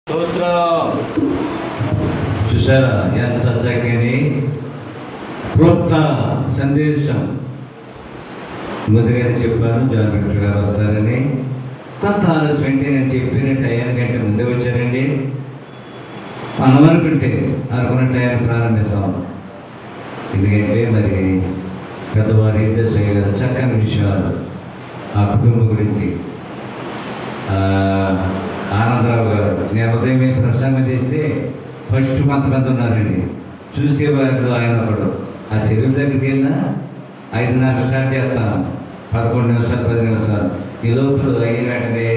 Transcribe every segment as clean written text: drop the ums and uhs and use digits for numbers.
స్తోత్రం. చూసారా ఎంత చక్కని క్రొత్త సందేశం. ముందుగానే చెప్పాను జాన్ విక్టర్ గారు వస్తారని. కొంత ఆలోచన అంటే నేను చెప్పిన టయానికంటే ముందే వచ్చారండి. మనం అనుకున్న టయాన్ని ప్రారంభిస్తాం. ఎందుకంటే మరి పెద్దవారి దశ చక్కని విషయాలు ఆ కుటుంబం గురించి ఆనందరావు గారు నేను ఉదయం మీద ప్రసంగం చేస్తే ఫస్ట్ కొంతమంది ఉన్నారండి. చూసేవాళ్ళు ఆయన ఒకడు. ఆ చెరువు దగ్గరికి వెళ్ళినా 5:30 స్టార్ట్ చేస్తాను, 11 నిమిషాలు 10 నిమిషాలు. ఈ లోపల అయిన వెంటనే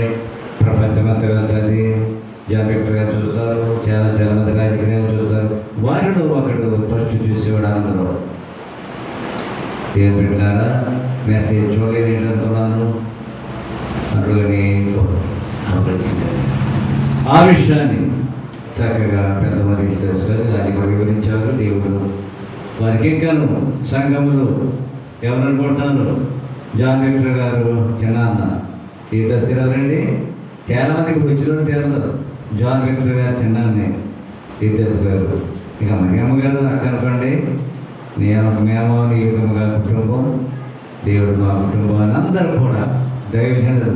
ప్రపంచమంతా వెళ్తుంది. జాన్ విక్టర్ గారు చూస్తారు, చాలా మంది రాజకీయాలు చూస్తారు. వారిలో ఒకడు ఫస్ట్ చూసేవాడు ఆనందరావు. దేవుని బిడ్డలారా, మెసేజ్ చూడలేదు ఏంటంటున్నాను అందులోని ఆ విషయాన్ని చక్కగా పెద్దవారు ఇస్తారు. దాన్ని కూడా వివరించారు దేవుడు. వారికి ఇంకాను సంఘంలో ఎవరనుకుంటున్నారు? జాన్ విక్టర్ గారు చిన్నాన్న తీర్థస్థిరాలండి. చాలామందికి వచ్చిన తెలుసు జాన్ విక్టర్ గారు చిన్నాన్నే తీర్థస్ గారు. ఇక మరియమ్మ గారు అక్క అనుకోండి. మేము ఈ విధముగా కుటుంబం, దేవుడు మా కుటుంబాన్ని అందరూ కూడా దైవజనులు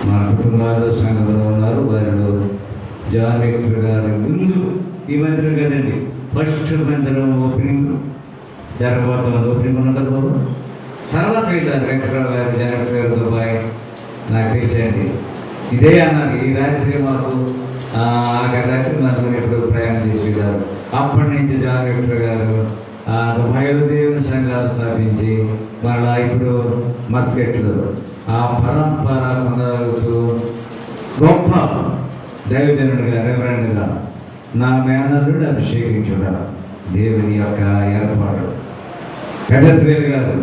మా కుటుంబాలు సంఘంలో ఉన్నారు. వారిలో జాన్ విక్టర్ గారు ముందు ఈ మందిరం కదండి ఫస్ట్ మందిరం ఓపెనింగ్ జరగబోతుంది. ఓపెనింగ్ ఉండదు బాబు. తర్వాత వెళ్ళారు వెంకటరావు గారు, జాన్ విక్టర్ గారితో బాయ్ నాకు తెలిసండి. ఇదే అన్నారు, ఈ రాత్రి మాకు ఆఖరి రాత్రి మాకు ఎప్పుడు ప్రయాణం చేసి వెళ్ళారు. అప్పటి నుంచి జాన్ విక్టర్ గారు దుబాయ్లో దేవుని సంఘాలు స్థాపించి మళ్ళా ఇప్పుడు మస్కెట్లు ఆ పరంపర కొనసాగుతూ గొప్ప దైవజనుడిగా రెవరెండ్గా నా మేనల్లుడు అభిషేకించుడా దేవుని యొక్క ఏర్పాటు. పెద్దశ్రీలు గారు,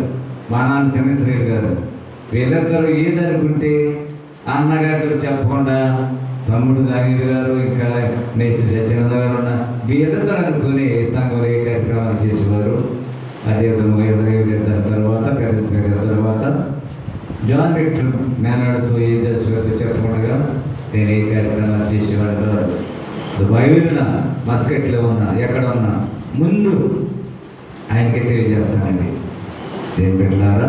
మా నాన్న చిన్నశ్రీలు గారు, వీళ్ళందరూ ఏదనుకుంటే అన్నగారితో చెప్పకుండా తమ్ముడు దానీలు గారు, ఇంకా నెక్స్ట్ సత్యానంద గారు ఉన్న వీళ్ళందరూ అనుకుని సంఘంలో ఏ కార్యక్రమాలు చేసేవారు. అదేవిధంగా తర్వాత పెద్దశ్రీ గారి తర్వాత జాన్ విక్టర్ మేనాడుతూ ఏ దశతో చెప్పకుండా నేను ఏ కార్యక్రమాలు చేసేవాడు కాదు. దుబాయ్లో మస్కెట్లో ఉన్నా ఎక్కడ ఉన్నా ముందు ఆయనకి తెలియజేస్తానండి దేని పెట్టారా.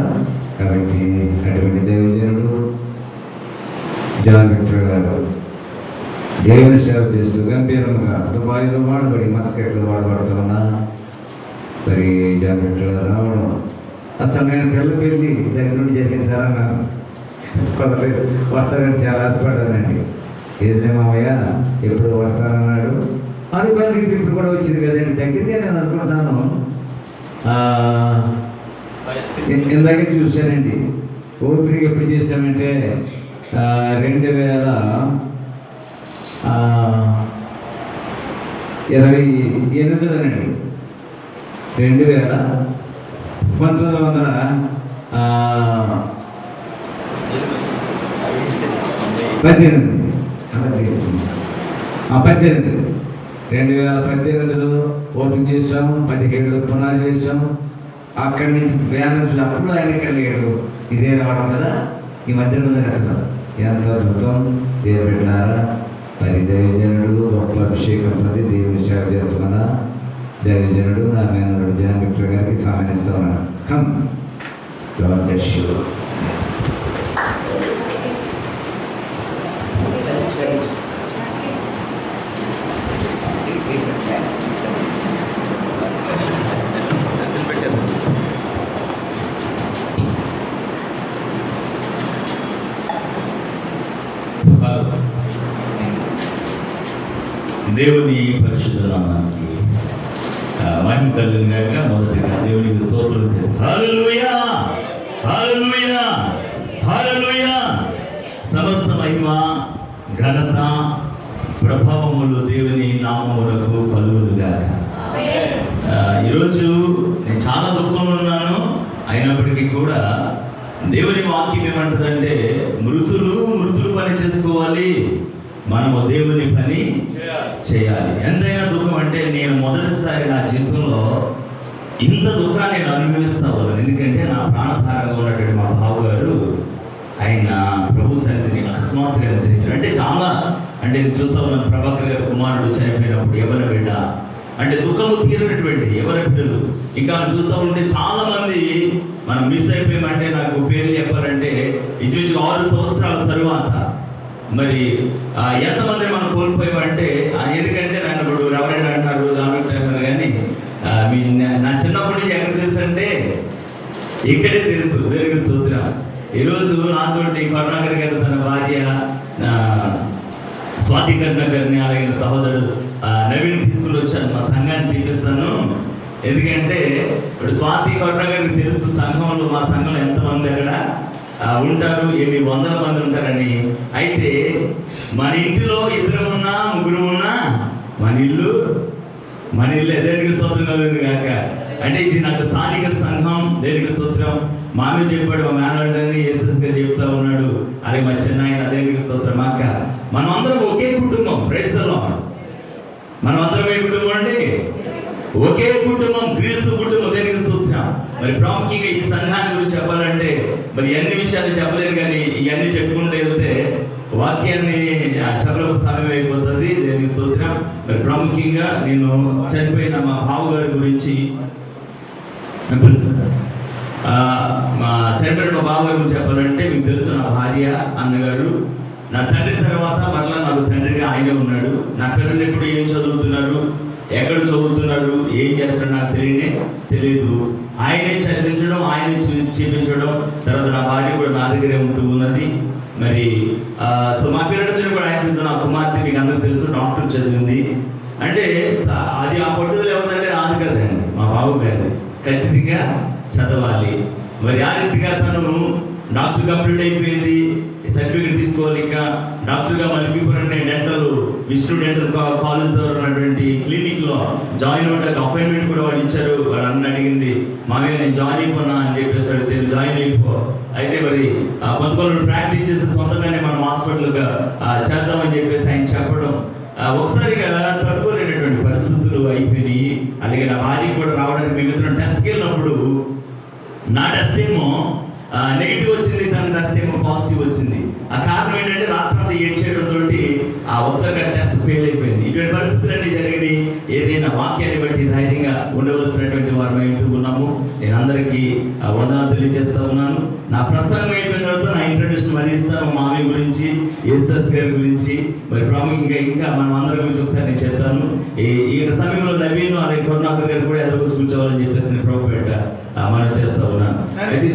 కాబట్టి అటువంటి దైవజనుడు జాన్ విక్టర్ గారు దేవుని సేవ చేస్తూ గంభీరంగా దుబాయ్లో వాడబడి మస్కెట్లో వాడబడుతున్నా మరి జాన్ విక్టర్ గారు రావడం అసలు నేను పెళ్ళి దగ్గర నుండి జరిగించాలన్నాను. కొందరు వస్తారని చాలా ఆశపడ్డానండి. ఏదైనా మామయ్య ఎప్పుడు వస్తానన్నాడు అనుకోని ఇప్పుడు కూడా వచ్చింది కదండి. దగ్గరికి నేను అనుకుంటున్నాను. ఇందాకే చూశానండి. ఓపెనింగ్ ఎప్పుడు చేశామంటే 2028లోనండి. 2018లో ఓపెన్ చేసాము. 17 పునాది చేసాము. అక్కడి నుంచి ప్రయాణం అప్పుడు ఆయన కలిగాడు. ఇదే రావడం కదా ఈ మధ్యలో అసలు ఎంత అద్భుతం. దేవుడు పెట్టారా. మరి దైవజనుడు గొప్ప అభిషేకం పొంది దేవుని సేవ చేస్తున్నా దైవజనుడు నా మేనరుడు జాన్ విక్టర్ గారికి సమానిస్తా ఉన్నాను. Come God bless you. దేవుని పరిశుద్ధ నామానికి మహిమ కలుగుగాక. మొదటిగా దేవునికి స్తోత్రం. హల్లెలూయా, హల్లెలూయా, హల్లెలూయా. సమస్త మహిమ, ఘనత, ప్రభావములు దేవుని నామములకు కలుగుగాక. ఈరోజు నేను చాలా దుఃఖంలో ఉన్నాను. అయినప్పటికీ కూడా దేవుని వాక్యం ఏమంటుందంటే మృతులు పని చేసుకోవాలి, మనము దేవుని పని చేయాలి. ఎంతైనా దుఃఖం అంటే నేను మొదటిసారి నా జీవితంలో ఇంత దుఃఖాన్ని నేను అనుభవిస్తాను. ఎందుకంటే నా ప్రాణధారంగా ఉన్నటువంటి మా బావగారు ఆయన ప్రభు సన్నిధిని అకస్మాత్తుగా నిద్రించారు. అంటే చాలా అంటే నేను చూస్తా ఉన్నాను, ప్రభాకర్ గారి కుమారుడు చనిపోయినప్పుడు యవ్వన బిడ్డ అంటే దుఃఖము తీరినటువంటి యవ్వన బిడ్డలు. ఇంకా చూస్తూ ఉంటే చాలా మంది మనం మిస్ అయిపోయామంటే, నాకు పేరు చెప్పాలంటే ఇంచుమించు 6 సంవత్సరాల తరువాత మరి ఎంతమందిని మనం కోల్పోయామంటే, ఎందుకంటే నన్ను ఇప్పుడు ఎవరైనా అంటున్నారు అంటున్నారు కానీ నా చిన్నప్పటి నుంచి ఎక్కడ తెలుసు అంటే ఇక్కడే తెలుసు. దేవునికి స్తోత్రం. ఈరోజు నాతోటి కరుణాకర్ గారు తన భార్య స్వాతి కరుణాకర్ని అలాగే సహోదరుడు నవీన్ తీసుకుని వచ్చాను, మా సంఘాన్ని చూపిస్తాను. ఎందుకంటే ఇప్పుడు స్వాతి కరుణాకర్కి తెలుసు సంఘంలో, మా సంఘంలో ఎంతమంది అక్కడ ఉంటారు, ఎన్ని వందల మంది ఉంటారని. అయితే మన ఇంటిలో 2 ఉన్నా 3 ఉన్నా మన ఇల్లు దేనికి స్తోత్రం కలుగుతుంది కాక. అంటే ఇది నాకు స్థానిక సంఘం. దేనికి స్తోత్రం. మామీ చెప్పాడు, మా మేనల్ని ఎస్ఎస్ గారు చెప్తా ఉన్నాడు, అలాగే మా చిన్నాయన దేనికి స్తోత్రం. అక్క మనం అందరం ఒకే కుటుంబం. Praise the Lord. మనం అందరం ఏ కుటుంబం అండి? ఒకే కుటుంబం, క్రీస్తు కుటుంబం. దేనికి స్తోత్రం. మరి ప్రాముఖ్యంగా ఈ సంఘాన్ని గురించి చెప్పాలంటే మరి అన్ని విషయాలు చెప్పలేను, కానీ ఇవన్నీ చెప్పుకుంటూ వెళ్తే వాక్యాన్ని చెప్పలేక సమయం అయిపోతుంది. దేనికి స్తోత్రం. మరి ప్రాముఖ్యంగా నేను చనిపోయిన మా బావగారి గురించి మా చనిపోయిన మా బావగారి గురించి చెప్పాలంటే మీకు తెలుసు, నా భార్య అన్నగారు నా తండ్రి తర్వాత మరలా నాకు తండ్రిగా ఆయనే ఉన్నాడు. నా పిల్లలు ఎప్పుడు ఏం చదువుతున్నారు, ఎక్కడ చదువుతున్నారు, ఏం చేస్తారో నాకు తెలియదు. ఆయనే చదివించడం, ఆయనే చూపించడం. తర్వాత నా భార్య కూడా నా దగ్గరే ఉంటూ ఉన్నది. మరి సో మా పిల్లల కూడా ఆయన చదువు. నా కుమార్తె మీకు అందరూ తెలుసు, డాక్టర్ చదివింది. అంటే అది ఆ పట్టుదల ఎవరిదంటే రాదు కదండి, మా బాబు గారిది. ఖచ్చితంగా చదవాలి. మరి ఆ రీతిగా తను డాక్టర్ కంప్లీట్ అయిపోయింది, సర్టిఫికేట్ తీసుకోవాలి. ఇంకా డాక్టర్గా Malkipuram dental Vishnu dental college ద్వారా ఉన్నటువంటి క్లినిక్లో జాయిన్ అవ్వడానికి అపాయింట్మెంట్ కూడా వాళ్ళు ఇచ్చారు. వాళ్ళు అన్న అడిగింది, మామయ్య నేను జాయిన్ అయిపోనా అని చెప్పేసి అడిగితే జాయిన్ అయిపో. అయితే మరి కొంతమంది ప్రాక్టీస్ చేసి సొంతంగానే మనం హాస్పిటల్గా చేద్దామని చెప్పేసి ఆయన చెప్పడం ఒకసారిగా తట్టుకోలేనటువంటి పరిస్థితులు అయిపోయినాయి. అలాగే నా భార్య కూడా రావడానికి మిగతా టెస్ట్కి వెళ్ళినప్పుడు నా టెస్ట్ ఏమో నెగిటివ్ వచ్చింది, తన టెస్ట్ ఏమో పాజిటివ్ వచ్చింది. ఆ కారణం ఏంటంటే రాత్రి ఏడ్చేయడంతో ఒకసారిగా టెస్ట్ ఫెయిల్ అయిపోయింది. ఇటువంటి పరిస్థితులన్నీ జరిగినాయి. ఏదైనా వాక్యాన్ని బట్టి ధైర్యంగా ఉండవలసినటువంటి వారు ఏంటూ ఉన్నాము. నేను అందరికీ వందనాలు తెలియజేస్తా ఉన్నాను. నా ప్రసంగం అయిపోయిన తర్వాత నా ఇంట్రడ్యూషన్ మరి ఇస్తాను, మామయ్య గురించి, యేసుదాస్ గారి గురించి, మరి ప్రాముఖ్యంగా ఇంకా మనం అందరి గురించి ఒకసారి నేను చెప్తాను. ఈ సమయంలో నవీన్ అలాగే కరుణాకర్ గారు కూడా ఎదురు కూర్చోవాలని చెప్పేసి నేను ప్రభుపేట మనం చేస్తా ఉన్నాను. అయితే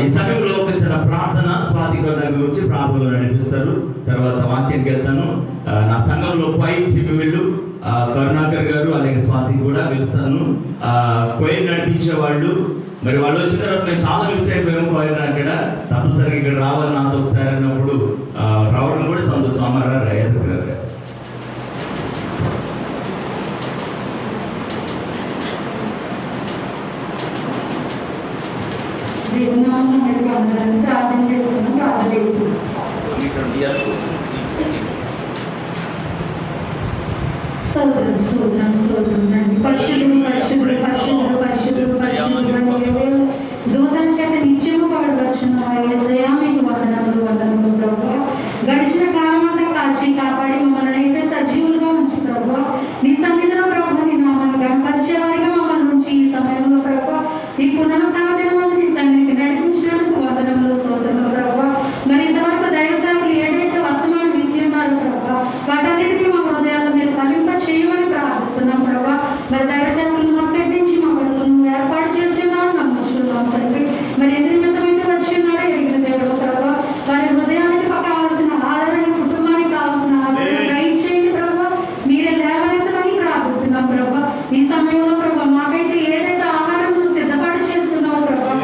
ఈ సమయంలో ఒక చిన్న ప్రార్థన స్వాతి కరుణాకర్ గురించి ప్రార్థనలో నడిపిస్తారు. తర్వాత వాక్యానికి వెళ్తాను. నా సంఘంలో వీళ్ళు కరుణాకర్ గారు అలాగే స్వాతి కూడా పిలుస్తాను. కోయిల్ నడిపించే వాళ్ళు. మరి వాళ్ళు వచ్చిన తర్వాత మేము చాలా మిస్ అయిపోయాము. కోయిల్ అక్కడ తప్పనిసరిగా ఇక్కడ రావాలి నాతో ఒకసారి అన్నప్పుడు రావడం కూడా సంతోషం. అమరారు ఎదుగుతారు. ప్రార్థన చేసుకున్నాం. ప్రార్థన స్తోత్రం స్తోత్రం స్తోత్రం నండి. పరిశుద్ధుడు పరిశుద్ధుడు పరిశుద్ధుడు పరిశుద్ధుడు పరిశుద్ధుడు దూతల చేత నిత్యము పగడబడుచున్నావా యేసయ్యా, మీకు వందనములు ప్రభువా. గడిచిన కాలం అంతా కాల్చి కాపాడి మమ్మల్ని అయితే సజీవులుగా ఉంచి ప్రభువా, నీ సన్నిధిలో ప్రభువా నీ నామాన్ని కనపరిచే వారిగా మమ్మల్ని నుంచి ఈ సమయంలో ప్రభువా నీ పునరుత్థాన దినమందు నీ సన్నిధికి నడిపించినందుకు వందనములు స్తోత్రములు ప్రభువా. మరి ఇంతవరకు దైవ సేవకులు ఏదైతే వర్తమానం విత్తున్నారు ప్రభువా, వాటన్నిటికీ మా హృదయాలు మీరు ఫలింప చేయమని ప్రార్థిస్తున్నాం ప్రభువా. మరి దైవ సేవకులు నమస్కరించి మా కొరకు నువ్వు ఏర్పాటు చేసి ఉన్నావు నమ్ముచున్నాం తండ్రి. మరి ఎన్ని నిమిత్తమైతే వచ్చి ఉన్నాడో ఎరిగిన దేవుడు ప్రభువా, వారి హృదయానికి కావాల్సిన ఆదరణ, కుటుంబానికి కావాల్సిన ఆదరణ దయచేయండి ప్రభువా. మీరే లేవనెత్తమని ప్రార్థిస్తున్నాం ప్రభువా. ఈ సమయంలో ప్రభువా మాకైతే ఏదైతే ఆహారం నువ్వు సిద్ధపాటు చేస్తున్నావు ప్రభువా,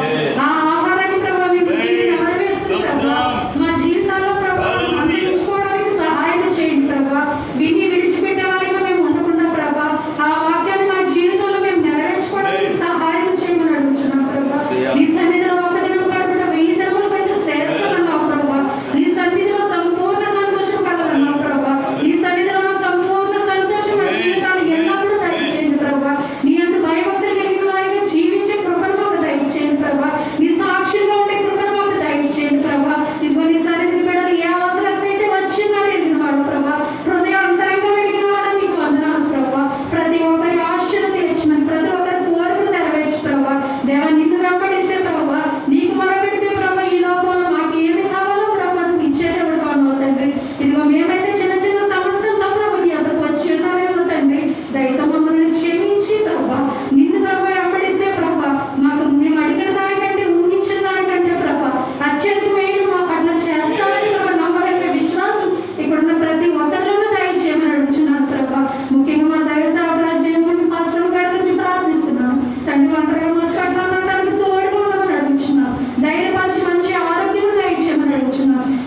ఆ ఆహారాన్ని ప్రభువా మేము ఎవరు వేస్తుంది ప్రభువా, మా జీవితాల్లో ప్రభువా అందించుకోవడానికి సహాయం చేయండి ప్రభువా. విని విడిచిపెట్టే వారిగా మేము ఉండకుండా ప్రభువా ఆ వాక్యాన్ని మా జీవితంలో మేము నెరవేర్చుకోవడానికి సహాయం చేయమని అడుగుతున్నాం ప్రభువా. నీ సన్నిధిలో ఒక దినం గడపట 1000 దినముల కంటే శ్రేష్టమన్నావు ప్రభువా. నీ సన్నిధిలో సంపూర్ణ సంతోషం కలగన్నావు ప్రభువా. నీ సన్నిధిలో సంపూర్ణ సంతోషం మా జీవితాలు ఎల్లప్పుడూ దయచేయండి ప్రభువా. నీ అందు భయభక్తులు కలిగిన వారిగా జీవించే కృపను మాకు దయచేయండి ప్రభువా. నీ సాక్షిగా ఉండే కృపను మాకు దయచేయండి ప్రభువా. ఇదిగో నీ సన్నిధికి బిడ్డలు ఏ అవసరం అయితే వచ్చిందని ఎరిగిన వాడు ప్రభువా,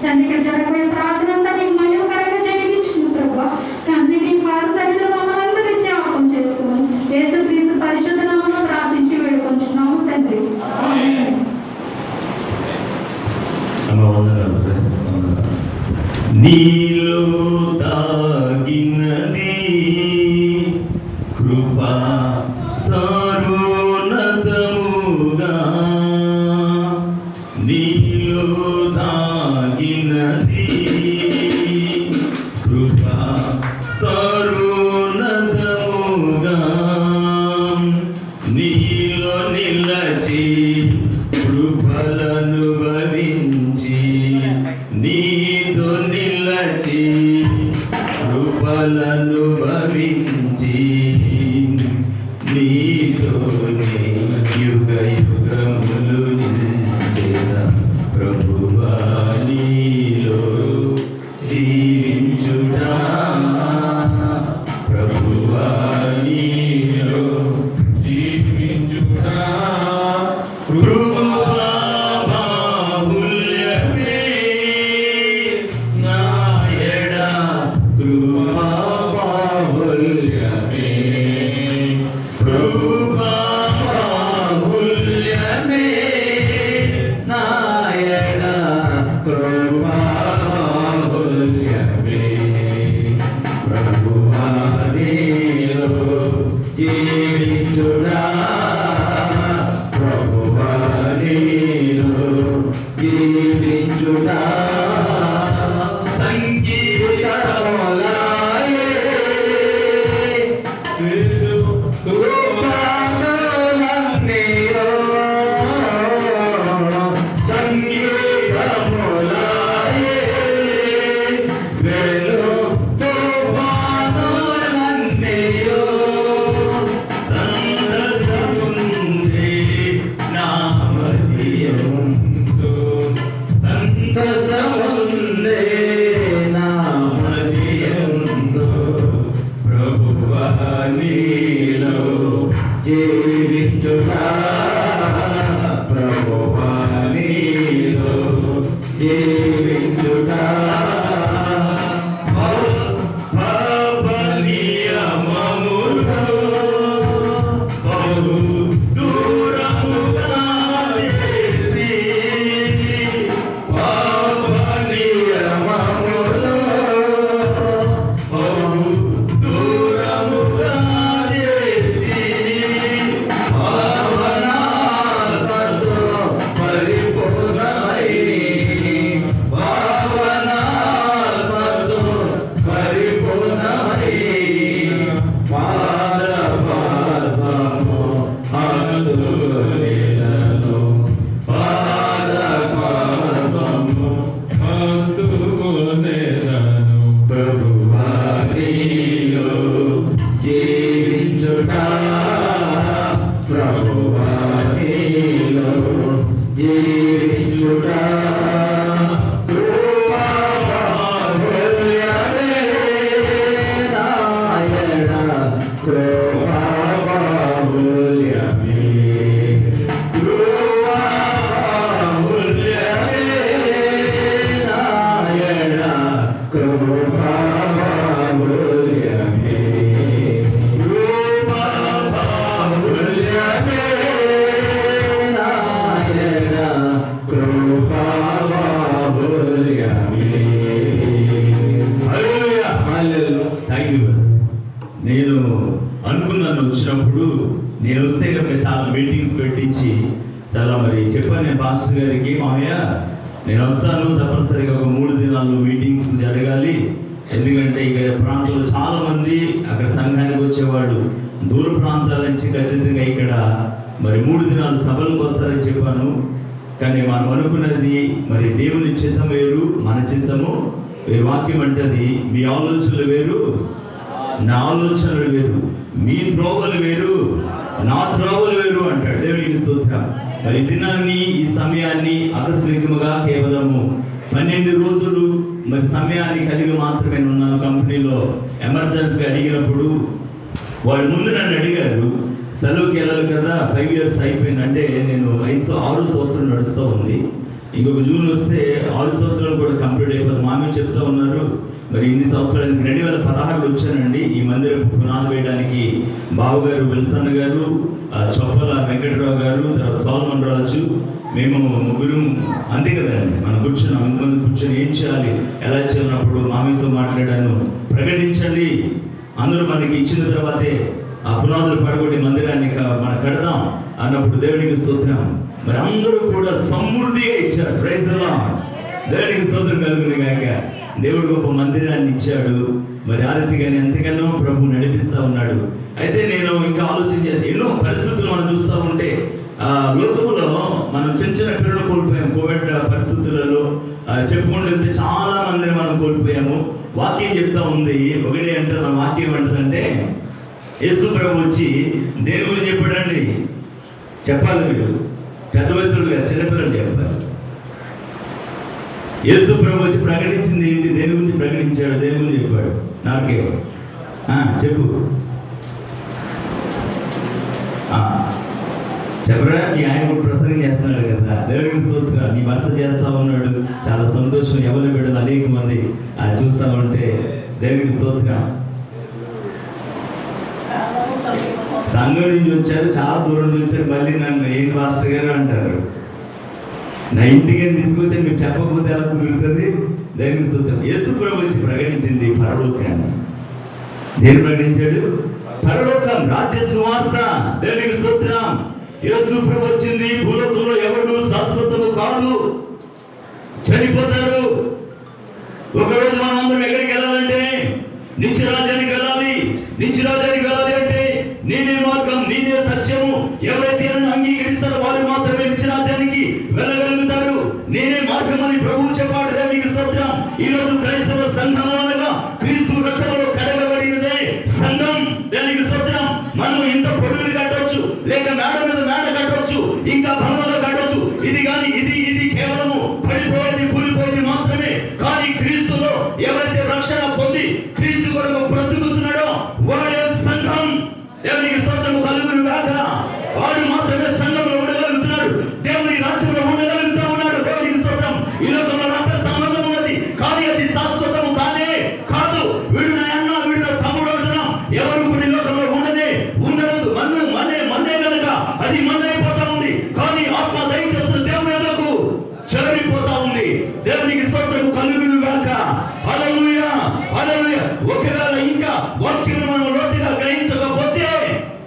తండ్రి ఇక్కడ జరగబోయే ప్రార్థన అంతా నీకు మహిమకరంగా జరిగించుకుని ప్రభా. తండ్రి నీ పాద సన్నిధిలో మమ్మల్ని అందరినీ జ్ఞాపకం చేసుకోమని యేసుక్రీస్తు పరిశుద్ధ నామములో ప్రార్థించి వేడుకొంచున్నాము తండ్రి. ఆమేన్. నీలో తాగినది కృపా సర్వోన్నతముగా, నీలో తాగినది కృపా సర్వోన్నతముగా, నీలో నిలచి కృపలను భరించి, నీతో నిలచి కృపలను భరించి, నీతోనే యుగ యుగములు నిలిచేద ప్రభువా నీలో జీవించుటా, ప్రభువా నీలో జీవించుటా, కృపా బాహుల్యమే నాయడ, కృపా బాహుల్యమే, కృపా బాహుల్యమే నాయడ, కృపా బాహుల్యమే, ప్రభువా నీలో జీవించుడా, ప్రభువా నీలో జీవించుడా, సంగీతములాయే కృపాలన్నీయో, సంగీతములాయే వెలు తుఫానులన్నీయో, సంతసముందే నా హృదయముందు, సంతసముందే నా హృదయముందు, ప్రభువా నీలో జీవించుటా, ప్రభువా నీలో జీవించుటా, పాపనియమములు బహు దూరముగా చేసి, పాపనియమములు బహు దూరముగా చేసి, భావనాలతో పరిపూర్ణమై, భావనాలతో పరిపూర్ణమై, పాదపద్మము హత్తుకొనెదను, పాదపద్మము హత్తుకొనెదను, ప్రభువా నీలో జీవించుటా, ప్రభువా నీలో జీవించుటా, కృపా బాహుల్యమే నాయడ, కృపా బాహుల్యమే, కృపా బాహుల్యమే నాయడ, కృపా బాహుల్యమే, కృపా బాహుల్యమే నాయడ, కృపా బాహుల్యమే. హల్లెలూయా, హల్లెలూయా. Thank you. నేను అనుకున్నాను వచ్చినప్పుడు, నేను వస్తే కనుక చాలా మీటింగ్స్ పెట్టించి చాలా మరి చెప్పాను నేను పాస్టర్ గారికి, మామయ్య నేను వస్తాను తప్పనిసరిగా ఒక 3 దినాల్లో మీటింగ్స్ జరగాలి, ఎందుకంటే ఇక్కడ ప్రాంతంలో చాలా మంది అక్కడ సంఘానికి వచ్చేవాళ్ళు దూర ప్రాంతాల నుంచి ఖచ్చితంగా ఇక్కడ మరి 3 దినాలు సభలకు వస్తారని చెప్పాను. కానీ మనం అనుకున్నది మరి దేవుని చిత్తం వేరు, మన చిత్తము వేరు. వాక్యం అంటది మీ ఆలోచనలు వేరు, నా ఆలోచనలు వేరు, మీ త్రోవలు వేరు, నా త్రోవలు వేరు అంటాడు. దేవునికి స్తోత్రం. మరి దినాన్ని, ఈ సమయాన్ని ఆకస్మికముగా కేవలము 12 రోజులు మరి సమయాన్ని కలిగి మాత్రమే ఉన్నాను. కంపెనీలో ఎమర్జెన్సీగా అడిగినప్పుడు వాళ్ళు ముందు నన్ను అడిగారు, సెలవుకి వెళ్ళాలి కదా, 5 years అయిపోయింది. అంటే నేను 6 సంవత్సరాలు నడుస్తూ ఉంది, ఇంకొక జూన్ వస్తే 6 సంవత్సరాలు కూడా కూడా కంప్లీట్ అయిపోతుంది. మామీ చెప్తా ఉన్నారు మరి ఇన్ని సంవత్సరాలు 2016 వచ్చానండి ఈ మందిరం పునాది వేయడానికి. బావగారు విల్సన్ గారు, చొప్పల వెంకటరావు గారు, తర్వాత సోల్మన్ రాజు, మేము ముగ్గురు అంతే కదండి. మనం కూర్చున్నాం, ఇంతమంది కూర్చొని ఏం చేయాలి ఎలా చేయాలన్నప్పుడు మామీతో మాట్లాడాను, ప్రకటించండి, అందరూ మనకి ఇచ్చిన తర్వాతే ఆ పునాదులు పడగొట్టి మందిరాన్ని మనం కడదాం అన్నప్పుడు దేవునికి స్తోత్రం. మరి అందరూ కూడా సమృద్ధిగా ఇచ్చారు. Praise the Lord. దేవునికి స్తోత్రం కలుగును గాక. దేవుడు గొప్ప మందిరాన్ని ఇచ్చాడు. మరి ఆ రీతిగానే ఎంతగానో ప్రభు నడిపిస్తూ ఉన్నాడు. అయితే నేను ఇంకా ఆలోచించేది, ఎన్నో పరిస్థితులు మనం చూస్తూ ఉంటే లోకంలో మనం చిన్న చిన్న పిల్లలు కోల్పోయాము. కోవిడ్ పరిస్థితులలో చెప్పుకుంటూ వెళ్తే చాలా మందిని మనం కోల్పోయాము. వాక్యం చెప్తా ఉంది, ఒకటే అంటే మన వాక్యం ఏమంటుందంటే, యేసు ప్రభు వచ్చి దేని గురించి చెప్పాడండి? చెప్పాలి మీరు, పెద్ద వయసులో కాదు, చిన్నపిల్లలు చెప్పాలి. యేసు ప్రభు వచ్చి ప్రకటించింది ఏంటి? దేని గురించి ప్రకటించాడు? దేని గురించి చెప్పాడు? నాకే చెప్పు, చెప్పరా. మీ ఆయన కూడా ప్రసంగం చేస్తున్నాడు కదా. దేవునికి స్తోత్రం. నీ భర్త చేస్తా ఉన్నాడు, చాలా సంతోషం. ఎవరి బిడ్డలు అనేక మంది చూస్తూ ఉంటే దేవునికి స్తోత్రం. సంఘం నుంచి వచ్చారు, చాలా దూరం నుంచి వచ్చారు, మళ్ళీ నన్ను ఏంటి మాస్టర్ గారు అంటారు. నా ఇంటికి తీసుకొస్తే మీరు చెప్పకపోతే ఎలా కుదురుతుంది? దేవునికి స్తోత్రం. యేసు ప్రభు వచ్చి ప్రకటించింది పరలోకాన్ని. దేని ప్రకటించాడు? పరలోకం, రాజ్య సువార్త. దేవునికి స్తోత్రం. యేసు ప్రభు వచ్చింది, భూలోకంలో ఎవరు శాశ్వతము కాదు, చనిపోతారు. ఒకరోజు మనం అందరం ఎక్కడికి వెళ్ళాలంటే నిత్యరాజ్యానికి వెళ్ళాలి. నిత్యరాజ్యానికి వెళ్ళాలి అంటే నేనే మార్గం, నేనే సత్యము. ఎవరైతే అంగీకరిస్తారో వారు మాత్రమే నిత్యరాజ్యానికి వెళ్ళగలుగుతారు. నేనే మార్గం అని ప్రభువు చెప్పాడు. దేవునికి స్తోత్రం. ఈరోజు క్రైస్తవ సంఘం అనగా క్రీస్తు రక్తంలో కడగబడినదే సంఘం. దేవునికి స్తోత్రం. మనం ఇంత పొడుగులు కట్టవచ్చు, లేక మేడ మీద మేడ కట్టవచ్చు, ఇంకా భవనాలు కట్టవచ్చు. ఇది కానీ ఇది కేవలము పడిపోయేది, కూలిపోయేది మాత్రమే. కానీ క్రీస్తులో ఎవరైతే రక్షణ పొంది క్రీస్తు కొరకు బ్రతుకుతున్నాడో వాడే సంఘం. దేవునికి స్తోత్రము కలుగును గాక. వాడు మాత్రమే సంఘంలో ఉండగలుగుతున్నాడు, దేవుని రాజ్యంలో ఉండగలుగుతా ఉన్నాడు. దేవునికి స్తోత్రం. ఈ లోకంలో రక్త సంబంధం ఉన్నది, కానీ అది శాశ్వతము కానే కాదు. వీడు నా అన్న, వీడు నా తమ్ముడు అంటున్నాం. ఎవరు కూడా ఈ లోకంలో ఉండదు. మన్నే కనుక అది మన్నైపోతా ఉంది. కానీ ఆత్మ దయచేస్తున్న దేవుని ఎదుకు చెలరిపోతా ఉంది. దేవునికి స్తోత్రము కలుగును గాక. హల్లెలూయా, హల్లెలూయా. ఒకవేళ ఇంకా వాక్యం మనం లోతుగా గ్రహించకపోతే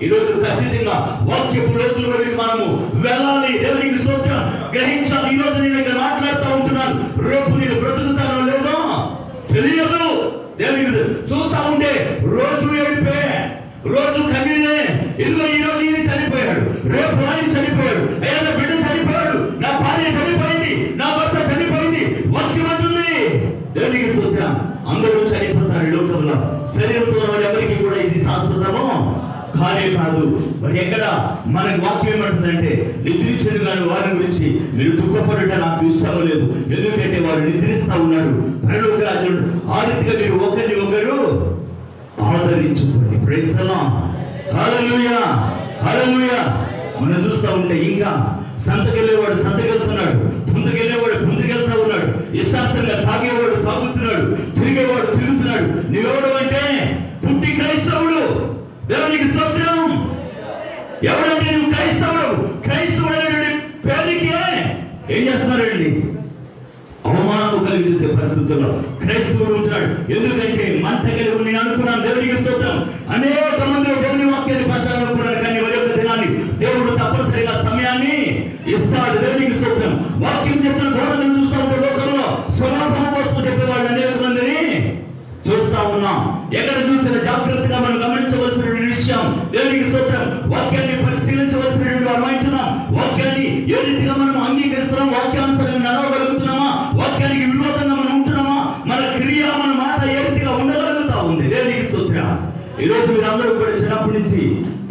ఈరోజు ఖచ్చితంగా వాక్యపు లోతులోకి మనము వెళ్ళాలి. దేవునికి స్తోత్రం. గ్రహించాలి. ఈరోజు నేను ఇక్కడ మాట్లాడుతూ ఉంటున్నాను, రేపు నేను బ్రతుకుతానో లేదో తెలియదు. దేవునికి చూస్తా ఉంటే రోజు ఏడిపే, రోజు కన్నీరే. ఇదిగో ఈ రోజు ఈయన చనిపోయాడు, రేపు ఆయన చనిపోయాడు, ఏదో బిడ్డ చనిపోయాడు, నా భార్య చనిపోయింది, నా భర్త చనిపోయింది. వాక్యం అంటుంది. దేవునికి స్తోత్రం. అందరూ చనిపోతారు ఈ లోకంలో. శరీరంతో ఎవరికి కూడా ఇది శాశ్వతమో కానే కాదు. మరి ఎక్కడ మనకి వాక్యం ఏమంటుందంటే, నిద్రించను కానీ వారి గురించి మీరు దుఃఖపడట నాకు ఇష్టం లేదు, ఎందుకంటే వారు నిద్రిస్తా ఉన్నారు. పరలోక రాజ్యం. ఆ రీతిగా మీరు ఒకరిని ఒకరు ఆదరించుకోండి. Praise the Lord. Hallelujah, hallelujah. మనం చూస్తూ ఉంటే ఇంకా సంతకెళ్ళేవాడు సంతకెళ్తున్నాడు, ముందుకెళ్ళేవాడు ముందుకెళ్తా ఉన్నాడు, ఇష్టాంతంగా తాగేవాడు తాగుతున్నాడు, తిరిగేవాడు తిరుగుతున్నాడు. నువ్వెవడు అంటే పుట్టి క్రైస్తవుడు. దేవునికి స్తోత్రం. ఎవడంటే నువ్వు క్రైస్తవుడు. క్రైస్తవుడు అనేటువంటి పేరుకే ఏం చేస్తున్నారండి? అవమానం కలిగి చేసే పరిస్థితుల్లో క్రైస్తవుడు ఉంటున్నాడు. ఎందుకంటే మంట కలిగి నేను అనుకున్నాను. దేవునికి స్తోత్రం. అనేక మంది దేవుని వాక్యాన్ని పంచాలనుకున్నారు, కానీ మరి యొక్క దినాన్ని దేవుడు తప్పనిసరిగా సమయాన్ని ఇస్తాడు. దేవునికి స్తోత్రం. వాక్యం చెప్తున్న బోధనలు చూస్తూ ఉంటే లోకంలో స్వలాభం కోసం చెప్పేవాళ్ళు అనేక మందిని చూస్తా ఉన్నాం. ఎక్కడ చూసిన జాగ్రత్తగా మనం గమనించవలసిన విషయం. దేవునికి స్తోత్రం. వాక్యాన్ని పరిశీలించవలసినటువంటి అర్థమవుతున్నాం. వాక్యాన్ని ఏ రీతిగా మనం అంగీకరిస్తున్నాం, వాక్యానుసరంగా నడవగలుగుతున్నామా, వాక్యానికి విరోధంగా మనం ఉంటున్నామా, మన క్రియ మన మాట ఏ రీతిగా ఉండగలుగుతా ఉంది. దేవునికి స్తోత్రం. ఈరోజు మీరు అందరూ కూడా చిన్నప్పటి నుంచి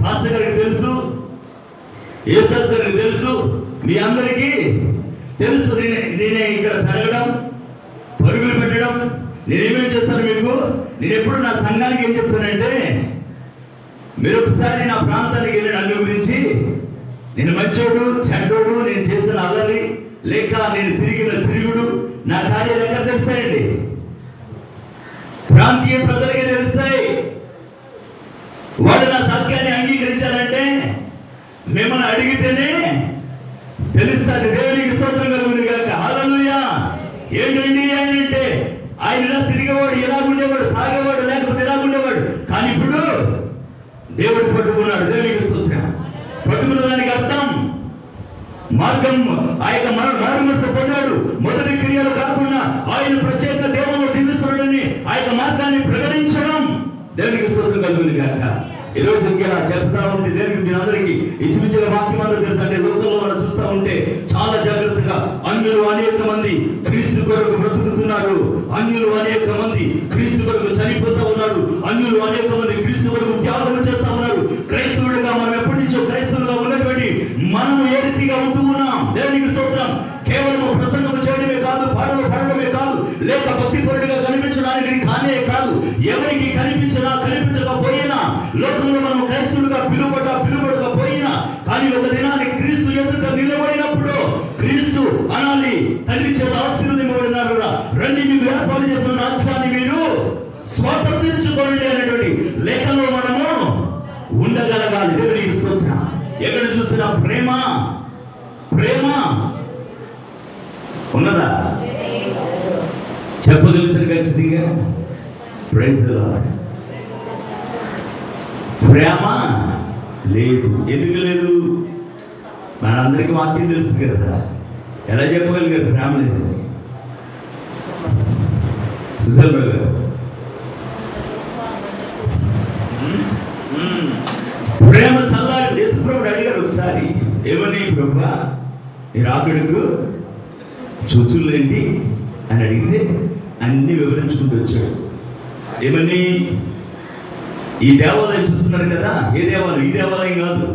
పాస్టర్ గారికి తెలుసు, యేసస్ గారికి తెలుసు, మీ అందరికీ తెలుసు. నేనే ఇక్కడ పెరగడం, పరుగులు పెట్టడం, నేనేమేం చేస్తాను మీకు. నేను ఎప్పుడు నా సంఘానికి ఏం చెప్తానంటే, మీరు ఒకసారి నా ప్రాంతానికి వెళ్ళిన అన్ని గురించి, నేను మంచోడు చెడ్డోడు, నేను చేసిన అల్లరి లేక నేను తిరిగిన తిరుగుడు, నా కార్యాలు ఎక్కడ తెలుస్తాయండి, ప్రాంతీయ ప్రజలకే తెలుస్తాయి. వాళ్ళు నా సత్యాన్ని అంగీకరించాలంటే మిమ్మల్ని అడిగితేనే తెలుస్తుంది. దేవునికి స్తోత్రం కలుగును గాక. హల్లెలూయా. ఏంటండి ఆయన అంటే, ఆయన ఇలా తిరిగేవాడు, ఎలాగుండేవాడు, తాగేవాడు, లేకపోతే ఎలాగుండేవాడు, కానీ ఇప్పుడు దేవుడు పట్టుకున్నాడు. దేవునికి స్తోత్రం. పట్టుకున్న దానికి అర్థం మార్గం, ఆ యొక్క మారుమనసు పొందాడు. మొదటి క్రియలు కాకుండా ఆయన ప్రత్యేక దేవుడు దీవిస్తున్నాడని ఆ యొక్క మార్గాన్ని ప్రకటించడం. దేవునికి స్తోత్రం కలుగును గాక. ఈరోజు ఇంకా చెప్తా ఉంటే దేవునికి మీరందరికీ ఇంచుమించుగా వాక్యం అందరూ తెలుసు. అంటే లోకంలో మనం చూస్తూ ఉంటే చాలా జాగ్రత్తగా అన్యులు అనేక మంది క్రీస్తు కొరకు బ్రతుకుతున్నారు, అన్యులు అనేక మంది క్రీస్తు కొరకు చనిపోతూ ఉన్నారు, అన్యులు అనేక మంది క్రీస్తు కొరకు త్యాగం చేస్తూ ఉన్నారు. క్రైస్తవుడిగా మనం ఎప్పటి నుంచో క్రైస్తవులుగా ఉన్నటువంటి మనం ఏ రీతిగా ఉంటూ ఉన్నాం. దేవునికి స్తోత్రం. కేవలం ప్రసంగం చేయడమే కాదు, పాటలు పాడడమే కాదు, లేక భక్తిపరుడిగా కనిపించడానికి కానే కాదు, ఎవరికి కనిపించకపోయినా, లోకంలో మనం క్రైస్తవులుగా పిలువబడకపోయినా, కానీ ఒక దినాన్ని క్రీస్తు ఎదుట నిలబడినప్పుడు క్రీస్తు అనాలి, తండ్రి చేత ఆశీర్వదింపబడినారు, రండి మీకు ఏర్పాటు చేసిన రాజ్యాన్ని మీరు స్వాతంత్రించుకోండి అనేటువంటి లేఖలో మనము ఉండగలగాలి. దేవునికి స్తోత్రం. ఎక్కడ చూసినా ప్రేమ ఉన్నదా? చెప్పగలుగుతారు ఖచ్చితంగా. Praise the lord. ప్రేమ లేదు. ఎందుకు లేదు? మనందరికీ వాక్యం తెలుసు కదా. ఎలా చెప్పగలిగారు ప్రేమ లేదు? సుశీల్ బాబు గారు, ప్రేమ చల్లారి యేసుప్రభుడు అడిగారు ఒకసారి, ఏమని ప్రభువా నీ రాకడకు సూచనలేంటి అని అడిగితే అన్ని వివరించుకుంటూ వచ్చాడు. ఏమని? ఈ దేవాలయం చూస్తున్నారు కదా, ఏ దేవాలయం? ఈ దేవాలయం కాదు,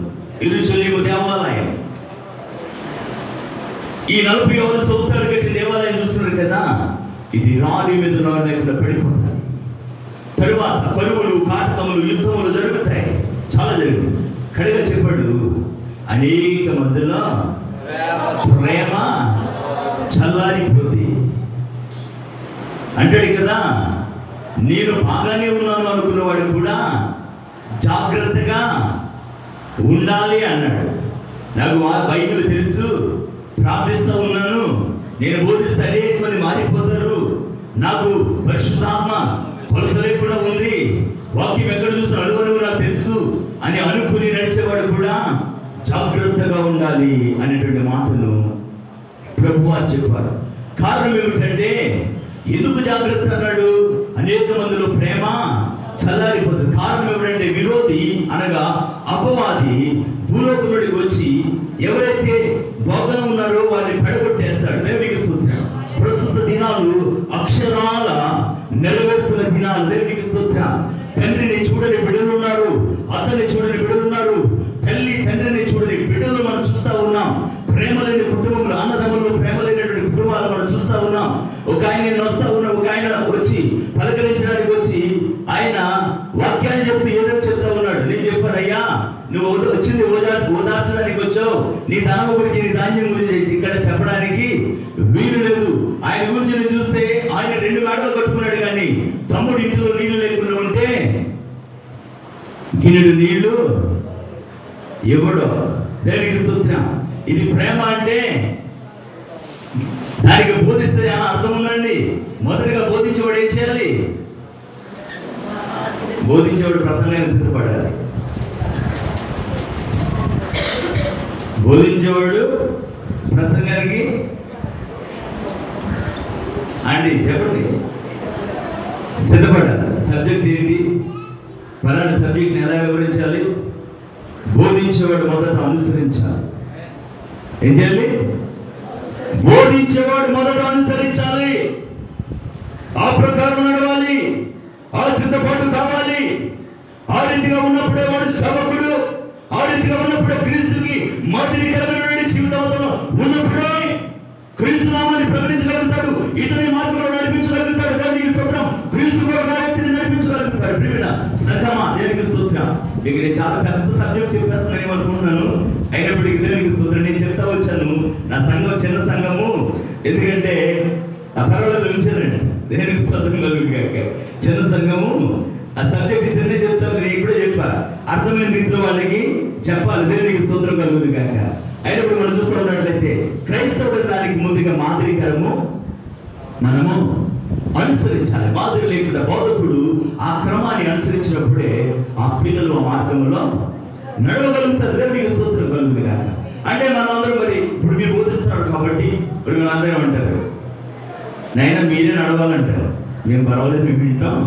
యెరూషలేము దేవాలయం. ఈ 40 సంవత్సరాలు కట్టిన దేవాలయం చూస్తున్నారు కదా, ఇది రాని మీద రాని లేకుండా పడిపోతుంది. తరువాత కరువులు, కాటకములు, యుద్ధములు జరుగుతాయి. చాలా జరుగుతుంది. కడగా చెప్పాడు, అనేక మందిలో ప్రేమ చల్లారిపోతుంది అంటాడు కదా. నేను బాగానే ఉన్నాను అనుకున్నవాడు కూడా జాగ్రత్తగా ఉండాలి అన్నాడు. నాకు బైబిల్ తెలుసు, ప్రార్థిస్తూ ఉన్నాను, నేను బోధిస్తే అనేక మంది మారిపోతారు, నాకు పరిశుద్ధాత్మ కొలత లేకుండా ఉంది, వాక్యం ఎక్కడ చూసిన అనుభవం నాకు తెలుసు అని అనుకుని నడిచేవాడు కూడా జాగ్రత్తగా ఉండాలి అనేటువంటి మాటను ప్రభువు చెప్పారు. కారణం ఏమిటంటే, ఎందుకు జాగ్రత్త అన్నాడు? అనేక మందిలో ప్రేమ చల్లారిపోతుంది. కారణం ఏమిటంటే, విరోధి అనగా అపవాది భూలోకంలోకి వచ్చి ఎవరైతే భోగం ఉన్నారో వారిని పడగొట్టేస్తాడు. దేవునికి స్తోత్రం. ప్రస్తుత దినాలు అక్షరాల నెరవేరుతున్న దినాలు. దేవునికి స్తోత్రం. తండ్రిని చూడని బిడ్డలు ఉన్నారు, అతన్ని చూడని బిడ్డలు ఉన్నారు, తల్లి తండ్రిని చూడని బిడ్డలు మనం చూస్తూ ఉన్నాం. ప్రేమ లేని కుటుంబంలో, అన్నదమ్ముల్లో ప్రేమ లేనటువంటి కుటుంబాలు మనం చూస్తూ ఉన్నాం. ఒక ఆయన వస్తా ఉన్నా, ఒక ఆయన వచ్చి పలకరించడానికి వచ్చి ఆయన వాక్యాన్ని చెప్తూ ఏదో చెప్తా ఉన్నాడు. నేను చెప్పాను, అయ్యా నువ్వు వచ్చింది ఓదార్చడానికి వచ్చావు, నీ ధనం గురించి, నీ ధాన్యం గురించి ఇక్కడ చెప్పడానికి వీలు లేదు. ఆయన గురించి నేను చూస్తే ఆయన 2 మేడలు కట్టుకున్నాడు, కానీ తమ్ముడు ఇంట్లో నీళ్లు లేకుండా ఉంటే గిన్నెడు నీళ్లు ఇవ్వడు. దేవునికి స్తోత్రం. ఇది ప్రేమ అంటే దానికి బోధిస్తే అర్థం ఉందండి. మొదటిగా బోధించేవాడు ఏం చేయాలి? బోధించేవాడు ప్రసంగానికి సిద్ధపడాలి. బోధించేవాడు ప్రసంగానికి అండి చెప్పండి సిద్ధపడాలి. సబ్జెక్ట్ ఏంటి? పలానా సబ్జెక్ట్ని ఎలా వివరించాలి? బోధించేవాడు మొదట అనుసరించాలి. ఏం చేయాలి? బోధించేవాడు మొదట అనుసరించాలి, ఆ ప్రకారం నడవాలి, ఆ సిద్ధపాటు కావాలి. ఆ రీతిగా ఉన్నప్పుడే వాడు సేవకుడు, ఆ రీతిగా ఉన్నప్పుడే క్రీస్తుకి మాదిరికరమైన జీవితంలో ఉన్నప్పుడే క్రీస్తు నామాన్ని ప్రకటించగలుగుతాడు, ఇతని మార్గంలో నడిపించగలుగుతాడు. దేవునికి స్తోత్రం. క్రీస్తు కూడా వ్యక్తిని నడిపించగలుగుతాడు. ప్రియమైన సంగమా, దేవునికి స్తోత్రం. ఇక నేను చాలా పెద్ద సబ్జెక్ట్ చెప్పేస్తున్నాను ఏమనుకుంటున్నాను, అయినప్పటికీ దేవునికి స్తోత్రం. నేను చెప్తా వచ్చాను, నా సంఘం చిన్న సంఘము, ఎందుకంటే ఆ పర్వాలేదు ఉంచారండి. దేనికి స్తోత్రం కలుగును గాక. చిన్న సంఘము ఆ సబ్జెక్ట్ చిన్న చెప్తాను, నేను ఇప్పుడే చెప్పా, అర్థమైన రీతిలో వాళ్ళకి చెప్పాలి. దేవునికి స్తోత్రం కలుగును గాక. అయినప్పుడు మనం చూస్తూ ఉన్నట్లయితే క్రైస్తవుడు దానికి ముందుగా మాదిరికరము మనము అనుసరించాలి. మాదిరి లేకుండా బోధకుడు ఆ క్రమాన్ని అనుసరించినప్పుడే ఆ పిల్లలు ఆ మార్గంలో నడవగలుగుతారు. దేవునికి స్తోత్రం కలుగును గాక. అంటే మనం అందరం మరి ఇప్పుడు మీరు బోధిస్తున్నారు కాబట్టి ఇప్పుడు మీరు అందరూ ఏమంటారు, నైనా మీరే నడవాలంటారు. మేము పర్వాలేదు, మేము వింటాం.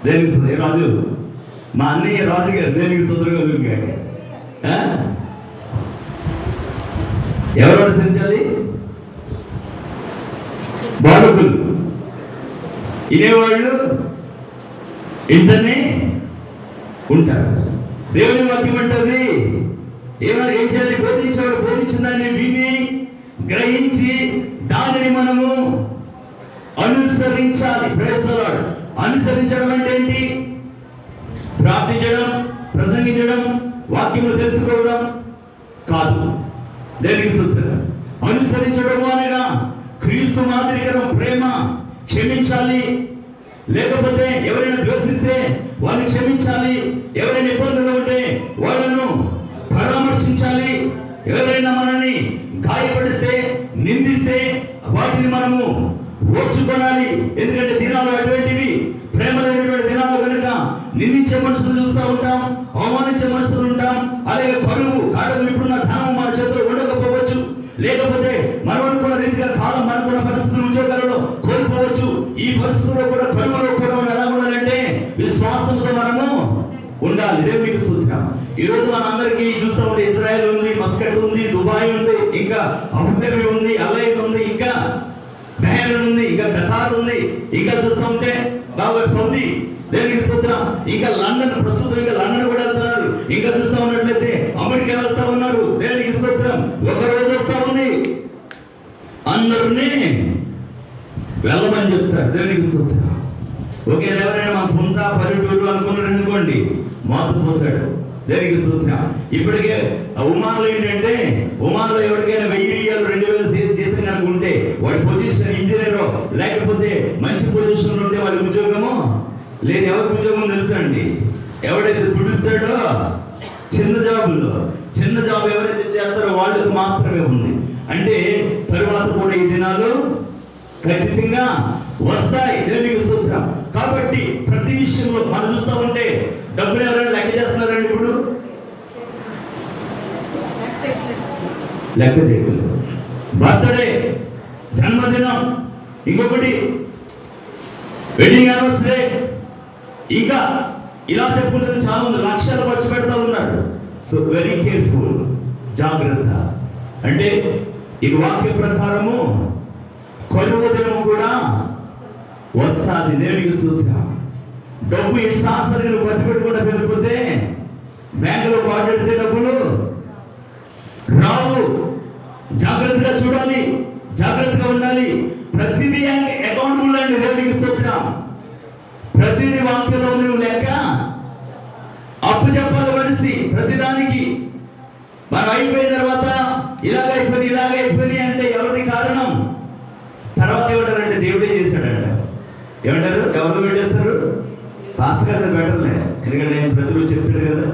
దేనికి స్తోత్రం. రాజు మా అన్నయ్య రాజు గారు దేనికి స్తోత్రం కలుగును గాక. ఎవరు అనుసరించాలి? బోధకులు. వినేవాళ్ళు ఇంటనే ఉంటారు. దేవుని వాక్యం అంటది ఏం చేయాలి? బోధించేవాడు బోధించిన దాన్ని విని గ్రహించి దానిని మనము అనుసరించాలి. ప్రేస్తలాడు. అనుసరించడం అంటే ఏంటి? ప్రార్థించడం, ప్రసంగించడం, వాక్యములు తెలుసుకోవడం కాదు. దేనికి స్తోత్రం. అనుసరించడం అనగా క్రీస్తు మాదిరికరం ప్రేమ, క్షమించాలి. లేకపోతే ఎవరైనా ద్వేషిస్తే వాళ్ళని క్షమించాలి. ఎవరైనా ఇబ్బందులు ఉంటే వాళ్ళను పరామర్శించాలి. ఎవరైనా మనల్ని గాయపడిస్తే, నిందిస్తే వాటిని మనము ఓర్చుకోవాలి. ఎందుకంటే దినాలు అటువంటివి, ప్రేమ లేనటువంటి దినాలు కనుక నిందించే మనుషులు చూస్తూ ఉంటాం, అవమానించే మనుషులు ఉంటాం. అలాగే కరువు కాడలు ఇప్పుడున్న ధనం మన చేతిలో ఉండకపోవచ్చు. లేకపోతే మనం అనుకున్న రీతిగా కాలం మనకున్న పరిస్థితులు ఉద్యోగాలలో కోల్పోవచ్చు. ఈ పరిస్థితుల్లో కూడా కరువులో కూడా ఎలా ఉండాలంటే విశ్వాసంతో మనము ఉండాలి. దేవునికి స్తోత్రం. ఈ రోజు మన అందరికీ చూస్తూ ఉంటే ఇజ్రాయెల్ ఉంది, మస్కట్ ఉంది, దుబాయ్ ఉంది, ఇంకా అబుదాబి ఉంది, అలైన్ ఉంది, ఇంకా బహ్రెయిన్ ఉంది, ఇంకా ఖతార్ ఉంది, ఇంకా చూస్తూ ఉంటే బాగా సౌదీ. దేనికి స్తోత్రం. ఇంకా లండన్, ప్రస్తుతం ఇంకా లండన్ కూడా వెళ్తున్నారు. ఇంకా చూస్తూ ఉన్నట్లయితే అమెరికా వెళ్తా ఉన్నారు. దేనికి స్తోత్రం. ఒక రోజు వస్తా ఉంది, అందరినీ వెళ్ళమని చెప్తారు. దేనికి స్తోత్రం. ఓకే, ఎవరైనా మన సొంత పల్లెటూరు అనుకున్నారు అనుకోండి, మోసపోతాడు. దేనికి స్తోత్రం. ఇప్పటికే ఉమాన్లో ఏంటంటే, ఉమాన్లో ఎవరికైనా 1000 రియాలు 2000 జీతం అనుకుంటే వాడి పొజిషన్ ఇంజనీరో లేకపోతే మంచి పొజిషన్లో ఉంటే వాడి ఉద్యోగము లేదు. ఎవరికి ఉద్యోగం తెలుసా అండి? ఎవడైతే తుడుస్తాడో చిన్న జాబ్ ఎవరైతే చేస్తారో వాళ్ళకి మాత్రమే ఉంది. అంటే తరువాత కూడా ఈ దినాలు ఖచ్చితంగా వస్తాయి. దేవునికి స్తోత్రం. కాబట్టి ప్రతి విషయంలో మనం చూస్తూ ఉంటే డబ్బులు ఎవరైనా లెక్క చేస్తున్నారండి? ఇప్పుడు లెక్క చేయట్లేదు. బర్త్డే, జన్మదినం, ఇంకొకటి వెడ్డింగ్ యానివర్సరీ, ఇంకా ఇలా చెప్పుకుంటే చాలా మంది లక్షలు ఖర్చు పెడతా ఉన్నారు. సో వెరీ కేర్ఫుల్, జాగ్రత్త. అంటే ఈ వాక్య ప్రకారము కరువు దినము కూడా వస్తుంది. దేవునికి స్తోత్రం. డబ్బు ఇష్టాసరి నువ్వు ఖర్చు పెట్టుకుంటూ వెళ్ళిపోతే బ్యాంకులో పాటెడితే డబ్బులు రావు. జాగ్రత్తగా చూడాలి, జాగ్రత్తగా ఉండాలి. ప్రతిదీ అకౌంటబుల్ అండి. దేవునికి స్తోత్రం. ప్రతిదీ వాక్యంలో నువ్వు లెక్క అప్పు చెప్పాలి మనిషి ప్రతిదానికి. మనం అయిపోయిన తర్వాత ఇలాగైపోయింది అంటే ఎవరిది కారణం? తర్వాత ఏమంటారంటే దేవుడే చేశాడంట. ఏమంటారు? ఎవరు పెట్టేస్తారు? పాస్ గారు పెట్టలే, ఎందుకంటే నేను ప్రతిరోజు చెప్తాడు కదా.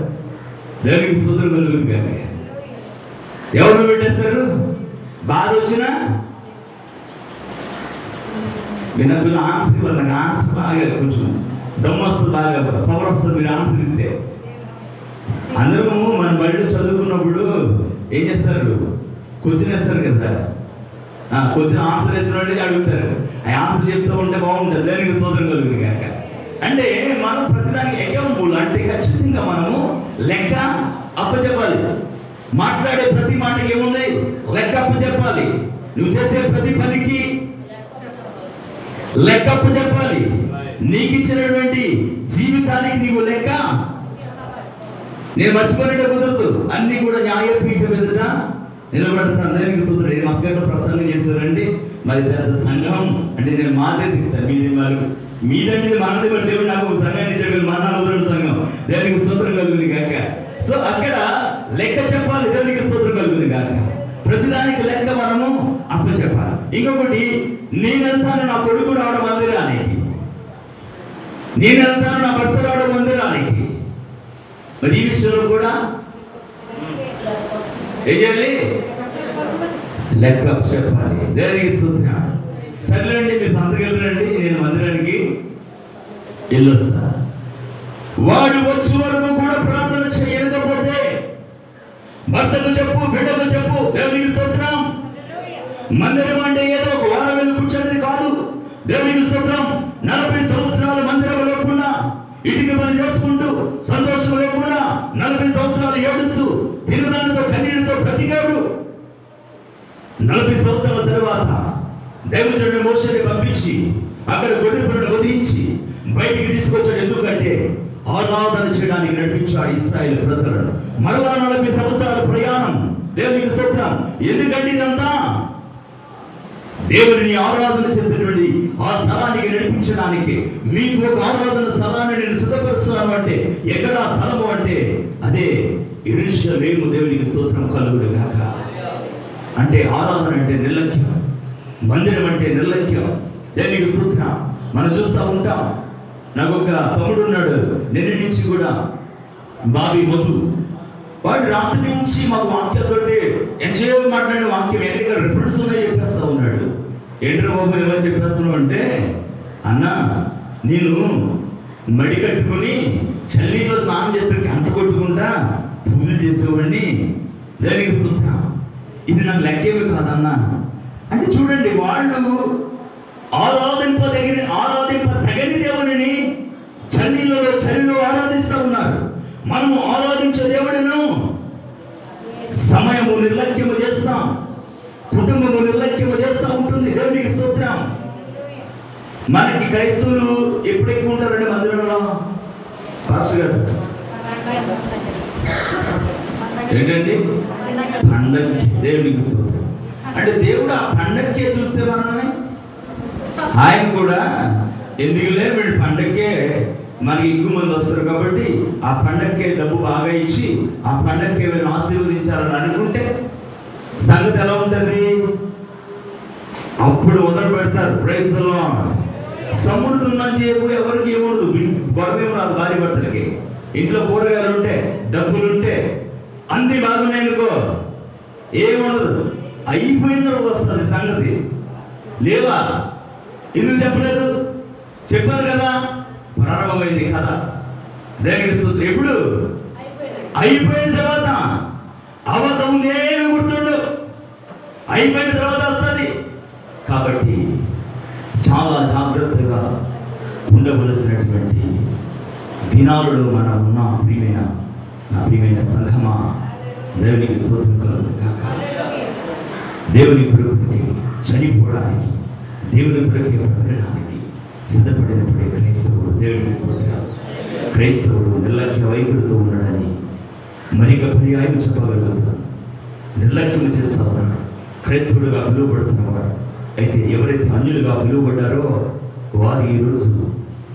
దేవునికి స్తోత్రం కలుగును గాక. ఎవరు పెట్టేస్తారు? బాధ వచ్చినా వినకులు ఆన్సర్ ఇవ్వాలి. ఆన్సర్ బాగా కొంచెం దమ్ము వస్తుంది, బాగా పవర్ వస్తుంది మీరు ఆన్సర్ ఇస్తే. అందరూ మన బడిలో చదువుకున్నప్పుడు ఏం చేస్తారు? క్వశ్చన్ వేస్తారు కదా. క్వశ్చన్ ఆన్సర్ వేసిన వాళ్ళకి అడుగుతారు. ఆ ఆన్సర్ చెప్తూ ఉంటే బాగుంటుంది. దానికి స్తోత్రం కలుగుతుంది కాక. అంటే మనం ప్రతిదానికి అకౌంటబుల్. అంటే ఖచ్చితంగా మనము లెక్క అప్పచెప్పాలి. మాట్లాడే ప్రతి మాటకి ఏముంది? లెక్క అప్పచెప్పాలి. నువ్వు చేసే ప్రతి పనికి లెక్క అప్పచెప్పాలి. నీకు ఇచ్చినటువంటి జీవితానికి నీవు లెక్క. నేను మర్చిపోయినట్టు కుదరదు. అన్ని కూడా న్యాయపీఠం ఎదుట నిలబడతాను. దానికి స్తోత్రం. నేను మస్కట్లో ప్రసంగం చేస్తారండి. మరి పెద్ద సంఘం అంటే నేను మాదే చెప్తాను. మీదండి మనది, మరి దేవుడు నాకు ఒక సంఘాన్ని ఇచ్చాడు. మన సంఘం. దేవునికి స్తోత్రం కలుగుతుంది కాక. సో అక్కడ లెక్క చెప్పాలి. దేవునికి స్తోత్రం కలుగుతుంది కాక. ప్రతిదానికి లెక్క మనము అప్పచెప్పాలి. ఇంకొకటి నేనెళ్తాను నా కొడుకు రావడం మందిరానికి, నేనెళ్తాను నా భర్త రావడం మందిరానికి. మరి ఈ విషయంలో కూడా ఏం చేయాలి? లెక్క చెప్పాలి. దేవునికి స్తోత్రం. సర్లేండి, మీరు సంతకెళ్ళరండి, నేను మందిరానికి వెళ్ళొస్తా. వాడు వచ్చే వరకు కూడా ప్రార్థన చేయకపోతే భర్తకు చెప్పు, బిడ్డకు చెప్పు. దేవునికి స్తోత్రం. మందిరం అంటే ఏదో ఒక వారం వెళ్ళి కూర్చోనేది కాదు. దేవునికి స్తోత్రం. 40 సంవత్సరాలు మందిరం లేకుండా, ఇంటికి పని చేసుకుంటూ, సంతోషం లేకుండా 40 సంవత్సరాలు ఏడుస్తూ, తిరునాళ్ళతో కన్నీటితో బ్రతికాడు. 40 సంవత్సరాల తర్వాత దైవజనుడు మోషేని పంపించి అక్కడ గొర్రెపిల్లను వధించి బయటికి తీసుకొచ్చాడు. ఎందుకంటే ఆరాధన చేయడానికి నడిపించాడు ఇశ్రాయేలు ప్రజలను. మరలా 40 సంవత్సరాల ప్రయాణం. దేవునికి స్తోత్రం. ఎందుకంటే ఇదంతా దేవుని ఆరాధన చేసేటువంటి ఆ స్థలానికి నడిపించడానికి. మీకు ఒక ఆరాధన స్థలాన్ని నేను సిద్ధపరుస్తున్నాను అంటే ఎక్కడ ఆ స్థలము అంటే అదే యెరూషలేము. దేవునికి స్తోత్రం కలుగును గాక. అంటే ఆరాధన అంటే నిర్లక్ష్యం, మందిరం అంటే నిర్లక్ష్యం. దేవునికి స్తోత్రం. మనం చూస్తూ ఉంటాం. నాకు ఒక తమ్ముడు ఉన్నాడు, నిన్న నుంచి కూడా, బాబీ మధు. వాడు రాత్రి నుంచి మాకు వాక్యాలతోటి ఎంతసేపు మాట్లాడిన వాక్యం ఎన్నిక రిఫరెన్స్ ఉన్నాయి చెప్పేస్తా ఉన్నాడు. ఏంట్రా బాబు ఎలా చెప్పేస్తున్నావు అంటే, అన్న నేను మడి కట్టుకుని చల్లీలో స్నానం చేస్తే గంట కొట్టుకుంటా పూజలు చేసేవాడిని. దానికి స్తోత్రం. ఇది నాకు లెక్కేమి కాదన్నా అంటే చూడండి, వాళ్ళు ఆరాధింపదగని దేవుడిని చలిలో ఆరాధిస్తూ ఉన్నారు. మనము ఆరాధించే దేవుడును సమయము నిర్లక్ష్యము చేస్తాం, కుటుంబము నిర్లక్ష్యము చేస్తూ ఉంటుంది. దేవునికి స్తోత్రం. మనకి క్రైస్తవులు ఎప్పుడు ఎక్కువ ఉంటారండి మందిరంలో? పాస్టర్ గారు ఏంటండి? పండక్కి. దేవునికి స్తోత్రం. అంటే దేవుడు ఆ పండక్కే చూస్తే మనల్ని, ఆయన కూడా ఎందుకులే వీళ్ళు పండక్కే మనకి ఎక్కువ మంది వస్తారు కాబట్టి ఆ పండక్కే డబ్బు బాగా ఇచ్చి ఆ పండక్కే వీళ్ళని ఆశీర్వదించాలని అనుకుంటే సంగతి ఎలా ఉంటుంది? అప్పుడు మొదలు పెడతారు ప్రైజ్ ది లార్డ్. సమృద్ధి ఉన్న చేపు ఎవరికి ఏముండదు, గొడవేం రాదు. భార్య భర్తలకి ఇంట్లో కూరగాయలు ఉంటే, డబ్బులు ఉంటే, అన్ని బాగున్నాయనుకో ఏముండదు. అయిపోయిన తర్వాత వస్తుంది సంగతి. లేవా? ఎందుకు చెప్పలేదు? చెప్పారు కదా, ప్రారంభమైంది కథ. దేవునికి స్తోత్రం. ఎప్పుడు అయిపోయిన తర్వాత అవతముందేమి గుర్తుండు, అయిపోయిన తర్వాత వస్తుంది. కాబట్టి చాలా జాగ్రత్తగా ఉండవలసినటువంటి దినాలలో మనం ఉన్న నా ప్రియమైన సంఘమా. దేవునికి స్తోత్రం కలుగును గాక. దేవుని కొరకుకి చనిపోవడానికి, దేవుని కొరకే బ్రతకడానికి సిద్ధపడినప్పుడే క్రైస్తవుడు. దేవునికి స్తోత్రం. క్రైస్తవుడు నిర్లక్ష్య వైఖరితో ఉన్నాడని మరిక పర్యాయం చెప్పగలుగుతాడు. నిర్లక్ష్యం చేస్తా ఉన్నాడు, క్రైస్తవుడుగా పిలువబడుతున్నవాడు. అయితే ఎవరైతే అన్యులుగా పిలువబడ్డారో వారు ఈరోజు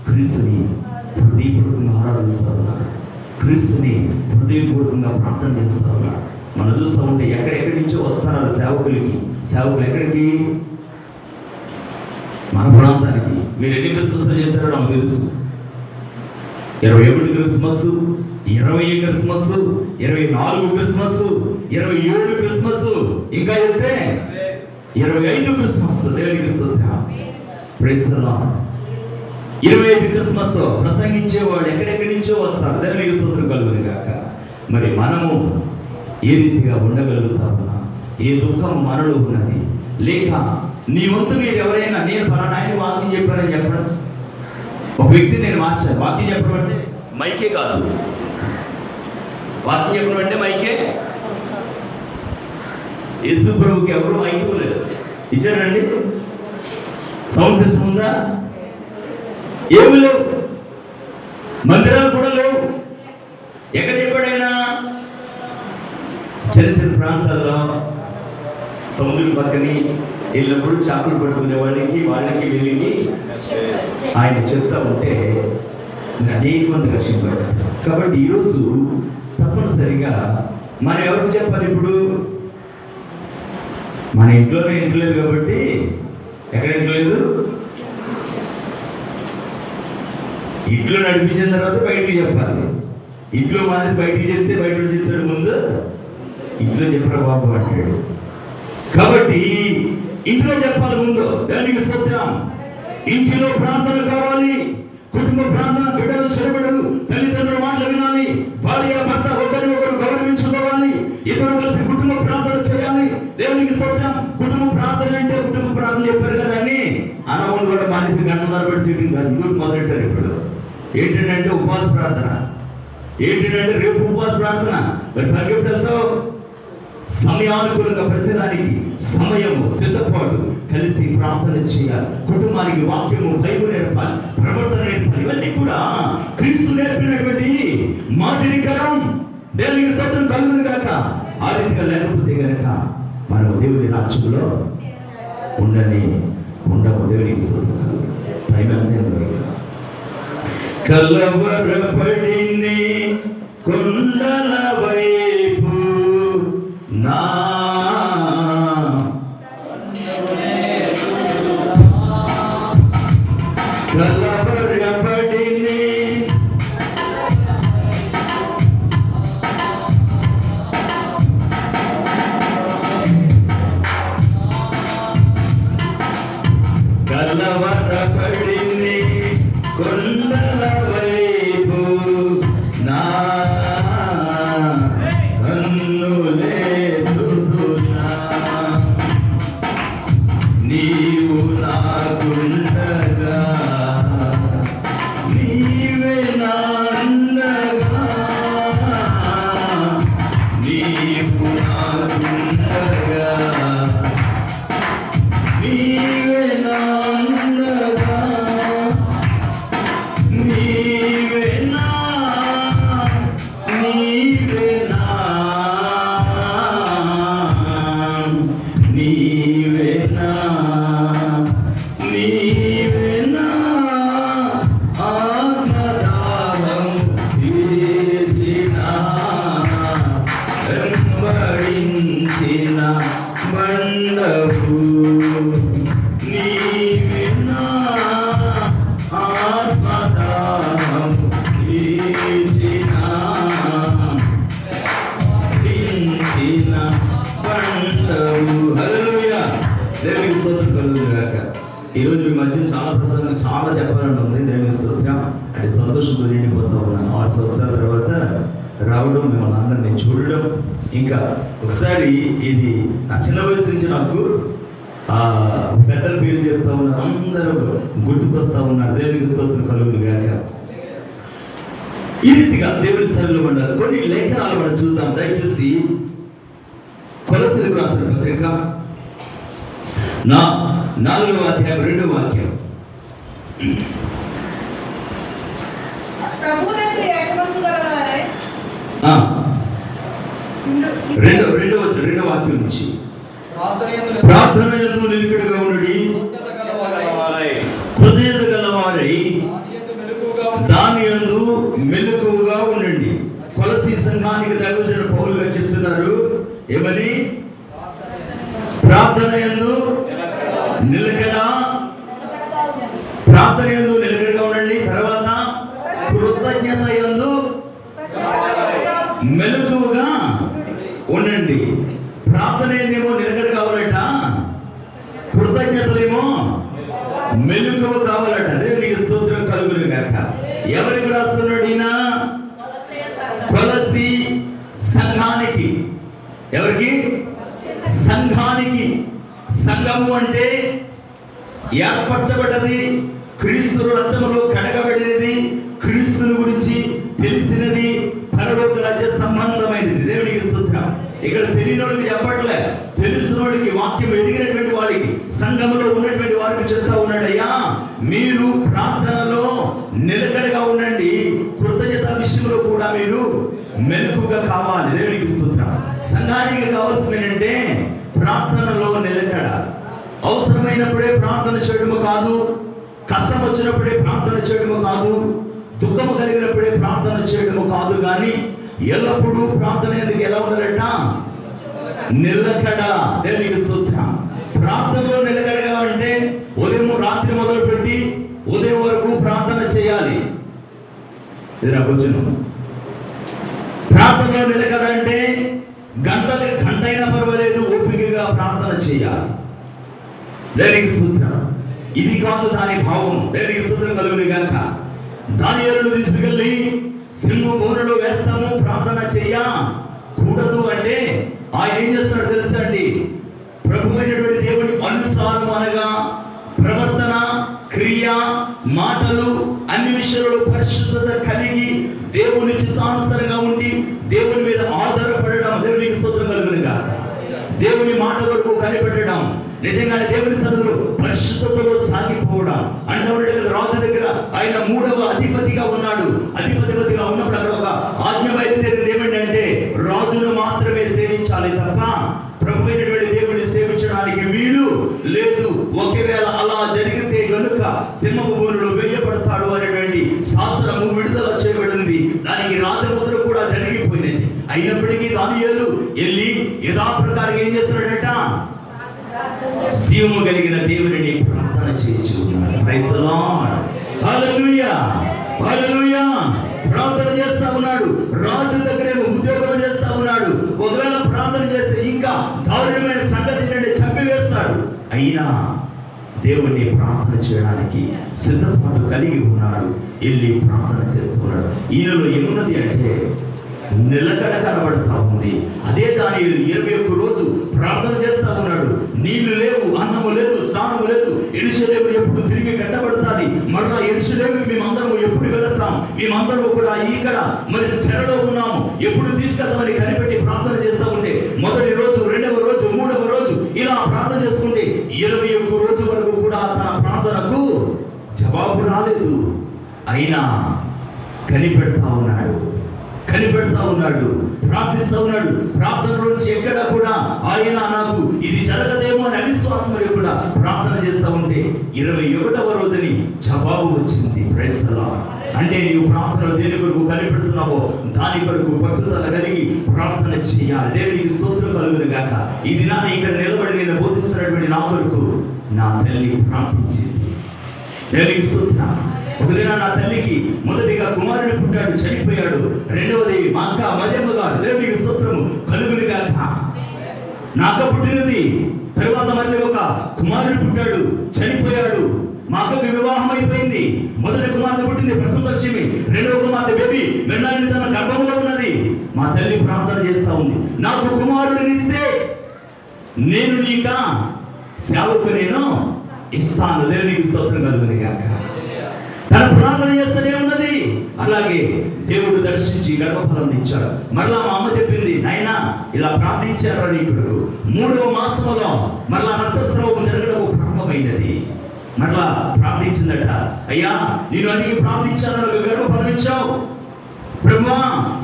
క్రీస్తుని హృదయపూర్వకంగా ఆరాధిస్తూ ఉన్నారు, క్రీస్తుని హృదయపూర్వకంగా ప్రార్థన చేస్తూ ఉన్నారు. మనం చూస్తూ ఉంటే ఎక్కడెక్కడి నుంచో వస్తున్నారు సేవకులు ఎక్కడికి? మన ప్రాంతానికి. మీరు ఎన్ని క్రిస్మస్లు చేశారో నాకు తెలుసు. 21 క్రిస్మస్, 20 క్రిస్మస్, 24 క్రిస్మస్, 27 క్రిస్మస్, ఇంకా వెళ్తే 25 క్రిస్మస్. దేవునికి స్తోత్రం. Praise the Lord. 25 క్రిస్మస్ ప్రసంగించేవాడు ఎక్కడెక్కడి నుంచో వస్తారు. దేవునికి స్తోత్రం కలుగును గాక. మరి మనము ఏ రీతిగా ఉండగలుగుతామా? ఏ దుఃఖం మనలో ఉన్నది? లేక నీ వంతు మీరు ఎవరైనా, నేను పలానా ఆయన వాక్యం చెప్పానని చెప్పడం, ఒక వ్యక్తి నేను మార్చాను. వాక్యం చెప్పడం అంటే మైకే కాదు, వాక్యం చెప్పడం అంటే మైకే. యేసు ప్రభువుకి ఎవరు మైక్ ఇవ్వలేదు. ఇచ్చారండి? సౌండ్ సిస్టమ్ ఉందా? ఏమి లేవు, మందిరాలు కూడా లేవు. ఎక్కడ చెప్పాడైనా చిన్న ప్రాంతాల్లో సముద్రం పక్కని వెళ్ళినప్పుడు చేపలు పట్టుకునే వాళ్ళకి వీళ్ళకి ఆయన చెప్తా ఉంటే అనేక మంది రక్షింపడ్డారు. కాబట్టి ఈరోజు తప్పనిసరిగా మనం ఎవరికి చెప్పాలి? ఇప్పుడు మన ఇంట్లోనే ఇంట్లేదు కాబట్టి ఎక్కడించలేదు? ఇంట్లో నడిపించిన తర్వాత బయటికి చెప్పాలి. ఇంట్లో మానేసి బయటికి చెప్తే బయట చెప్తాడు, ముందు ఇంట్లో చెప్పరా బాబు అంటాడు. కాబట్టి ఇంట్లో చెప్పాలి ముందు. దానికి స్తోత్రం. ఇంటిలో ప్రార్థన కావాలి, కుటుంబ ప్రార్థన, బిడ్డలు చెరబిడ్డలు తల్లిదండ్రుల మాటలు వినాలి, భార్య భర్త ఒకరినొకరు గౌరవించుకోవాలి, ఇద్దరు కలిసి కుటుంబ ప్రార్థన చేయాలి. దేవునికి స్తోత్రం. కుటుంబ ప్రార్థన అంటే కుటుంబ ప్రార్థన చెప్పారు కదా అని అనవును కూడా మానేసి గంటల పెట్టి చేయడం కాదు. ఇంకోటి మొదలెట్టారు ఇప్పుడు. ఏంటంటే ఉపవాస ప్రార్థన. ఏంటంటే రేపు ఉపవాస ప్రార్థన. మరి పరిగెప్పుడు వెళ్తావు? సమయానుకూలంగా ప్రతిదానికి సమయము సిద్ధపాటు కలిసి ప్రార్థన చేయాలి. కుటుంబానికి వాక్యము, బైబిల్ నేర్పాలి, ప్రవర్తన నేర్పాలి. ఇవన్నీ కూడా క్రీస్తు నేర్పినటువంటి మాదిరికరం. దేవునికి స్తోత్రం కలుగును గాక. ఆ రీతిగా లేకపోతే గనక మనము దేవుని రాజ్యంలో ఉండము. దేవునికి స్తోత్రం. టైం ఎంత? కలవరపడిని కొండల వైపు నా కలవరపడిని కొండల వైపు నా కన్నులెత్తుతున్నా. నీవు నాకుండగా, నీవే నాండగా, నీవు నాకుండగా, నీవే నాండగా, నీవే నా, నీవే నా, నీవే నా, నీవే నా ఆత్మదాహం తీర్చిన, వెంబడించిన మండపు, నీవే నా ఆత్మదాహం తీర్చిన, మండపు. హల్లెలూయా. దేవునికి స్తోత్రం కలుగును గాక. ఈరోజు మీ మధ్య చాలా ప్రసంగం చాలా చెప్పాలని ఉంది. దేవునికి స్తోత్రం. అంటే సంతోషంతో నిండిపోతా ఉన్నాను. 6 సంవత్సరాల తర్వాత రావడం, మిమ్మల్ని అందరినీ చూడడం, ఇంకా ఒకసారి ఇది నా చిన్న వయసు నుంచి నాకు పెద్దల పేరు చెప్తా ఉన్నారు, అందరూ గుర్తుకొస్తా ఉన్నారు. దేవునికి స్తోత్రం కలుగును గాక. ఈ రీతిగా దేవుని సన్నిధిలో ఉండాలి. కొన్ని లేఖనాలు మనం చూద్దాం. దయచేసి కొలస్సీలకు రాసిన పత్రిక 4వ అధ్యాయం 2వ వాక్యం. రెండవ వాక్యం నుంచి, ప్రార్థన యందు నిలిపిడిగా ఉండి హృదయత గలవారై దాని యందు మెలకువగా ఉండండి. కొలసీ సంఘానికి దైవజనుడు పౌలు గారు చెప్తున్నారు ఏమని? ప్రార్థన యందు నిలకడ, ప్రార్థన యందు నిలకడగా ఉండండి. తర్వాత కృతజ్ఞత యందు మెలకువగా ఉండండి. ప్రార్థన ఏమో నిలకడ కావాలట, కృతజ్ఞతలేమో మెలకువ కావాలట. దేవునికి స్తోత్రం కలుగును గాక. ఎవరికి రాస్తున్నాడు ఈయన? కొలసీ సంఘానికి. ఎవరికి? సంఘానికి. సంఘము అంటే ఏర్పరచబడ్డది, క్రీస్తు రక్తములో కడగబడినది, క్రీస్తుని గురించి తెలిసినది, పరలోక రాజ్య సంబంధమైనది. దేవునికి స్తోత్రం. ఇక్కడ తెలియని వాడికి చెప్పట్లే, తెలుసునోడికి, వాక్యం ఎదిగినటువంటి వాడికి, సంఘములో ఉన్నటువంటి వారికి చెప్తా ఉన్నాడయ్యా, మీరు ప్రార్థనలో నిలకడగా ఉండండి, కృతజ్ఞత విషయంలో కూడా మీరు మెలకుగా కావాలి. దేవునికి స్తోత్రం. సంఘానికి కావాల్సింది ఏంటంటే ప్రార్థనలో నిలకడ. అవసరమైనప్పుడే ప్రార్థన చేయడము కాదు, కష్టం వచ్చినప్పుడే ప్రార్థన చేయడము కాదు, దుఃఖము కలిగినప్పుడే ప్రార్థన చేయడము కాదు, కానీ ఎల్లప్పుడూ ప్రార్థన ఎందుకు ఎలా ఉండాలట? నిలకడ. దేవునికి స్తోత్రం. ప్రార్థనలో నిలకడగా అంటే రాత్రి మొదలుపెట్టి ఉదయం వరకు ప్రార్థన చేయాలి. ఇది నాకు వచ్చిన ప్రార్థనలో నిలకడంటే గంట అయినా పర్వాలేదు, ఓపికగా ప్రార్థన చేయాలి. దేవునికి స్తోత్రం. ఇది కాదు దాని భావం. దేవునికి స్తోత్రం కలుగును గాక. దానియేలును తీసుకెళ్ళి సింహం బోనులో వేస్తాము, ప్రార్థన చేయకూడదు అంటే ఆయన ఏం చేస్తున్నాడు తెలుసా అండి? ప్రభువైనటువంటి దేవుని అనుసారం అనగా ప్రవర్తన, క్రియ, మాటలు అన్ని విషయాలలో పరిశుద్ధత కలిగి దేవుని చిత్తానుసారంగా ఉండి దేవుని మీద ఆధారపడడం. దేవునికి స్తోత్రం కలుగును గాక. దేవుని మాట వరకు కనిపెట్టడం, నిజంగానే దేవుని సన్నిధిలో పరిశుద్ధతలో సాగిపోవడం. అంటే రాజు దగ్గర ఆయన 3వ అధిపతిగా ఉన్నాడు. అధిపతిగా ఉన్నప్పుడు అక్కడ ఒక ఆజ్ఞ బయలుదేరింది. ఏమంటే రాజును మాత్రమే సేవించాలి తప్ప ప్రభువైనటువంటి దేవుడిని సేవించడానికి వీలు లేదు. ఒకవేళ అలా జరిగితే గనుక సింహపు బోనులో వేయబడతాడు అనేటువంటి శాస్త్రము విడుదల చేయబడింది. దానికి రాజముద్ర కూడా జరిగిపోయినది. అయినప్పటికీ దానియేలు వెళ్ళి యథాప్రకారం ఏం చేస్తున్నాడట? జీవము కలిగిన దేవుని ప్రార్థన చేయించు ఉన్నాడు. Praise the Lord. Hallelujah, hallelujah. ప్రార్థన చేస్తా ఉన్నాడు. రాజు దగ్గరేమో ఉద్యోగం చేస్తా ఉన్నాడు. ఒకవేళ ప్రార్థన చేస్తే ఇంకా దారుణమైన సంగతి ఏంటంటే చంపివేస్తాడు. అయినా దేవుణ్ణి ప్రార్థన చేయడానికి సిద్ధపాటు కలిగి ఉన్నాడు. వెళ్ళి ప్రార్థన చేస్తున్నాడు. ఈయనలో ఏమున్నది అంటే నిలకడ కనబడతా ఉంది. అదే దానియేలు 21 రోజు ప్రార్థన చేస్తా ఉన్నాడు. నీళ్లు లేవు, అన్నము లేదు, స్నానము లేదు. యెరూషలేము ఎప్పుడు తిరిగి కట్టబడుతుంది, మరలా యెరూషలేము మేమందరము ఎప్పుడు వెళతాం, మేమందరము కూడా ఇక్కడ మరి చెరలో ఉన్నాము, ఎప్పుడు తీసుకెళ్తామని కనిపెట్టి ప్రార్థన చేస్తూ ఉంటే మొదటి రోజు, 2వ రోజు, 3వ రోజు ఇలా ప్రార్థన చేసుకుంటే 21 రోజు వరకు కూడా తన ప్రార్థనకు జవాబు రాలేదు. అయినా కనిపెడతా ఉన్నాడు, ప్రార్థిస్తూ ఉన్నాడు. ప్రార్థనలోంచి ఎక్కడ కూడా ఆయన నాకు ఇది జరగదేమో అని అవిశ్వాసం కూడా ప్రార్థన చేస్తూ ఉంటే 21వ రోజుని జవాబు వచ్చింది. Praise the Lord. అంటే నీవు ప్రార్థనలు దేని కొరకు కనిపెడుతున్నావో దాని కొరకు పట్టుదల కలిగి ప్రార్థన చేయాలి. దేవునికి స్తోత్రం కలుగును గాక. ఈ దినాన్ని ఇక్కడ నిలబడి నేను బోధిస్తున్నటువంటి నా కొరకు నా తల్లి ప్రార్థించింది. దేవునికి స్తోత్రం. ఒక దిన నా తల్లికి మొదటిగా కుమారుడు పుట్టాడు, చనిపోయాడు. రెండవది మా అక్క మరియమ్మ గారు, దేవునికి స్తోత్రము కలుగును గాక, నా అక్క పుట్టినది. తరువాత మళ్ళీ ఒక కుమారుడు పుట్టాడు, చనిపోయాడు. మా అక్కకు వివాహం అయిపోయింది. మొదటి కుమార్తె పుట్టింది ప్రసవలక్ష్మి. రెండవ కుమార్తె బేబీ వెన్నాడిని తన గర్భంలో ఉన్నది. మా తల్లి ప్రార్థన చేస్తా ఉంది, నాకు కుమారుడినిస్తే నేను నీక సేవకు నేను ఇస్తాను. దేవునికి స్తోత్రం కలుగును గాక. తన ప్రార్థన చేస్తూనే ఉన్నది. అలాగే దేవుడు దర్శించి గర్భఫలం ఇచ్చాడు. మరలా మా అమ్మ చెప్పింది, నాయనా ఇలా ప్రార్థించారు నీ కొడుకు 3వ మాసంలో మరలా రక్తస్రావం జరగడం ప్రారంభమైనది. మరలా ప్రార్థించిందట, అయ్యా నేను అడిగి ప్రార్థించాను, గర్భఫలం ఇచ్చావు బ్రహ్మా,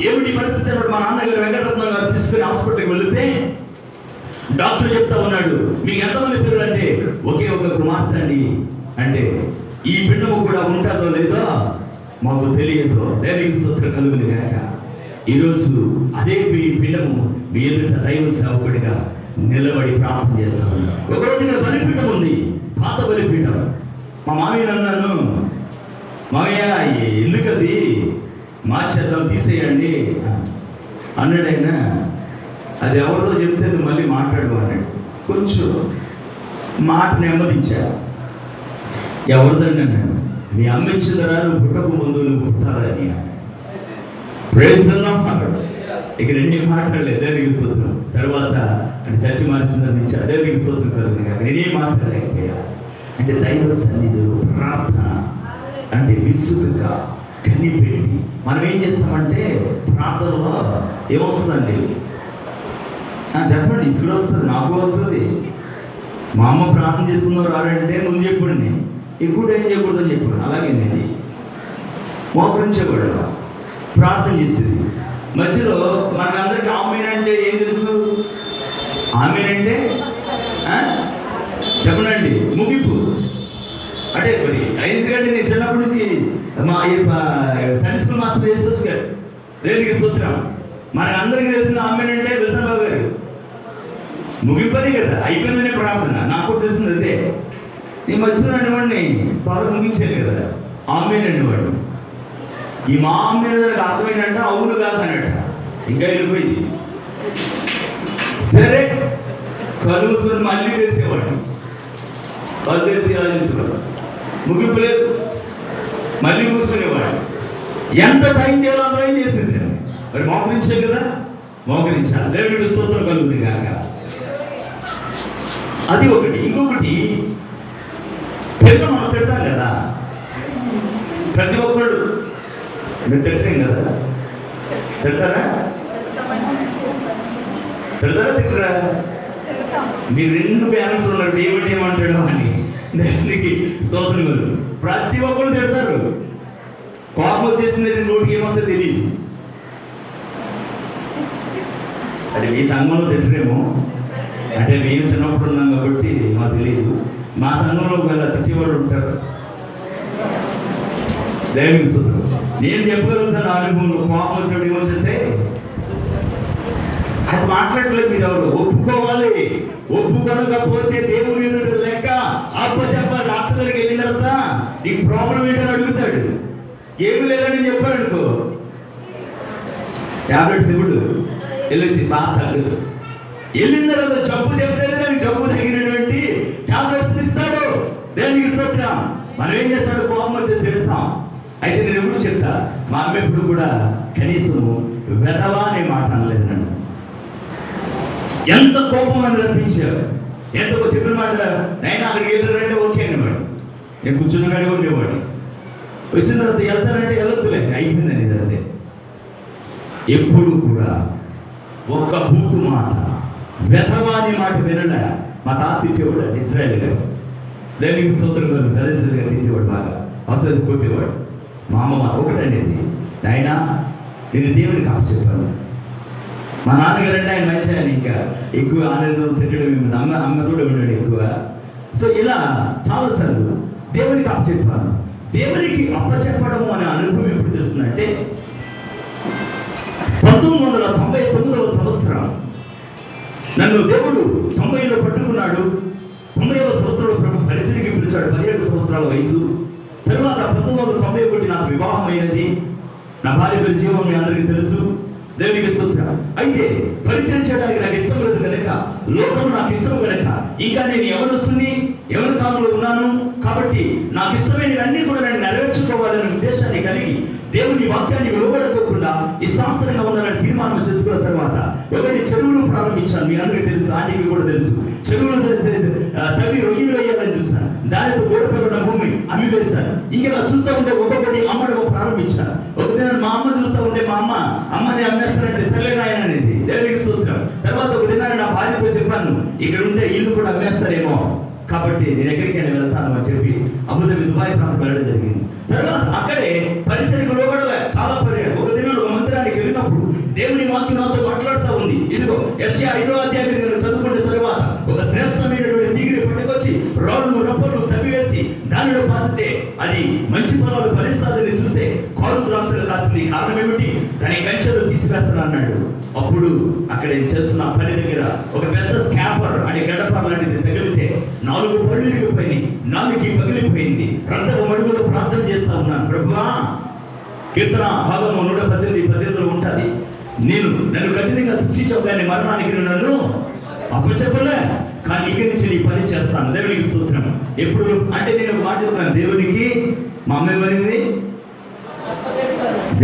ఏమిటి పరిస్థితి అన్నప్పుడు మా నాన్నగారు వెంకటరత్నం గారు తీసుకుని హాస్పిటల్కి వెళితే డాక్టర్ చెప్తా ఉన్నాడు, మీకు ఎంతమంది పిల్లలు అంటే ఒకే ఒక కుమార్తె అండి. అంటే ఈ పిండము కూడా ఉంటుందో లేదో మాకు తెలియదు. దేవునికి స్తోత్రం కలుగును గాక. ఈరోజు అదే పిండము మీ ఎదుట దైవ సేవకుడిగా నిలబడి ప్రార్థన చేస్తాము. ఒకరోజు ఇక్కడ బలిపీఠం ఉంది, పాత బలిపీఠం. మా మామయ్య అన్నాను, మామయ్య ఎందుకది మార్చేద్దాం, తీసేయండి అన్నాడైనా. అది ఎవరితో చెప్తే నువ్వు మళ్ళీ మాట్లాడు అన్నాడు. కొంచెం మాట నెమ్మదించా. ఎవరిదండి అన్నాడు. నీ అమ్మ ఇచ్చిందరా, నువ్వు పుట్టక ముందు నువ్వు పుట్టాలని. ప్రైజ్ ది లార్డ్ అన్నాడు. ఇక 2 మాట్లాడలేదు. దేవునికి స్తోత్రం. తర్వాత అంటే చర్చి మార్చిందని ఇచ్చా. దేవునికి స్తోత్రం కలుగును గాక. నేనేం మాట్లాడలేకపోయా. అంటే దైవ సన్నిధిలో ప్రార్థన అంటే విసుగుగా కనిపెట్టి మనం ఏం చేస్తామంటే ప్రార్థనలో ఏమొస్తుందండి? చెప్పండి. ఇసులు వస్తుంది, నాకు వస్తుంది. మా అమ్మ ప్రార్థన చేసుకున్నారు రారంటే ముందు చెప్పండి, ఎక్కువ ఏం చేయకూడదని చెప్పాను. అలాగే నేను మోకరించేవాడు, ప్రార్థన చేసేది. మధ్యలో మనకందరికీ ఆమెన్ అంటే ఏం తెలుసు? ఆమెన్ అంటే చెప్పనండి ముగింపు. అంటే మరి ఎందుకంటే నేను చిన్నప్పటి నుంచి మా సండే స్కూల్ మాస్టర్ చేస్తూ గారు. దేవునికి స్తోత్రం. మనకు అందరికీ తెలిసిన ఆమెన్ అంటే విల్సన్బాబు గారు ముగింపని కదా, అయిపోయిందనే ప్రార్థన. నాకు తెలిసింది అదే. ఈ మధ్యలో అనేవాడిని త్వరగా ముగించాను కదా, ఆమెన్ అనేవాడు. ఈ మా ఆమెన్ అర్థమైందంట, అవును కాదు అన్నట్ట, ఇంకా వెళ్ళిపోయింది. సరే కళ్ళు మూసుకొని మళ్ళీ తెలిసేవాడు, కళ్ళు తెలిసి ఇలా చూసేవాడు, ముగింపు లేదు, మళ్ళీ మూసుకునేవాడు. ఎంత టైం చేయాలో అంత టైం చేసింది. మరి మోకరించే కదా, మోకరించాలి. దేవుడి స్తోత్రం కలుగుతుంది కాక. అది ఒకటి. ఇంకొకటి, పిల్లలు మనం తిడతాం కదా, ప్రతి ఒక్కళ్ళు. మీరు తిట్టలేం కదా, తిడతారా? తిట్టరా? మీరు 2 పేరెంట్స్ ఉన్నారు, ఏమిటి ఏమంటాడు అని. దానికి స్తోత్రం. ప్రతి ఒక్కళ్ళు తిడతారు. కోపం వచ్చేసింది, నోటికి ఏమొస్తే తెలియదు. అంటే మీ సంఘంలో తిట్టరేమో, అంటే మేము చిన్నప్పుడు ఉన్నాం కాబట్టి మాకు తెలియదు. మా సంఘంలో ఒకవేళ తిట్టేవాళ్ళు ఉంటారు. దేవునికి స్తోత్రం. నేను చెప్పగలుగుతాను అనుభవంలో. కోపం వచ్చినప్పుడు ఏమొచ్చితే అది మాట్లాడలేదు. మీరు ఎవరు ఒప్పుకోవాలి. ఒప్పుకోనకపోతే దేవుని ఎదుట లెక్క అప్పచెప్పాలి. డాక్టర్ దగ్గరికి వెళ్ళిన తర్వాత నీకు ప్రాబ్లం ఏంటని అడుగుతాడు. ఏమి లేదని చెప్పారనుకో, టాబ్లెట్స్ ఇవ్వడు, వెళ్ళొచ్చి బాగా తగ్గదు. వెళ్ళిన తర్వాత జబ్బు చెప్తేనే దానికి జబ్బు తగినటువంటి టాబ్లెట్స్ ఇస్తాడు. దేనికి ఇస్తాం? మనం ఏం చేస్తాడు? కోపం వచ్చి తిడతాం. అయితే నేను ఎప్పుడు చెప్తా, మా అమ్మ ఎప్పుడు కూడా కనీసము వెధవా అనే మాట అనలేదు నన్ను. ఎంత కోపం అని రప్పించారు. ఎంత చెప్పిన మాట, నైనా అక్కడికి వెళ్ళారంటే ఓకే అనేవాడు. నేను కూర్చున్న కాడే ఉండేవాడు. వచ్చిన తర్వాత వెళ్తానంటే వెళ్ళొద్దులే, అయిపోయిందని ఇదంతే. ఎప్పుడు కూడా ఒక్క బూతు మాట, వెధవాని మాట వినడా. మా తాత తిట్టేవాడు, ఇస్రాయేల్ గారు. దేవునికి స్తోత్రం గారు, దళితులుగా తిట్టేవాడు, బాగా అవసరం కొట్టేవాడు. మా అమ్మ ఒకటనేది, నాయనా నేను దేవునికి అప్పు చెప్పాను. మా నాన్నగారు అంటే ఆయన మంచి, ఆయన ఇంకా ఎక్కువ ఆనందం తిట్టడం, అమ్మ కూడా ఉన్నాడు ఎక్కువ. సో ఇలా చాలాసార్లు దేవునికి అప్పు చెప్పాను. దేవునికి అప్పచెప్పడము అనే అనుభవం ఎప్పుడు తెలుస్తుందంటే 1999వ సంవత్సరం నన్ను దేవుడు 90లో పట్టుకున్నాడు. 90వ సంవత్సరంలో ప్రభు పరిచయకి పిలిచాడు. 17 సంవత్సరాల వయసు. తరువాత 1991 నాకు వివాహం అయినది. నా భార్య పేరు జీవం, మీ అందరికీ తెలుసు. దేవునికి స్తోత్రం. అయితే పరిచయం చేయడానికి నాకు ఇష్టం లేదు కనుక, లోకం నాకు ఇష్టం కనుక, ఇంకా నేను ఎవరి కాలంలో ఉన్నాను కాబట్టి నాకు ఇష్టమైన అన్ని కూడా నేను నెరవేర్చుకోవాలనే ఉద్దేశాన్ని కలిగి దేవుని వాక్యాన్ని లోబడుకోకుండా ఇష్టానుసారంగా ఉండాలని తీర్మానం చేసుకున్న తర్వాత ఒకటి చెరువులు ప్రారంభించాను. మీ అందరికీ తెలుసు, ఆంటీకి కూడా తెలుసు. చెరువులు తవ్వి రొయ్యలు వేయాలని చూస్తాను. దానితో గోడపల్లిన భూమి అమ్మి వేశాను. ఇంకా చూస్తూ ఉంటే ఒక్కొక్కటి అమ్మడం ప్రారంభించాను. ఒక దినాన్ని మా అమ్మ చూస్తూ ఉంటే, మా అమ్మని అమ్మేస్తానంటే సర్లేనాయన అనేది. దేవునికి స్తోత్రం. తర్వాత ఒక దినాన్ని నా భార్యతో చెప్పాను, ఇక్కడ ఉంటే ఇల్లు కూడా అమ్మేస్తారేమో, కాబట్టి నేను ఎక్కడికైనా వెళ్తాను అని చెప్పి అబుదాబి, దుబాయ్ ప్రాంతం వెళ్ళడం జరిగింది. తర్వాత అక్కడే పరిచయకు లోబడలే. చాలా పర్యాలు. ఒక దినాలు ఒక మందిరానికి వెళ్ళినప్పుడు దేవుని వాక్యం నాతో మాట్లాడుతూ ఉంది. ఇదిగో యెషయా 5వ అధ్యాయం చదువుకున్న తర్వాత ఒక శ్రేష్టమైనటువంటి తీగిరి పట్టుకొచ్చి రాళ్ళు రప్పలు తవ్వివేసి దానిలో పాతితే అది మంచి పొలాలు ఫలిస్తాదని చూస్తే కారు ద్రాక్షలు కాసింది. కారణం ఏమిటి? దాని కంచెలు తీసివేస్తాను అన్నాడు. అప్పుడు అక్కడ చేస్తున్న పని దగ్గర ఒక పెద్ద స్కాపర్ అనే గడ్డపార లాంటిది తగిలితే 4 పళ్ళు ఇరిగిపోయినాయి, 4 పగిలిపోయింది. రక్తపు మడుగులో ప్రార్థన చేస్తా ఉన్నాను, ప్రభువా, కీర్తన భాగము 118:18 ఉంటుంది, నన్ను కఠినంగా శిక్షించావు కానీ మరణానికి నన్ను అప్పచెప్పలే, కానీ ఇక్కడి నుంచి నీ పని చేస్తాను. దేవునికి స్తోత్రం. ఎప్పుడు అంటే నేను మాట చెప్తాను, దేవునికి మా అమ్మ ఏమనింది?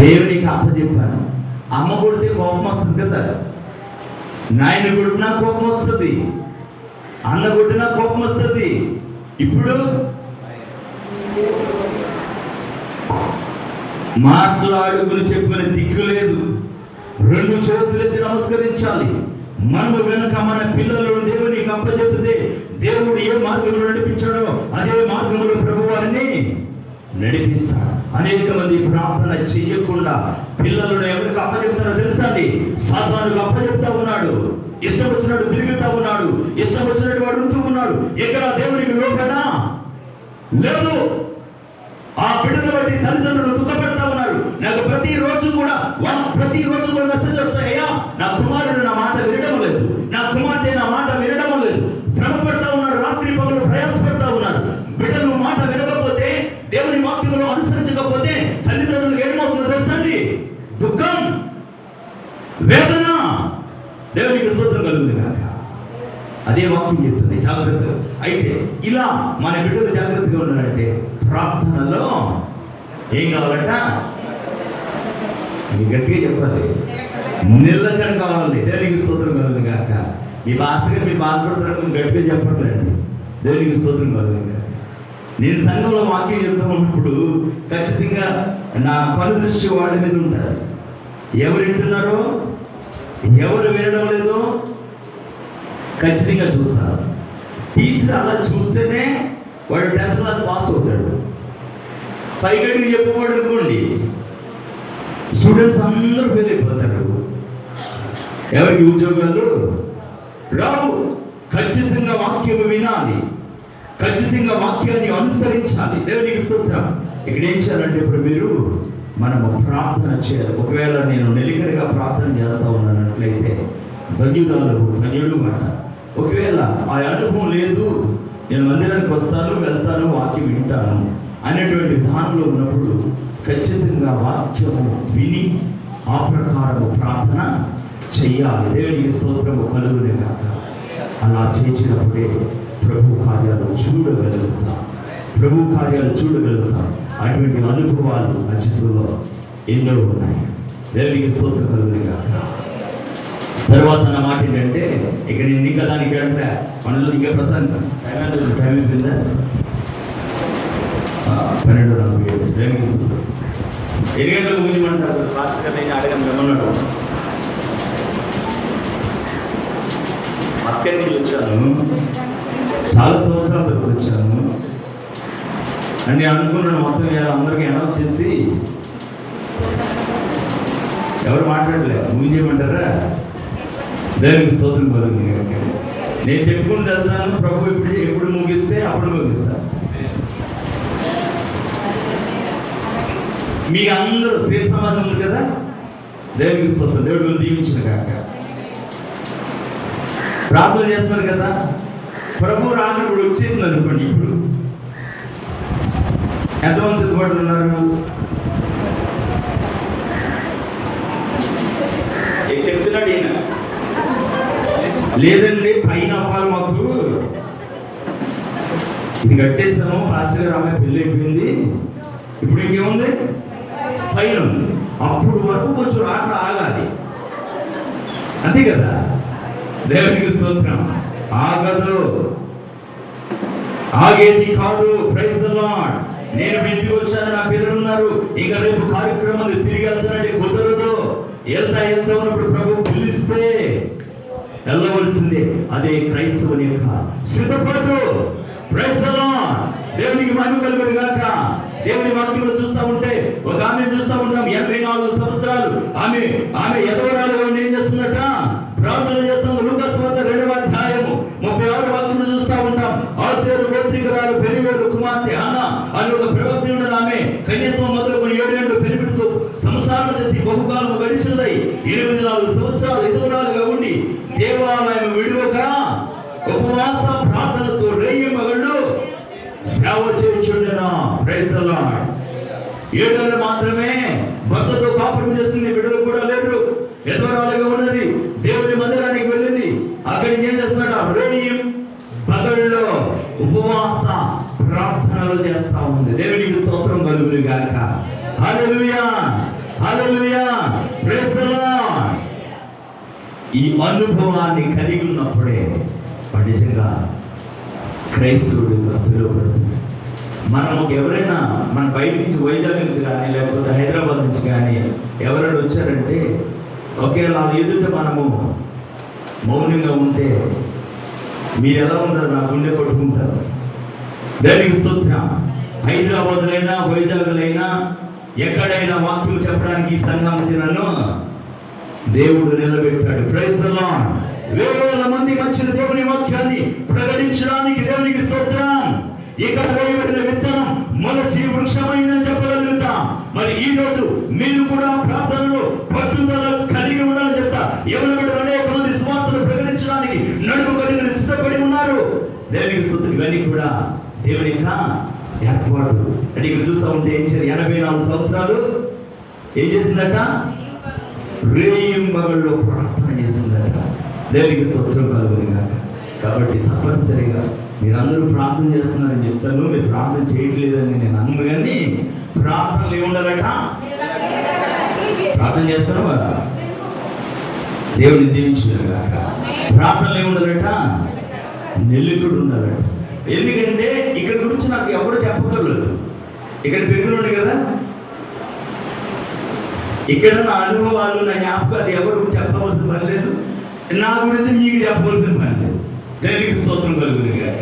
దేవునికి అప్పచెప్పాను. అమ్మ కొడితే కోపం వస్తుంది కదా, నాయన కొట్టినా కోపం వస్తుంది, అన్న కొట్టినా కోపం వస్తుంది. ఇప్పుడు మాట్లాడుకుని చెప్పుకునే దిక్కు లేదు. 2 చేతులెత్తి నమస్కరించాలి. మనము వెనుక మన పిల్లలను దేవునికి అప్పచెప్పితే దేవుడు ఏ మార్గంలో నడిపించాడో అదే మార్గంలో ప్రభువారిని నడిపిస్తాడు. అనేక మంది ప్రార్థన చేయకుండా పిల్లలను ఎవరికి అప్పచెప్తారో తెలుసా అండి? సాతానుకు అప్పచెప్తా ఉన్నాడు. ఇష్టం వచ్చినట్టు తిరుగుతా ఉన్నాడు, ఇష్టం వచ్చినట్టు అడుగుతూ ఉన్నాడు. ఎక్కడ దేవునికి లోపడా లేదు. ఆ బిడ్డను బట్టి తల్లిదండ్రులు దుఃఖపెడతా ఉన్నారు. నాకు ప్రతిరోజు కూడా మెసేజ్ వస్తాయా, నా కుమారుడు నా మాట వినడం లేదు, నా కుమార్తె నా మాట వినడం లేదు. శ్రమ పడతా ఉన్నారు, రాత్రి పగలు ప్రయాసపడతా ఉన్నారు. బిడ్డలు మాట వినకపోతే, దేవుని వాక్యమును అనుసరించకపోతే తల్లిదండ్రులకు ఏమవుతుందో తెలుసా అండి? దుఃఖం, వేదన. దేవునికి స్తోత్రం కలుగుతుంది కాక. అదే వాక్యం చెప్తుంది జాగ్రత్త. అయితే ఇలా మన బిడ్డలు జాగ్రత్తగా ఉన్నారంటే ప్రార్థనలో ఏం కావాలంట? మీ గట్టిగా చెప్పాలి, నిలకడ కావాలి. దేవునికి స్తోత్రం కలుగుతుంది కాక. మీ భాషగా మీరు బాధపడుతున్నట్టు గట్టిగా చెప్పట్లేండి. దేవునికి స్తోత్రం కలుగుతుంది కాక. నేను సంఘంలో వాక్యం చెప్తూ ఉన్నప్పుడు ఖచ్చితంగా నా కను దృష్టి వాళ్ళ మీద ఉంటుంది. ఎవరు వింటున్నారో, ఎవరు వినడం లేదో ఖచ్చితంగా చూస్తారు. టీచర్ అలా చూస్తేనే వాడు 10th క్లాస్ పాస్ అవుతాడు. పైగడికి చెప్పబడి అనుకోండి, స్టూడెంట్స్ అందరూ ఫెయిల్ అయిపోతారు. ఎవరికి ఉద్యోగాలు రావు. ఖచ్చితంగా వాక్యం వినాలి, ఖచ్చితంగా వాక్యాన్ని అనుసరించాలి. దేవునికి స్తోత్రం. ఇక్కడ ఏం చేయాలంటే ఇప్పుడు మీరు మనము ప్రార్థన చేయాలి. ఒకవేళ నేను నిలకడగా ప్రార్థన చేస్తా ఉన్నట్లయితే ధన్యుడు మాట. ఒకవేళ ఆ అనుభవం లేదు, నేను మందిరానికి వస్తాను, వెళ్తాను, వాక్యం వింటాను అనేటువంటి విధానంలో ఉన్నప్పుడు ఖచ్చితంగా వాక్యము విని ఆ ప్రకారము ప్రార్థన చెయ్యాలి. దేవునికి స్తోత్రము కలుగునే కాక. అలా చేసినప్పుడే ప్రభు కార్యాలు చూడగలుగుతాం. ప్రభు కార్యాలు చూడగలుగుతాం. అటువంటి అనుభవాలు నా జీవితంలో ఎన్నో ఉన్నాయి. దేవునికి స్తోత్రం కలుగునే కాక. తర్వాత నా మాట ఏంటంటే, ఇక్కడ నేను ఇంకా దానికి అంటే మనలో ఇంకా ప్రశాంతం టైం అయిపోయిందా? 12:47. దేవునికి స్తోత్రం. ఎన్ని గంటలకు ముగించమంటారు? లాస్ట్ గా నేను అడగను ఏమన్నాడు. మస్కట్ నుంచి వచ్చాను, చాలా సంవత్సరాల తర్వాత వచ్చాను అని నేను అనుకున్నాను. మొత్తం అందరికీ అనౌన్స్ చేసి ఎవరు మాట్లాడలేదు. ముగించేయమంటారా? దేవునికి స్తోత్రం కలుగుతుంది. నేను చెప్పుకుంటూ వెళ్తాను. ప్రభు ఎప్పుడు ముగిస్తే అప్పుడు ముగిస్తా. మీ అందరూ స్త్రీ సమాజం ఉంది కదా, దేవునికి స్తోత్రం. దేవుడు దీవించిన కాక. ప్రార్థన చేస్తున్నారు కదా, ప్రభు రాను ఇప్పుడు వచ్చేసింది అనుకోండి. ఇప్పుడు ఎంతమంది సిద్ధపడుతున్నారు ఉన్నారు? చెప్తున్నాడు ఈయన. లేదండి పైన అవ్వాలి మాకు, ఇది కట్టేస్తాము, పాస్టర్ గారు అమ్మాయి పెళ్ళి అయిపోయింది, ఇప్పుడు ఇంకేముంది పైన ఉంది. అప్పుడు వరకు కొంచెం రాత్రి ఆగాలి, అంతే కదా. దేవునికి స్తోత్రం. ఆగదు, ఆగేది కాదు. Praise the Lord. నేను ఇంటికి వచ్చాను, నా పిల్లలు ఉన్నారు, ఇంకా రేపు కార్యక్రమం తిరిగి వెళ్తానంటే కుదరదు. వెళ్తా ఉన్నప్పుడు ప్రభు పిలిస్తే వెళ్ళవలసిందే. అదే క్రైస్తవుని యొక్క సిద్ధపడు. Praise the Lord. దేవునికి మహిమ కలుగును గాక. దేవుని వాక్యంలో చూస్తూ ఉంటే ఒక ఆమె చూస్తూ ఉంటాం, 84 సంవత్సరాలు ఆమె ఎదవరాలుగా ఉండి ఏం చేస్తుందట? ప్రార్థన చేస్తాం. లూకాసు వార్త 2వ అధ్యాయము 36 వాక్యంలో చూస్తూ ఉంటాం. ఆసేరు గోత్రికురాలు పెనివేలు కుమార్తె హన్నా అని ఒక ప్రవక్త ఉండదు. ఆమె కన్యత్వం మొదలుకొని 7 ఏళ్ళు పెనిమిటితో సంసారం చేసి బహుకాలం గడిచింది. 84 సంవత్సరాలు ఎదురాలుగా ఉండి దేవాలయం విడువక ఉపవాస ప్రార్థనతో రేయి మగళ్ళు సేవ చేయుచుండెను. Praise the lord. 7 ఏళ్ళు మాత్రమే భర్తతో కాపురం చేస్తుంది. బిడ్డలు కూడా లేరు, ఎదురాలుగా ఉన్నది. దేవుని మందిరానికి వెళ్ళింది. అక్కడికి ఏం చేస్తున్నాడు? రేయి పగళ్ళలో ఉపవాస ప్రార్థనలు చేస్తా ఉంది. దేవునికి స్తోత్రం కలుగును గాక. హల్లెలూయా, హల్లెలూయా, ప్రైజ్ ది లార్డ్. ఈ అనుభవాన్ని కలిగి ఉన్నప్పుడే నిజంగా క్రైస్తవుడిగా పిలువబడుతుంది. మనం ఎవరైనా మన బయట నుంచి వైజాగ్ నుంచి కానీ లేకపోతే హైదరాబాద్ నుంచి కానీ ఎవరైనా వచ్చారంటే ఒకేలా ఎదుట మనము మౌనంగా ఉంటే మీరు ఎలా ఉంటారు? నా గుండె కొట్టుకుంటారు. దేవునికి స్తోత్రం. హైదరాబాద్లైనా వైజాగ్లైనా ఎక్కడైనా వాక్యం చెప్పడానికి ఈ సంఘం నుంచి నన్ను దేవుడు నిలబెట్టాడు. Praise the Lord. వేల మంది వచ్చిన దేవుని వాక్యాన్ని ప్రకటించడానికి దేవునికి స్తోత్రం. ఇక్కడ వేయబడిన విత్తనం మొలచి వృక్షమైందని చెప్పగలుగుతాం. మరి ఈ రోజు మీరు కూడా ప్రార్థనలో పట్టుదల కలిగి ఉండాలని చెప్తా. ఎవరి బిడ్డలు అనేక మంది సువార్తను ప్రకటించడానికి నడుము కలిగి సిద్ధపడి ఉన్నారు. దేవునికి స్తోత్రం. ఇవన్నీ కూడా దేవుని యొక్క ఏర్పాటు. అంటే ఇక్కడ చూస్తూ ఉంటే ఏం చేయాలి? 84 సంవత్సరాలు ఏం చేసిందట? రేయింబగళ్ళు ప్రార్థన చేసిందట. దేవునికి స్తోత్రం కలుగును గాక. కాబట్టి తప్పనిసరిగా మీరందరూ ప్రార్థన చేస్తున్నారని చెప్తాను, మీరు ప్రార్థన చేయట్లేదని నేను అన్ను, కానీ ప్రార్థనలు ఏముండాలట? ప్రార్థన చేస్తారా? దేవుని దీవించారు కాక. ప్రార్థనలు ఏముండాలట? నిలుకుడు ఉండాలట. ఎందుకంటే ఇక్కడ గురించి నాకు ఎవరు చెప్పగలరు. ఇక్కడ పెరుగుతున్నాడు కదా, ఇక్కడ నా అనుభవాలు, నా జ్ఞాపకాలు ఎవరు చెప్పవలసిన పని లేదు. నా గురించి మీకు చెప్పవలసిన పని లేదు. దేవునికి స్తోత్రం కలుగుతుంది కాక.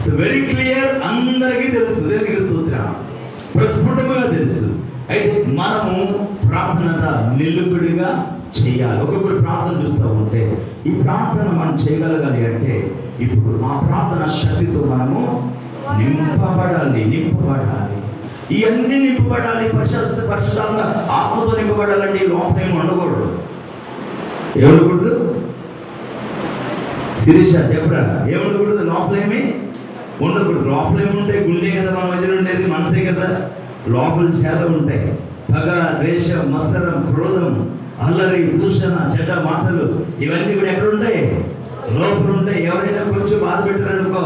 సో వెరీ క్లియర్, అందరికీ తెలుసు. దేవునికి స్తోత్రం ప్రస్ఫుటంగా తెలుసు. అయితే మనము ప్రార్థన నిలుకుడిగా చేయాలి. ఒక్కొక్కరు ప్రార్థన చూస్తూ ఉంటే ఈ ప్రార్థన మనం చేయగలగాలి అంటే ఇప్పుడు ఆ ప్రార్థన శక్తితో మనము నింపబడాలి. ఇవన్నీ నింపబడాలి. పరిశుద్ధంగా ఆత్మతో నింపబడాలంటే లోపల ఏమి ఉండకూడదు. ఏమనకూడదు? శిరీష చెప్పరా, ఏముండకూడదు? లోపల ఏమి ఉండకూడదు. లోపల ఏముంటాయి? గుండె కదా మన మధ్యలో ఉండేది, మనసే కదా. లోపల చాలా ఉంటాయి. పగ, ద్వేషం, మత్సరం, క్రోధం, అల్లరి, దూషణ, చెడ్డ మాటలు, ఇవన్నీ కూడా ఎక్కడ ఉంటాయి? లోపల ఉంటాయి. ఎవరైనా కొంచెం బాధ పెట్టారనుకో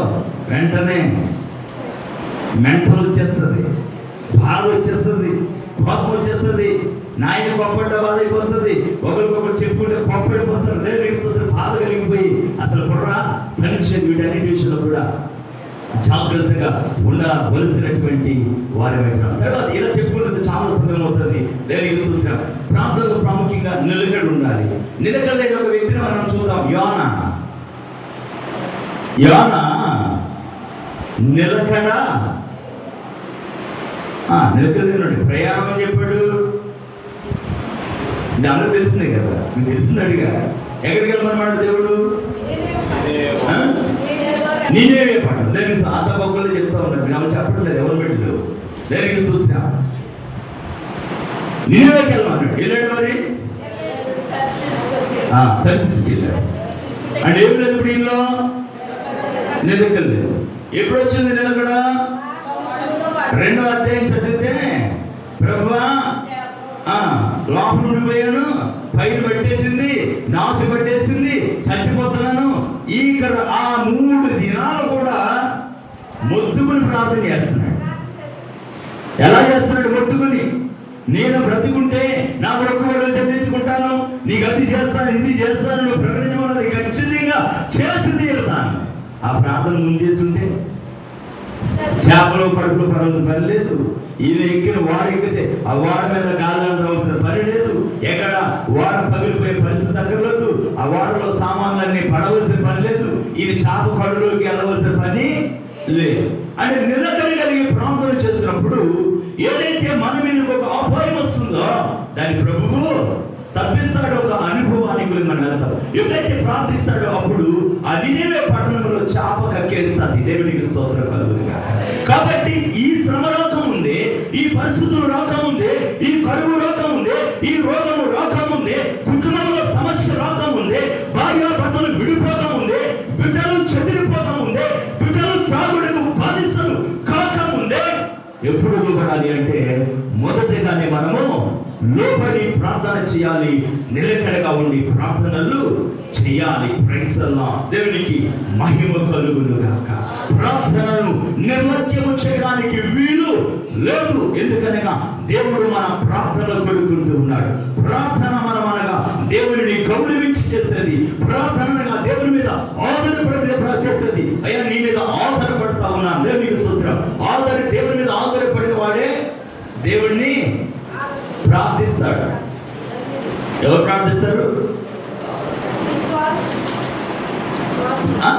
వెంటనే మెంటల్ వచ్చేస్తుంది, బాధ వచ్చేస్తుంది, కోపం వచ్చేస్తుంది. నాయన కోపడ్డ బాధ అయిపోతుంది. ఒకరికొకరు చెప్పుకుంటే కోపడిపోతారు. దేవుడిస్తుంది బాధ కలిగిపోయి అసలు కూడా పరీక్ష వీటన్నిటి విషయంలో కూడా జాగ్రత్తగా ఉండవలసినటువంటి వారి పెట్టడం. తర్వాత ఇలా చెప్పుకున్నది చాలా సమయం అవుతుంది. దేవునికి స్తోత్రం. ప్రాంతంలో ప్రాముఖ్యంగా నిలకడ ఉండాలి. నిలకడ లేని ఒక వ్యక్తిని మనం చూద్దాం. యోనా నిలకడ లేనుండి ప్రయాణం అని చెప్పాడు. ఇది అందరూ తెలిసిందే కదా, మీకు తెలిసింది. అడిగా ఎక్కడికి వెళ్ళమన్నమాట దేవుడు? నేనే పాట. దేవునికి అంత పక్కలో చెప్తా ఉన్నారు. మీరు అవి చెప్పట్లేదు, ఎవరు పెట్టలేదు. దేవునికి స్తోత్రం. నేనేకి వెళ్ళమన్నాడు. వెళ్ళాడు. మరి తర్షీసుకి వెళ్ళాడు. అంటే ఏం లేదు ఇప్పుడు ఇంట్లో నిలకలేదు. ఎప్పుడు వచ్చింది నిలకడ? 2వ అధ్యాయం చదివితే ప్రభువా లోపల ఉండిపోయాను, పైన పట్టేసింది, నాసు పట్టేసింది, చచ్చిపోతున్నాను. ఆ 3 దినాలు కూడా మొత్తుకుని ప్రార్థన చేస్తున్నాడు. ఎలా చేస్తున్నాడు? మొత్తుకుని, నేను బ్రతికుంటే నా మొక్కుబడులు చెల్లించుకుంటాను, నీకు అది చేస్తాను, ఇది చేస్తాను, నువ్వు ప్రకటించమన్నది ఖచ్చితంగా చేసి తీరుతాను. ఆ ప్రార్థన ముందేస్తుంటే చేపలు కడుపులో పడవలసిన పని లేదు. ఈయన ఎక్కిన వాడు ఎక్కితే ఆ వాడ మీద గాలిలో రావాల్సిన పని లేదు. ఎక్కడ వాడ పగిలిపోయే పరిస్థితి అక్కర్లేదు. ఆ వాడలో సామాన్లన్నీ పడవలసిన పని లేదు. ఈయన చేప కడుపులోకి వెళ్ళవలసిన పని లేదు. అంటే నిలకడ కలిగి ప్రార్థన చేస్తున్నప్పుడు ఏదైతే మన మీద ఒక అపాయం వస్తుందో దాని ప్రభువు తప్పిస్తాడు. ఒక అనుభవానికి మనం వెళ్తాం. ఎప్పుడైతే ప్రార్థిస్తాడో అప్పుడు ఆ నినివే పట్టణంలో చేప కక్కేస్తుంది. దేవునికి స్తోత్రం కలుగునుగా. కాబట్టి ఈ శ్రమ రాకముందే, ఈ పరిస్థితులు రాకముందే, ఈ కరువు రాకముందే, ఈ రోగము రాకముందే, కుటుంబంలో సమస్య రాకముందే, భార్యాభర్తలు విడిపోకముందే, బిడ్డలు చెదిరిపోకముందే, బిడ్డలు త్రాగుడుకు బాధితులు కాకముందే ఎప్పుడు లోబడాలి అంటే మొదటిగానే మనము లోబడి ప్రార్థన చేయాలి. నిలకడగా ఉండి ప్రార్థనలు చేయాలి. Praise the Lord. దేవునికి మహిమ కలుగును గాక. ప్రార్థనను నిర్లక్ష్యము చేయడానికి వీలు లేదు. ఎందుకనగా దేవుడు మన ప్రార్థన కోరుకుంటూ ఉన్నాడు. ప్రార్థన మనమనగా దేవుడిని గౌరవించి చేసేది. ప్రార్థనగా దేవుని మీద ఆధారపడి చేసేది. అయ్యా నీ మీద ఆధారపడతా ఉన్నాను. దేవునికి స్తోత్రం. దేవుని మీద ఆధారపడిన వాడే దేవుడిని ప్రార్థిస్తాడు. ఎవరు ప్రార్థిస్తారు?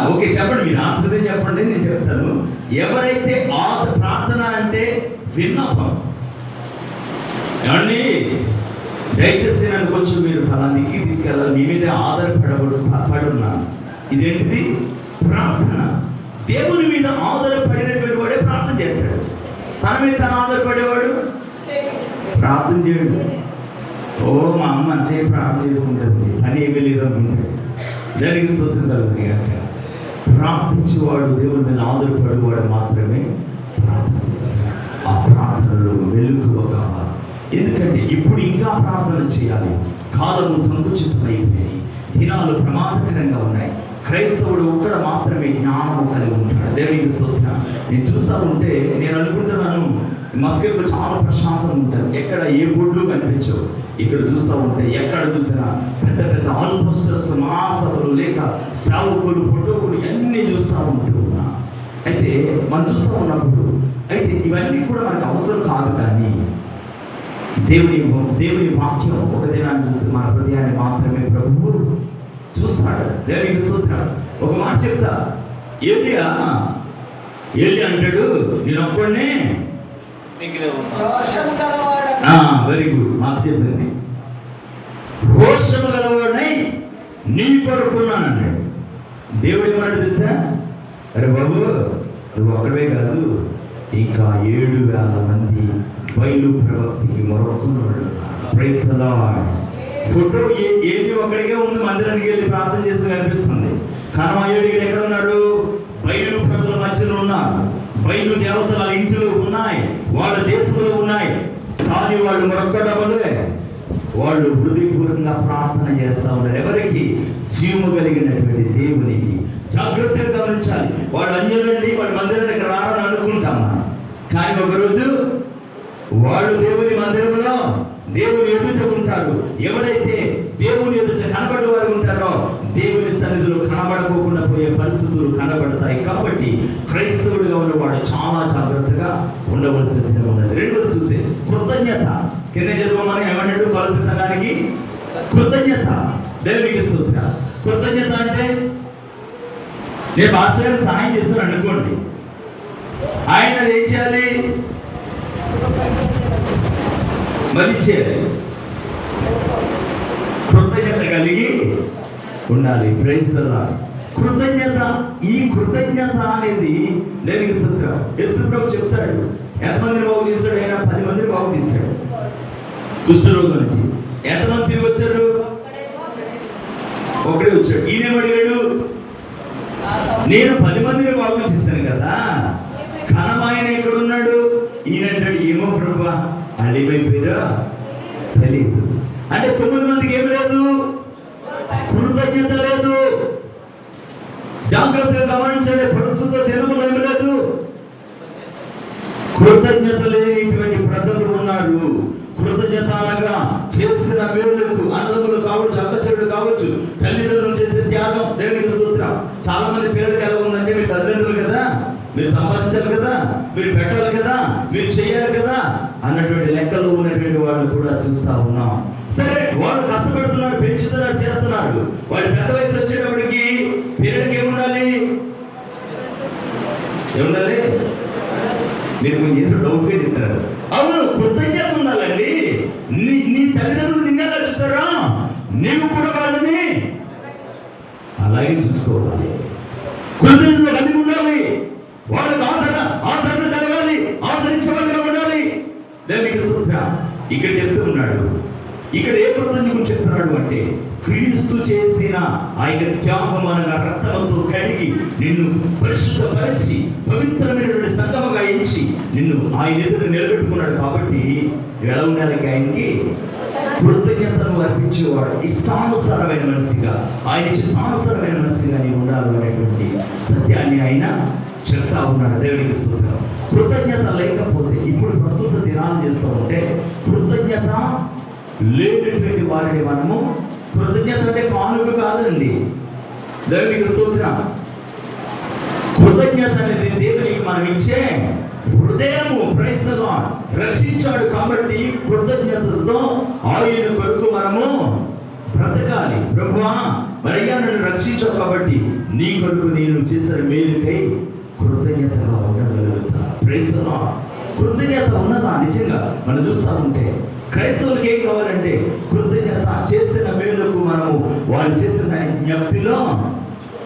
ఓకే చెప్పండి, మీరు ఆన్సర్ చెప్పండి, నేను చెప్తాను. ఎవరైతే ప్రార్థన అంటే విన్నపం. ఏమండి, దయచేసి నన్ను కొంచెం మీరు ఫలానికి తీసుకెళ్ళాలి, మీ మీదే ఆధారపడున్నాను. ఇదేంటిది? ప్రార్థన. దేవుని మీద ఆధారపడినటువంటి వాడే ప్రార్థన చేస్తాడు. తన మీద తను ఆధారపడేవాడు ప్రార్థన చేయడు. ఓ మా అమ్మ మంచిగా ప్రార్థన చేసుకుంటుంది, పని ఏమీ లేదనుకుంటాడు. దానికి స్తోత్రం కలుగుతుంది కనుక ప్రార్థించేవాడు, దేవుని మీద ఆధారపడేవాడు మాత్రమే ప్రార్థన చేస్తాడు. ఆ ప్రార్థనలో మెలకువ కావాలి. ఎందుకంటే ఇప్పుడు ఇంకా ప్రార్థన చేయాలి. కాలము సంకుచితమైపోయి దినాలు ప్రమాదకరంగా ఉన్నాయి. క్రైస్తవుడు ఒక్కడ మాత్రమే జ్ఞానము కలిగి ఉంటాడు. దేవునికి స్తోత్రం. నేను చూస్తూ ఉంటే నేను అనుకుంటున్నాను, మస్కెట్లో చాలా ప్రశాంతంగా ఉంటుంది. ఎక్కడ ఏ బోర్డులు కనిపించవు. ఇక్కడ చూస్తూ ఉంటే ఎక్కడ చూసినా పెద్ద పెద్ద ఆల్ పోస్టర్స్, మహాసభలు, లేక సేవకులు, ఫోటోలు అన్నీ చూస్తూ ఉంటున్నా. అయితే మనం చూస్తూ ఉన్నప్పుడు అయితే ఇవన్నీ కూడా మనకు అవసరం కాదు. కానీ దేవుని వాక్యం ఒక దినాన్ని చూస్తే మన హృదయాన్ని మాత్రమే ప్రభువు చూస్తాడు. దేవునికి స్తోత్రం. ఒక మాట చెప్తా. ఏలియా అంటాడు, నేను ఒక్కడినే వెరీ గుడ్ మాట చెప్పింది. రోషము గలవాడై నీ కొరకున్నానన్నాడు. దేవుడు ఏమన్నాడు తెలుసా? అరే బాబు, నువ్వు ఒక్కడే కాదు, ఇంకా 7,000 మంది బయలు ప్రవక్తికి మొరక్కున్నాడు. Praise the Lord. ఫోటో ఏది ఒక్కడిగా ఉంది. మందిరానికి వెళ్ళి ప్రార్థన చేస్తూ కనిపిస్తుంది. కనమయ్యేడు ఎక్కడ ఉన్నాడు? బయలు ప్రజల మధ్యలో ఉన్నారు. బయలు దేవతల ఇంటిలో ఉన్నాయి, వాళ్ళ దేశంలో ఉన్నాయి. కానీ వాళ్ళు మొరక్కడం వల్లే వాళ్ళు హృదయపూర్వకంగా ప్రార్థన చేస్తూ ఉన్నారు. ఎవరికి? జీవము కలిగినటువంటి దేవునికి. జాగ్రత్తగా గమనించాలి. వాళ్ళు అన్యులండి, వాళ్ళ మందిరానికి రారని అనుకుంటాం మనం. కానీ ఒకరోజు వాళ్ళు దేవుని మందిరంలో దేవుని ఎదుట ఉంటారు. ఎవరైతే దేవుని ఎదుట కనబడే వారు ఉంటారో దేవుని సన్నిధిలో కనబడకోకుండా పోయే పరిస్థితులు కనబడతాయి. కాబట్టి క్రైస్తవుడిగా ఉన్నవాడు చాలా జాగ్రత్తగా ఉండవలసిందిగా ఉన్నది. రెండోది చూస్తే కృతజ్ఞత. కింద చదవమని ఏమన్నాడు కొలస్సీ సంఘానికి? కృతజ్ఞత. దేవునికి స్తోత్రం. కృతజ్ఞత అంటే నేను భాషగా సహాయం చేస్తాను అనుకోండి, ఆయన ఏం చేయాలి? మళ్ళీ చేయాలి. కృతజ్ఞత కలిగి ఉండాలి. Praise the Lord. కృతజ్ఞత. ఈ కృతజ్ఞత అనేది దేవునికి స్తోత్రం. యేసు ప్రభు చెప్తాడు, ఎంతమందిని బాగు చేశాడు? ఆయన 10 మందిని బాగు చేశాడు కుష్ఠరోగం నుంచి. ఎంతమంది తిరిగి వచ్చారు? ఒకడే వచ్చాడు. ఈయనేమడిగాడు? నేను 10 మందిని బాగు చేశాను కదా, కనమాయన ఎక్కడున్నాడు? ఈయన అంటాడు, ఏమో ప్రభు అడివైపోయారా తెలియదు. అంటే 9 మందికి ఏం లేదు? కృతజ్ఞత లేదు. జాగ్రత్తగా గమనించండి. ప్రస్తుత దినములు ఏమి లేదు? కృతజ్ఞత లేనిటువంటి ప్రజలు ఉన్నారు. కృతజ్ఞత అనగా చేసిన మేలుకు, అన్నదమ్ములు కావచ్చు, అక్కచెడులు కావచ్చు, తల్లిదండ్రులు చేసే త్యాగం. దేవునికి స్తోత్రం. చాలా మంది పిల్లలకి ఎలా ఉందంటే, మీ తల్లిదండ్రులు కదా, మీరు సంపాదించాలి కదా, మీరు పెట్టాలి కదా, మీరు చేయాలి కదా అన్నటువంటి లెక్కలు ఉన్నటువంటి వాళ్ళు కూడా చూస్తూ ఉన్నాం. సరే, వాళ్ళు కష్టపడుతున్నారు, పెంచుతున్నారు, చేస్తున్నారు. వాళ్ళు పెద్ద వయసు వచ్చేటప్పటికి పిల్లలకి ఏముండాలి? మీరు ఏదో డౌట్గా చెప్తారు. అవును, కృతజ్ఞత ఉండాలండి. నీ తల్లిదండ్రులు నిన్నగా చూసారా, నీవు కూడా వాళ్ళని అలాగే చూసుకోవాలి. కృతజ్ఞత కలిగి ఉండాలి. వాళ్ళకి ఆదరణ కలగాలి, ఆదరించే వాళ్ళగా ఉండాలి. దేవునికి స్తోత్రం. ఇక్కడ చెప్తూ ఉన్నాడు. ఇక్కడ ఏ కృతజ్ఞత గురించి చెప్తున్నాడు అంటే, క్రీస్తు చేసిన ఆ యొక్క త్యాగం అనగా రక్తంతో కడిగి నిన్ను పరిశుద్ధపరిచి పవిత్రమైనటువంటి సంగమగా ఎంచి నిన్ను ఆయన ఎదురు నిలబెట్టుకున్నాడు. కాబట్టి ఎలా ఉండాలి? ఆయనకి కృతజ్ఞతను అర్పించేవాడు. ఇష్టానుసారమైన మనిషిగా, ఆయన చిత్తానుసారమైన మనిషిగా నీవు ఉండాలి అనేటువంటి సత్యాన్ని ఆయన చెప్తా ఉన్నాడు. దేవునికి స్తోత్రం. కృతజ్ఞత లేకపోతే, ఇప్పుడు ప్రస్తుత దినాలు చేస్తూ ఉంటే కృతజ్ఞత లేనటువంటి వారిని మనము, కృతజ్ఞత అంటే కానుక కాదండి. దేవునికి స్తోత్రం. కృతజ్ఞత అనేది దేవునికి మనం ఇచ్చే హృదయము. Praise the Lord. రక్షించాడు కాబట్టి కృతజ్ఞతతో ఆయన కొరకు మనము బ్రతకాలి. ప్రభువా, మరియా నన్ను రక్షించావు కాబట్టి నీ కొరకు నేను చేసిన మేలుకై కృతజ్ఞతగా ఉండగలుగుతా. Praise the Lord. కృతజ్ఞత ఉన్నదా? నిజంగా మనం చూస్తూ ఉంటే క్రైస్తవులకి ఏం కావాలంటే కృతజ్ఞత. చేసిన మేలుకు మనము వాళ్ళు చేసిన దాని జ్ఞప్తిలో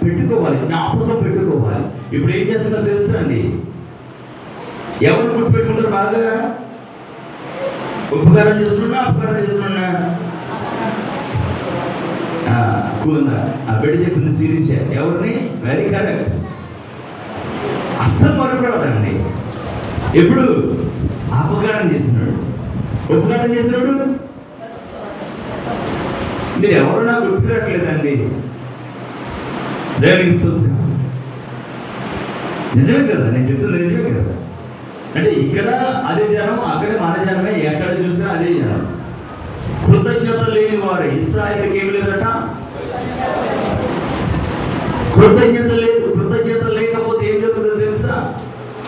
పెట్టుకోవాలి, జ్ఞాపకం పెట్టుకోవాలి. ఇప్పుడు ఏం చేస్తున్నారో తెలుసా అండి? ఎవరు గుర్తుపెట్టుకుంటారు బాగా? ఉపకారం చేస్తున్నా, అపకారం చేస్తున్నా, ఆ బిడ్డ చెప్పింది సిరీస్. ఎవరిని? Very correct. అస్సలు మరొకడండి. ఎప్పుడు అపకారం చేసినాడు, ఉపకారం చేసినాడు. మీరు ఎవరు నాకు గుర్తురాట్లేదండి. దేవునికి స్తోత్రం. నిజమే కదా, నేను చెప్తుంది నిజమే కదా. అంటే ఇక్కడ అదే జనం, అక్కడ మన జనమే, ఎక్కడ చూసినా అదే జనం. కృతజ్ఞత లేని వారు. ఇశ్రాయేలుకి ఏమి లేదట, కృతజ్ఞత లేదు. కృతజ్ఞత లేకపోతే ఏం జరుగుతుందో తెలుసా?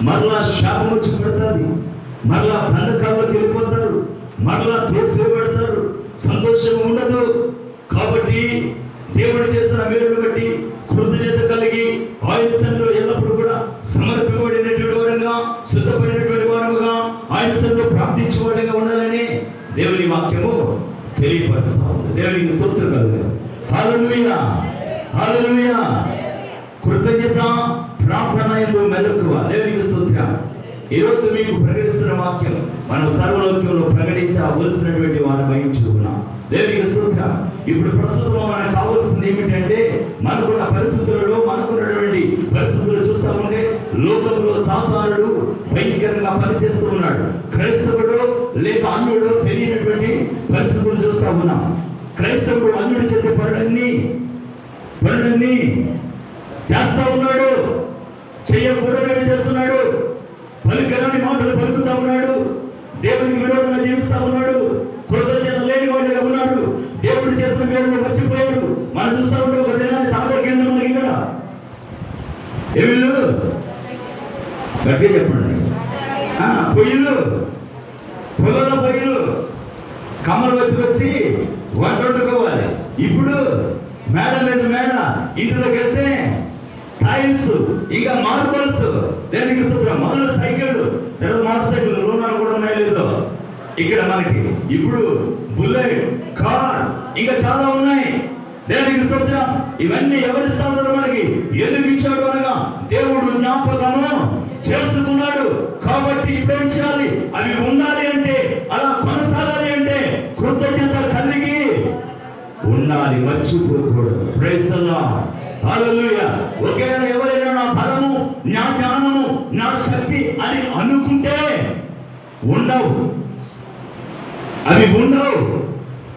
మరలా శాపం వచ్చి పడుతుంది, మరలా బంధకాల్లోకి వెళ్ళిపోతారు, మరలా తోసివేయబడతారు, సంతోషం ఉండదు. కాబట్టి దేవుడు చేసిన మేలును బట్టి కృతజ్ఞత కలిగి ఆయన సన్నిధిలో ఎల్లప్పుడూ కూడా సమర్పింపబడినటువంటి వారంగా, శుద్ధపడినటువంటి వారముగా ఆయన సన్నిధిలో ప్రార్థించేవాడిగా ఉండాలని దేవుని వాక్యము తెలియపరుస్తా ఉంది. దేవునికి స్తోత్రం కలుగును. హల్లెలూయా, హల్లెలూయా. కృతజ్ఞత ప్రార్థన యందు మెలకువ. దేవునికి స్తోత్రం. ఈరోజు మీకు ప్రకటిస్తున్న వాక్యం మనం సర్వలోక్యంలో ప్రకటించవలసినటువంటి వారమై ఉన్నాం. దేవునికి స్తోత్రం. ఇప్పుడు ప్రస్తుతం మనకు కావాల్సింది ఏమిటంటే, మనకున్న పరిస్థితులలో, మనకున్నటువంటి పరిస్థితులు చూస్తూ ఉంటే లోకంలో సాతానుడు భయంకరంగా పనిచేస్తూ ఉన్నాడు. క్రైస్తవుడు లేక అన్యుడు తెలియనటువంటి పరిస్థితులు చూస్తూ ఉన్నాం. క్రైస్తవుడు అన్యుడు చేసే పనులన్నీ చేస్తూ ఉన్నాడు, చేయకూడనివి చేస్తున్నాడు, పలుకరాని మాటలు పలుకుతా ఉన్నాడు, దేవునికి విరోధంగా జీవిస్తా ఉన్నాడు, కృతజ్ఞత లేని వాడిగా ఉన్నారు, దేవుడు చేసిన మేలు మర్చిపోయారు. మనం చూస్తూ ఉంటే ఒక దినాన్ని తాగేందు మనకి ఇక్కడ ఏమిళ్ళు గట్టిగా చెప్పండి. పొయ్యిలు, పొలాల పొయ్యిలు, కమ్మలు వచ్చి వంట వండుకోవాలి. ఇప్పుడు మేడ మీద మేడ, ఇంటిలోకి వెళ్తే టైల్స్, ఇంకా మార్బల్స్. దేనికి స్తోత్రం. మొదలు సైకిళ్ళు, తర్వాత మోటార్ సైకిల్, లోనాలు కూడా ఉన్నాయి లేదో ఇక్కడ మనకి. ఇప్పుడు బుల్లెట్, కార్, ఇంకా చాలా ఉన్నాయి. దేనికి స్తోత్రం. ఇవన్నీ ఎవరిస్తా ఉన్నారు మనకి? ఎందుకు ఇచ్చాడు అనగా దేవుడు జ్ఞాపకము చేసుకున్నాడు. కాబట్టి ఇప్పుడు ఏం చేయాలి? అవి ఉండాలి అంటే, అలా కొనసాగాలి అంటే కృతజ్ఞత కలిగి ఉండాలి, మర్చిపోకూడదు. ప్రైజ్ ది లార్డ్, హల్లెలూయా. ఒకవేళ ఎవరైనా నా బలము, నా జ్ఞానము, నా శక్తి అని అనుకుంటే ఉండవు, అవి ఉండవు.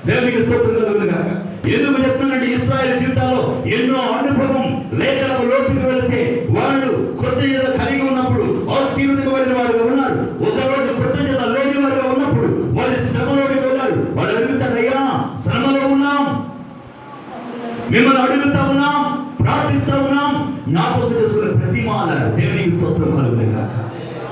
దేవునికి స్తోత్రం కలుగునుగాక. ఎందుకు చెప్తున్నానంటే, ఇశ్రాయేలు జీవితాల్లో ఎన్నో అనుభవం లేఖనము లోతుకు వెళితే వాళ్ళు కృతజ్ఞత కలిగి ఉన్నప్పుడు ఆశీర్వదించబడిన వారుగా ఉన్నారు. ఒకరోజు కృతజ్ఞత లేని వారుగా ఉన్నప్పుడు వాళ్ళు శ్రమలోకి వెళ్ళారు. వాళ్ళు అడుగుతారయ్యా, శ్రమలో ఉన్నాం, మిమ్మల్ని అడుగుతా ఉన్నాం, ప్రార్థిస్తా ఉన్నాం, జ్ఞాపకం చేసుకునే ప్రతిమాల. దేవునికి స్తోత్రం కలుగునుగాక.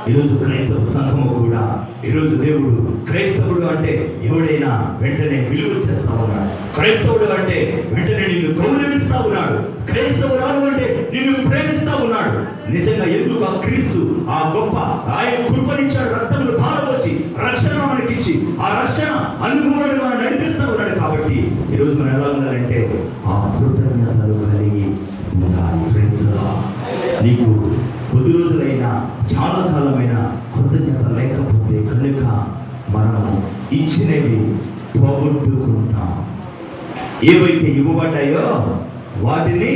ఈరోజు క్రైస్తవ సంఘము కూడా, ఈరోజు దేవుడు క్రైస్తవుడు అంటే ఎవడైనా వెంటనే విలువ చేస్తా ఉన్నాడు. క్రైస్తవుడు అంటే వెంటనే నిన్ను గౌరవిస్తా ఉన్నాడు. క్రైస్తవుడు అంటే నిన్ను ప్రేమిస్తా ఉన్నాడు. నిజంగా ఎందుకు ఆ క్రీస్తు ఆ గొప్ప ఆయన కృపనిచ్చాడు, రక్తములు ధారపోచి రక్షణ మనకిచ్చి ఆ రక్షణ అనుభవాన్ని మనం నడిపిస్తా ఉన్నాడు. కాబట్టి ఈరోజు మనం ఎలా ఉండాలంటే ఆ కృతజ్ఞతలు కలిగి ఉండాలి. Praise the Lord. నీకు కొద్ది రోజులైనా చాలా కాలమైన కృతజ్ఞత లేకపోతే కనుక మనము ఇచ్చినవి పోగొట్టుకుంటాం. ఏవైతే ఇవ్వబడ్డాయో వాటిని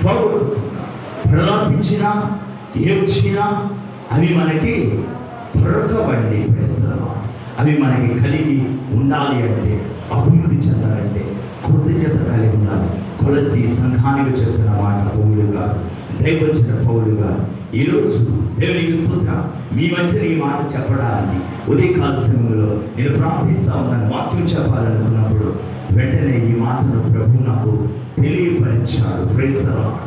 పోగొట్టుకుంటాం. ప్రలాపించినా ఏడ్చినా అవి మనకి దొరకవండి. అవి మనకి కలిగి ఉండాలి అంటే, అభివృద్ధి చెందాలంటే కృతజ్ఞత కలిగి ఉండాలి. కొలసి సంఘానికి చెప్తున్న మాట పౌలు గారు, దైవచిన పౌలు గారు ఈరోజు దేవునికి స్తోత్రం. మీ మధ్య ఈ మాట చెప్పడానికి ఉదయకాల సమయంలో నేను ప్రార్థిస్తా ఉన్నాను. వాక్యం చెప్పాలనుకున్నప్పుడు వెంటనే ఈ మాటను ప్రభు నాకు తెలియపరిచాడు. Praise the lord.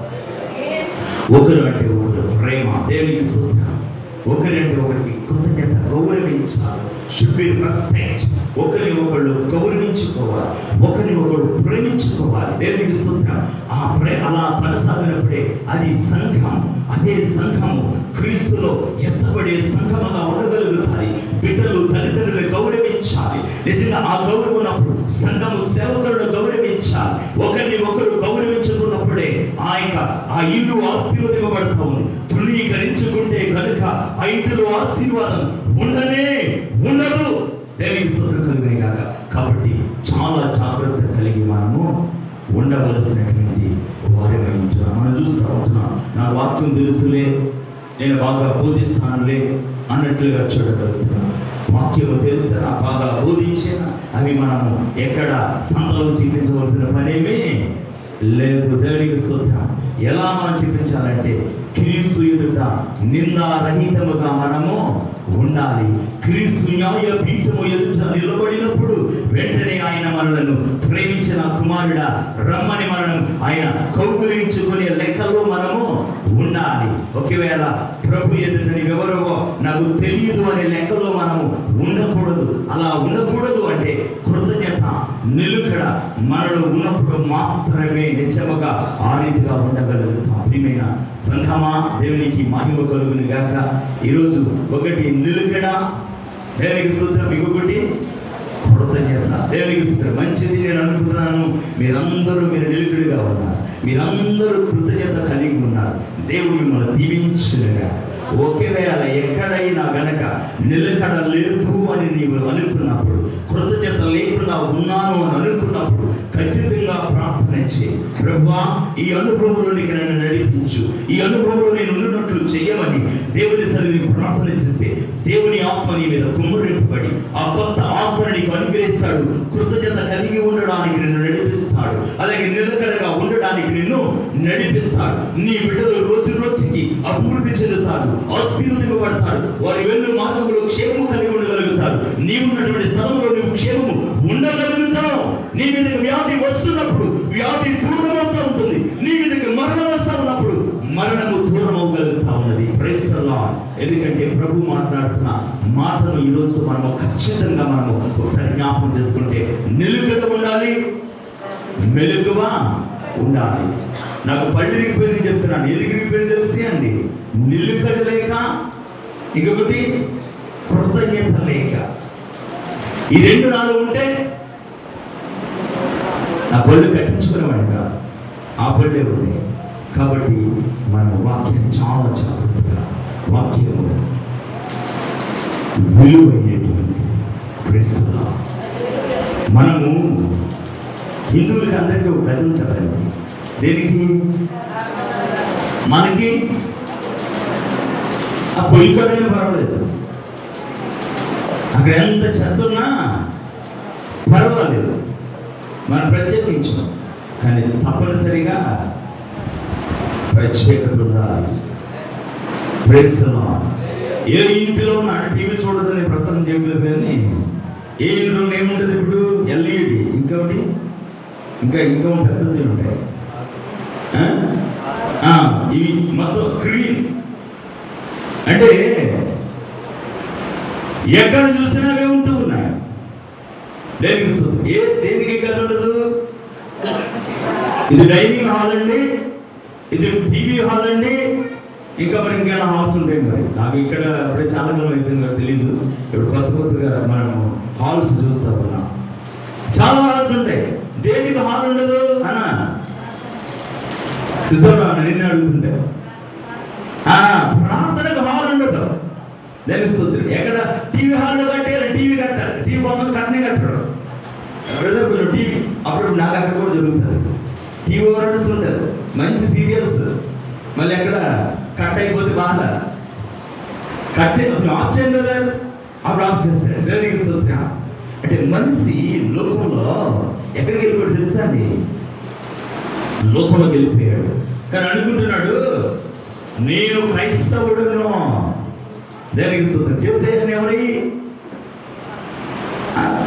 ఒకరు అంటే ఒకరు ప్రేమ. దేవునికి స్తోత్రం. ఒకరంటే ఒకరికి కృతజ్ఞత, గౌరవించాలి. Should be respect. ఒకరిని ఒకళ్ళు గౌరవించుకోవాలి, ఒకరిని ఒకరు ప్రేమించుకోవాలి. దేవునికి స్తోత్రం. ఆ అలా కొనసాగినప్పుడే అది సంఘం. అదే సంఘము క్రీస్తులో ఎత్తబడే సంఘముగా ఉండగలుగుతాయి. బిడ్డలు తల్లిదండ్రులు గౌరవించాలి. నిజంగా ఆ గౌరవనప్పుడు సంఘము సేవకులను గౌరవించాలి. ఒకరిని ఒకరు గౌరవించుకున్నప్పుడే ఆ ఇల్లు ఆశీర్వదింపబడతా ఉంది. తృణీకరించుకుంటే కనుక ఆ ఇంటిలో ఆశీర్వాదం ఉండదు. దేవునికి స్తోత్రం కలుగును గాక. కాబట్టి చాలా జాగ్రత్త కలిగి మనము ఉండవలసినటువంటి వారిగా ఉంటున్నాం. మనం చూస్తూ ఉంటున్నాం. నా వాక్యం తెలుసులే, నేను బాగా బోధిస్తానులే అన్నట్లుగా చూడగలుగుతున్నాను. వాక్యము తెలుసా బాగా బోధించిన అవి మనము ఎక్కడ సంతలో చూపించవలసిన పనేమీ లేదు. దేవునికి స్తోత్రం. ఎలా మనం చూపించాలంటే క్రీస్తు ఎదుట నిందారహితముగా మనము ఉండాలి. క్రీస్తు న్యాయ పీఠము ఎదుట నిలబడినప్పుడు వెంటనే ఆయన మనలను ప్రేమించిన కుమారుడా రమ్మని మనము ఆయన కౌగులించుకునే లెక్కలో మనము ఉండాలి. ఒకవేళ ప్రభు ఎదుట నీవెవరో నాకు తెలియదు అనే లెక్కలో మనము ఉండకూడదు. అలా ఉండకూడదు అంటే కృతజ్ఞత నిలుకడ మనలో ఉన్నప్పుడు మాత్రమే నిజముగా ఆ రీతిగా ఉండగలుగుతాం. ప్రియమైన సంఘమా, దేవునికి మహిమ కలుగును గాక. ఈరోజు ఒకటి నిలుకడ, దేవునికి స్తోత్రం. ఇంకొకటి కృతజ్ఞత, దేవునికి స్తోత్రం. మంచిది నేను అనుకుంటున్నాను. మీరు నిలుకడగా ఉన్నారు, మీరందరూ కృతజ్ఞత కలిగి ఉన్నారు. దేవుడు మిమ్మల్ని దీవించునుగా. ఒకవేళ ఎక్కడైనా గనక నిలకడ లేదు అని నీవు అనుకున్నప్పుడు, కృతజ్ఞత లేకుండా ఉన్నాను అని అనుకున్నప్పుడు ఖచ్చితంగా ప్రార్థన చేయి. ప్రభువా, ఈ అనుభవంలోనికి నన్ను నడిపించు, ఈ అనుభవంలో నేను ఉన్నట్లు చేయమని దేవుని సన్నిధిని ప్రార్థన చేస్తే దేవుని ఆత్మ నీ మీద కుమ్మరింపబడి ఆ కొత్త ఆత్మని నీకు అనుగ్రహిస్తాడు. కృతజ్ఞత కలిగి ఉండడానికి నిన్ను నడిపిస్తాడు. అలాగే నిలకడగా ఉండడానికి నిన్ను నడిపిస్తాడు. నీ బిడ్డలు రోజు రోజుకి అభివృద్ధి చెందుతారు, ఆశీర్వదింపబడతారు. వారి వెళ్ళు మార్గంలో క్షేమము కలిగి ఉండగలుగుతారు. నీవున్నటువంటి స్థలంలో నువ్వు క్షేమము ఉండగలుగుతావు. నీ మీదకి వ్యాధి వస్తున్నప్పుడు వ్యాధి దూరం అవుతూ ఉంటుంది. నీ మీదకి మరణం వస్తూ ఉన్నప్పుడు మరణము దూరం అవ్వగలుగుతా ఉన్నది. Praise the Lord. ఎందుకంటే ప్రభు మాట్లాడుతున్న మాటను ఈరోజు మనము ఖచ్చితంగా మనము ఒకసారి జ్ఞాపకం చేసుకుంటే నిలుకడ ఉండాలి, మెలుగుగా ఉండాలి. నాకు పళ్ళు ఇరిగిపోయింది చెప్తున్నాను. ఎందుకు ఇరిగిపోయింది తెలిసి అండి, నిలుకడ లేక, ఇంకొకటి కృతజ్ఞత లేక. ఈ రెండు నాలో ఉంటే నా పళ్ళు కట్టించుకునేవాడిని కాదు, ఆ పళ్ళే ఉన్నాయి. కాబట్టి మనం వాక్యాన్ని చాలా జాగ్రత్తగా, వాక్యము విలువైనటువంటి ప్రశ్న. మనము హిందువులకి అందరికీ ఒక గది ఉంటుందండి. దేనికి? మనకి ఆ పొయ్యికడైనా పర్వాలేదు, అక్కడ ఎంత చెత్త ఉన్నా పర్వాలేదు, మనం ప్రత్యేకించాం. కానీ తప్పనిసరిగా ప్రత్యేకత ఉండాలి. Praise the lord. ఏ ఇంటిలో ఉన్న టీవీ చూడదని ప్రసంగం చేయలేదు, కానీ ఏ ఇంట్లో ఏముంటుంది ఇప్పుడు? ఎల్ఈడి, ఇంకొకటి ఇంకా పెద్దది ఉంటాయి. ఇవి మొత్తం స్క్రీన్. అంటే ఎక్కడ చూసినా అవే ఉంటూ ఉన్నాయి. దేనికి గది ఉండదు? ఇది డైనింగ్ హాల్ అండి, ఇది టీవీ హాల్ అండి, ఇంకా మరి ఇంకేమైనా హాల్స్ ఉంటాయి. మరి నాకు ఇక్కడ అప్పుడే చాలా కాలం అయిపోయింది కదా తెలీదు. ఇప్పుడు కొత్తగా మనం హాల్స్ చూస్తా ఉన్నాం. చాలా హాల్స్ ఉంటాయి. దేనికి హాల్ ఉండదు అన్న చూసారా? నిన్న అడుగుతుంటే ప్రార్థనకు హాల్ ఉండదు. తెలుస్తుంది. ఎక్కడ టీవీ హాల్లో కట్టారు, టీవీ కట్టాలి. టీవీ బాగుంది కట్టనే కట్టరు. బ్రదర్ కొంచెం టీవీ అప్పుడు నాకు అక్కడ కూడా జరుగుతుంది. టీవీ నడుస్తుంటుంది, మంచి సీరియల్స్. మళ్ళీ ఎక్కడ కట్ అయిపోతే బాధ. కట్ ఆఫ్ చేయండి కదా, అప్పుడు ఆఫ్ చేస్తాడు. దేవునికి అంటే మనిషి లోకంలో ఎక్కడికి వెళ్ళిపోయాడు తెలుసా అండి? లోకంలోకి వెళ్ళిపోయాడు. కానీ అనుకుంటున్నాడు నేను క్రైస్తవుడును. దేవునికి స్తోత్రం. చేసేయని ఎవరి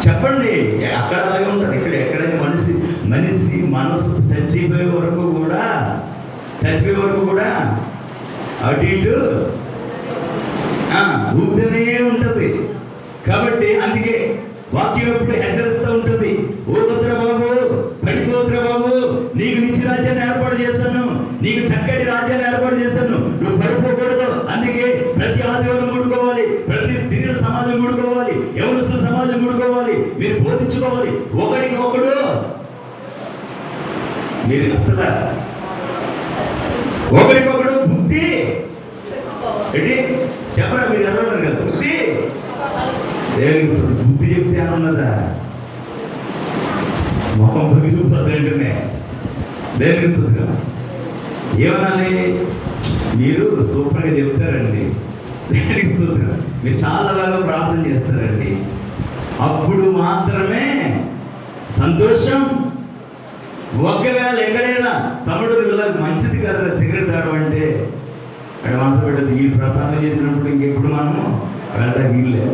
చెప్పండి. అక్కడ అలాగే ఉంటారు. ఎక్కడైనా మనిషి మనసు చచ్చిపోయే వరకు కూడా అటు ఇటు ఊపితేనే ఉంటుంది. కాబట్టి అందుకే వాక్యం ఎప్పుడు హెచ్చరిస్తూ ఉంటుంది. ఓ వద్దురా బాబు, పడిపోతురా బాబు, నీకు నిత్య రాజ్యాన్ని ఏర్పాటు చేశాను, నీకు చక్కటి రాజ్యాన్ని ఏర్పాటు చేశాను, నువ్వు పడిపోకూడదు. అందుకే ప్రతి ఆదివారం ముడుకోవాలి, ప్రతి తిరిగిన సమాజం ముడుకోవాలి, యవనస్తుల సమాజం ముడుకోవాలి, మీరు బోధించుకోవాలి. ఒకడికి ఒకడు మీరు అసలు ఒకరికొకడు బుద్ధి ఏంటి చెప్పరా? మీరు ఎవరన్నారు కదా బుద్ధి. దేవునికి బుద్ధి చెప్తే అనున్నదా? మొహం పగిలిపోతుంటేనే దేవునికి ఏమనాలి? మీరు సూపర్గా చెప్తారండి. దేనికి స్తోత్రం. మీరు చాలా బాగా ప్రార్థన చేస్తారండి. అప్పుడు మాత్రమే సంతోషం. ఒకవేళ ఎక్కడైనా తమ్ముడు వీళ్ళకి మంచిది కదా సిగరెట్ తాగడం అంటే అక్కడ మనసు పెట్టదు. ఈ ప్రసాదం చేసినప్పుడు ఇంకెప్పుడు మనము వెళ్ళడానికి వీళ్ళే.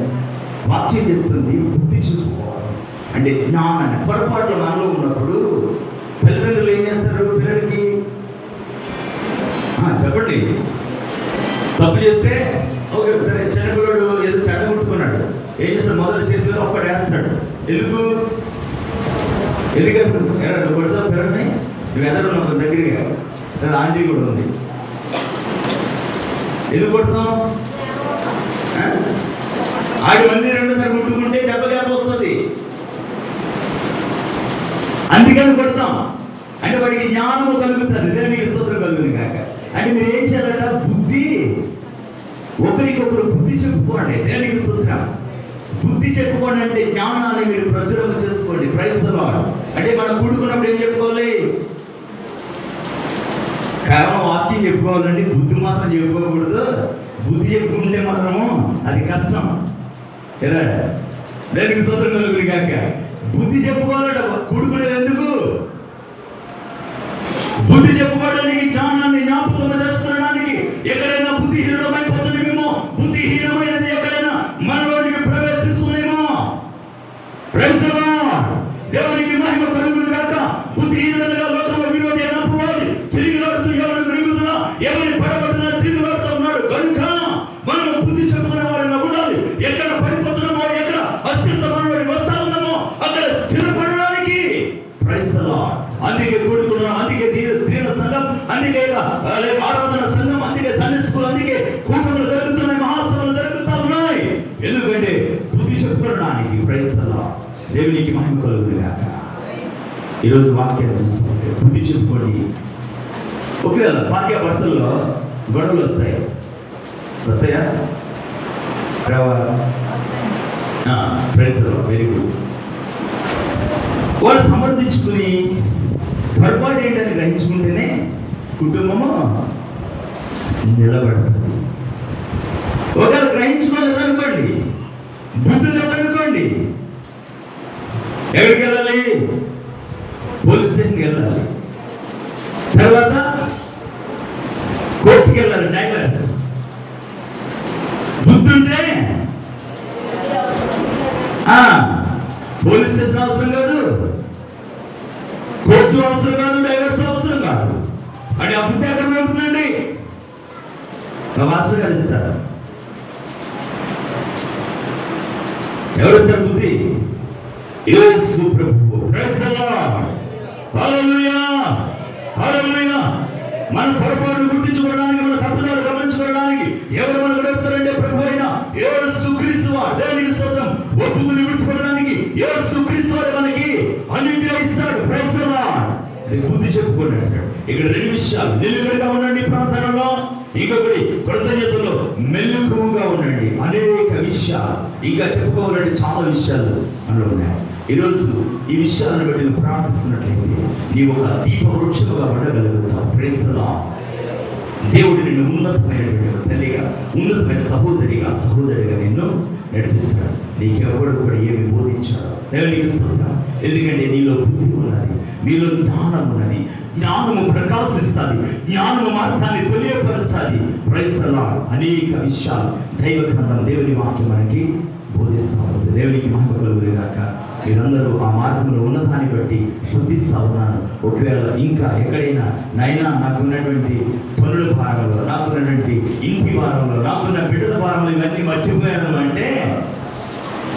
వాక్యం చెప్తుంది బుద్ధి చెప్పుకోవాలి అంటే జ్ఞానాన్ని. పొరపాట్లు మనలో ఉన్నప్పుడు తల్లిదండ్రులు ఏం చేస్తారు పిల్లలకి? చెప్పండి. తప్పు చేస్తే ఓకే సరే, చిన్నపిల్లడు ఏదో చెడగొట్టుకున్నాడు, ఏం చేస్తాడు? మొదటి చేతిలో ఒక్కడు వేస్తాడు. ఎందుకు నువ్వు కొడతావు పిల్లల్ని? నువ్వు ఎదరు ఒక దగ్గరగా ఆంటీ కూడా ఉంది. ఎందుకు కొడతాం? ఆడి మంది రెండోసారి ముట్టుకుంటే దెబ్బ గ్యాప్ వస్తుంది, అందుకని కొడతాం. అంటే వాడికి జ్ఞానము కలుగుతుంది, దేవునికి స్తోత్రం కలుగుతుంది కాక. అంటే మీరు ఏం చేయాలట? బుద్ధి, ఒకరికొకరు బుద్ధి చెప్పుకోండి. దేవునికి స్తోత్రం. బుద్ధి చెప్పుకోండి అంటే జ్ఞానాన్ని మీరు ప్రచురణ చేసుకోండి. Praise the Lord. అంటే మనం కూడుకున్నప్పుడు ఏం చెప్పుకోవాలి? కేవలం వాక్యం చెప్పుకోవాలండి, బుద్ధి మాత్రం చెప్పుకోకూడదు. బుద్ధి చెప్పుకుంటే మాత్రము అది కష్టం. ఎలా? దేవునికి స్తోత్రం కలుగుతుంది కాక. బుద్ధి చెప్పుకోవాలట. కూడుకునేది ఎందుకు? బుద్ధి చెప్పుకోవడానికి, జ్ఞానాన్ని జ్ఞాపకం చేసుకోవడానికి. ఎక్కడైనా బుద్ధిహీనమైపోతున్నామేమో, బుద్ధిహీనమైనది ఎక్కడైనా మనలోనికి ప్రవేశిస్తున్నామో. Praise the Lord. దేవునికి మహిమ కలుగును గాక. బుద్ధిహీనులుగా లోకంలో విరోధి అయినప్పుడు తిరిగిలాడుతూ ఎవరు మెరుగుతున్నా, ఎవరిని పడగొట్టినా తిరిగిలాడుతూ ఉన్నాడు. కనుక మనం బుద్ధి చెప్పుకునే వారిని ఉండాలి. ఎక్కడ పడిపోతున్నామో, ఎక్కడ అస్థిరత మనలోకి వస్తా ఉన్నామో అక్కడ స్థిరపడడానికి. Praise the lord. అందుకే కూడుకున్నాం, అందుకే స్త్రీల సంఘం, అందుకే ఆరాధన సంఘం, అందుకే సండే స్కూల్, అందుకే కూటములు జరుగుతున్నాయి, మహాసభలు జరుగుతూ ఉన్నాయి. ఎందుకంటే బుద్ధి చెప్పుకోవడానికి. Praise the Lord. దేవునికి మహిమ కలుగును గాక. ఈరోజు వాక్యాన్ని చూసుకుంటే బుద్ధి చెప్పుకోండి. ఒకవేళ భార్యాభర్తల్లో గొడవలు వస్తాయా? Praise the Lord. Very good. వాళ్ళు సమర్థించుకుని పొరపాటు ఏంటని గ్రహించుకుంటేనే కుటుంబము నిలబడుతుంది. ఒకవేళ గ్రహించుకోలేదనుకోండి, బుద్ధి లేదనుకోండి, ఎక్కడికి వెళ్ళాలి? పోలీస్ స్టేషన్కి వెళ్ళాలి, తర్వాత కోర్టుకి వెళ్ళాలి, డైవర్స్. బుద్ధి ఉంటే పోలీస్ స్టేషన్ అవసరం కాదు, కోర్టు అవసరం కాదు, డైవర్స్ అవసరం కాదు. అంటే ఆ బుద్ధి ఎక్కడ దొరుకుతుందండి? మాస్టర్ గారు ఇస్తారు. ఎవరు ఇస్తారు బుద్ధి? యేసు ప్రభువు. Praise the Lord. Hallelujah, hallelujah. మన పొరపాటును గుర్తించుకోవడానికి, మన తప్పుదాలు గమనించుకోవడానికి ఎవరు మనకు చెప్తారంటే ప్రభు అయిన యేసు క్రీస్తు వారు. దేవునికి స్తోత్రం. ఒప్పుకుని విడిచిపోవడానికి యేసు క్రీస్తు వారు మనకి అన్నింటినీ ఇస్తాడు. Praise the Lord. బుద్ధి చెప్పుకోండి అంటాడు. ఇక్కడ రెండు విషయాలు: నిలుకడగా ఉండండి ప్రార్థనలో, ఇంకొకటి కృతజ్ఞతలో మెలకువగా ఉండండి. అనేక విషయాలు ఇంకా చెప్పుకోవాలంటే చాలా విషయాలు మనలో ఉన్నాయి. ఈరోజు ఈ విషయాలను బట్టి నువ్వు ప్రార్థిస్తున్నట్లయితే నీవు ఒక దీపవృక్షముగా ఉండగలుగుతావు. Praise the Lord. దేవుడు నిన్ను ఉన్నతమైనటువంటి తల్లిగా, ఉన్నతమైన సహోదరిగా నిన్ను నడిపిస్తాడు. నీకెవడు కూడా ఏమి బోధించాడు. దేవునికి స్తోత్రం. ఎందుకంటే నీలో బుద్ధి ఉన్నది, నీలో జ్ఞానం ఉన్నది. జ్ఞానము ప్రకాశిస్తుంది, జ్ఞానము మార్గాన్ని తెలియపరుస్తుంది. Praise the lord. అనేక విషయాలు దైవ గ్రంథం, దేవుని వాక్యం మనకి బోధిస్తూ ఉంది. దేవునికి మహిమ కలుగును గాక. మీరందరూ ఆ మార్గంలో ఉన్నదాన్ని బట్టి స్తుతిస్తూ ఉన్నాను. ఒకవేళ ఇంకా ఎక్కడైనా నైనా నాకున్నటువంటి పనుల భారంలో, నాకున్నటువంటి ఇంటి భారంలో, నాకున్న బిడ్డల భారంలో ఇవన్నీ మర్చిపోయాను అంటే,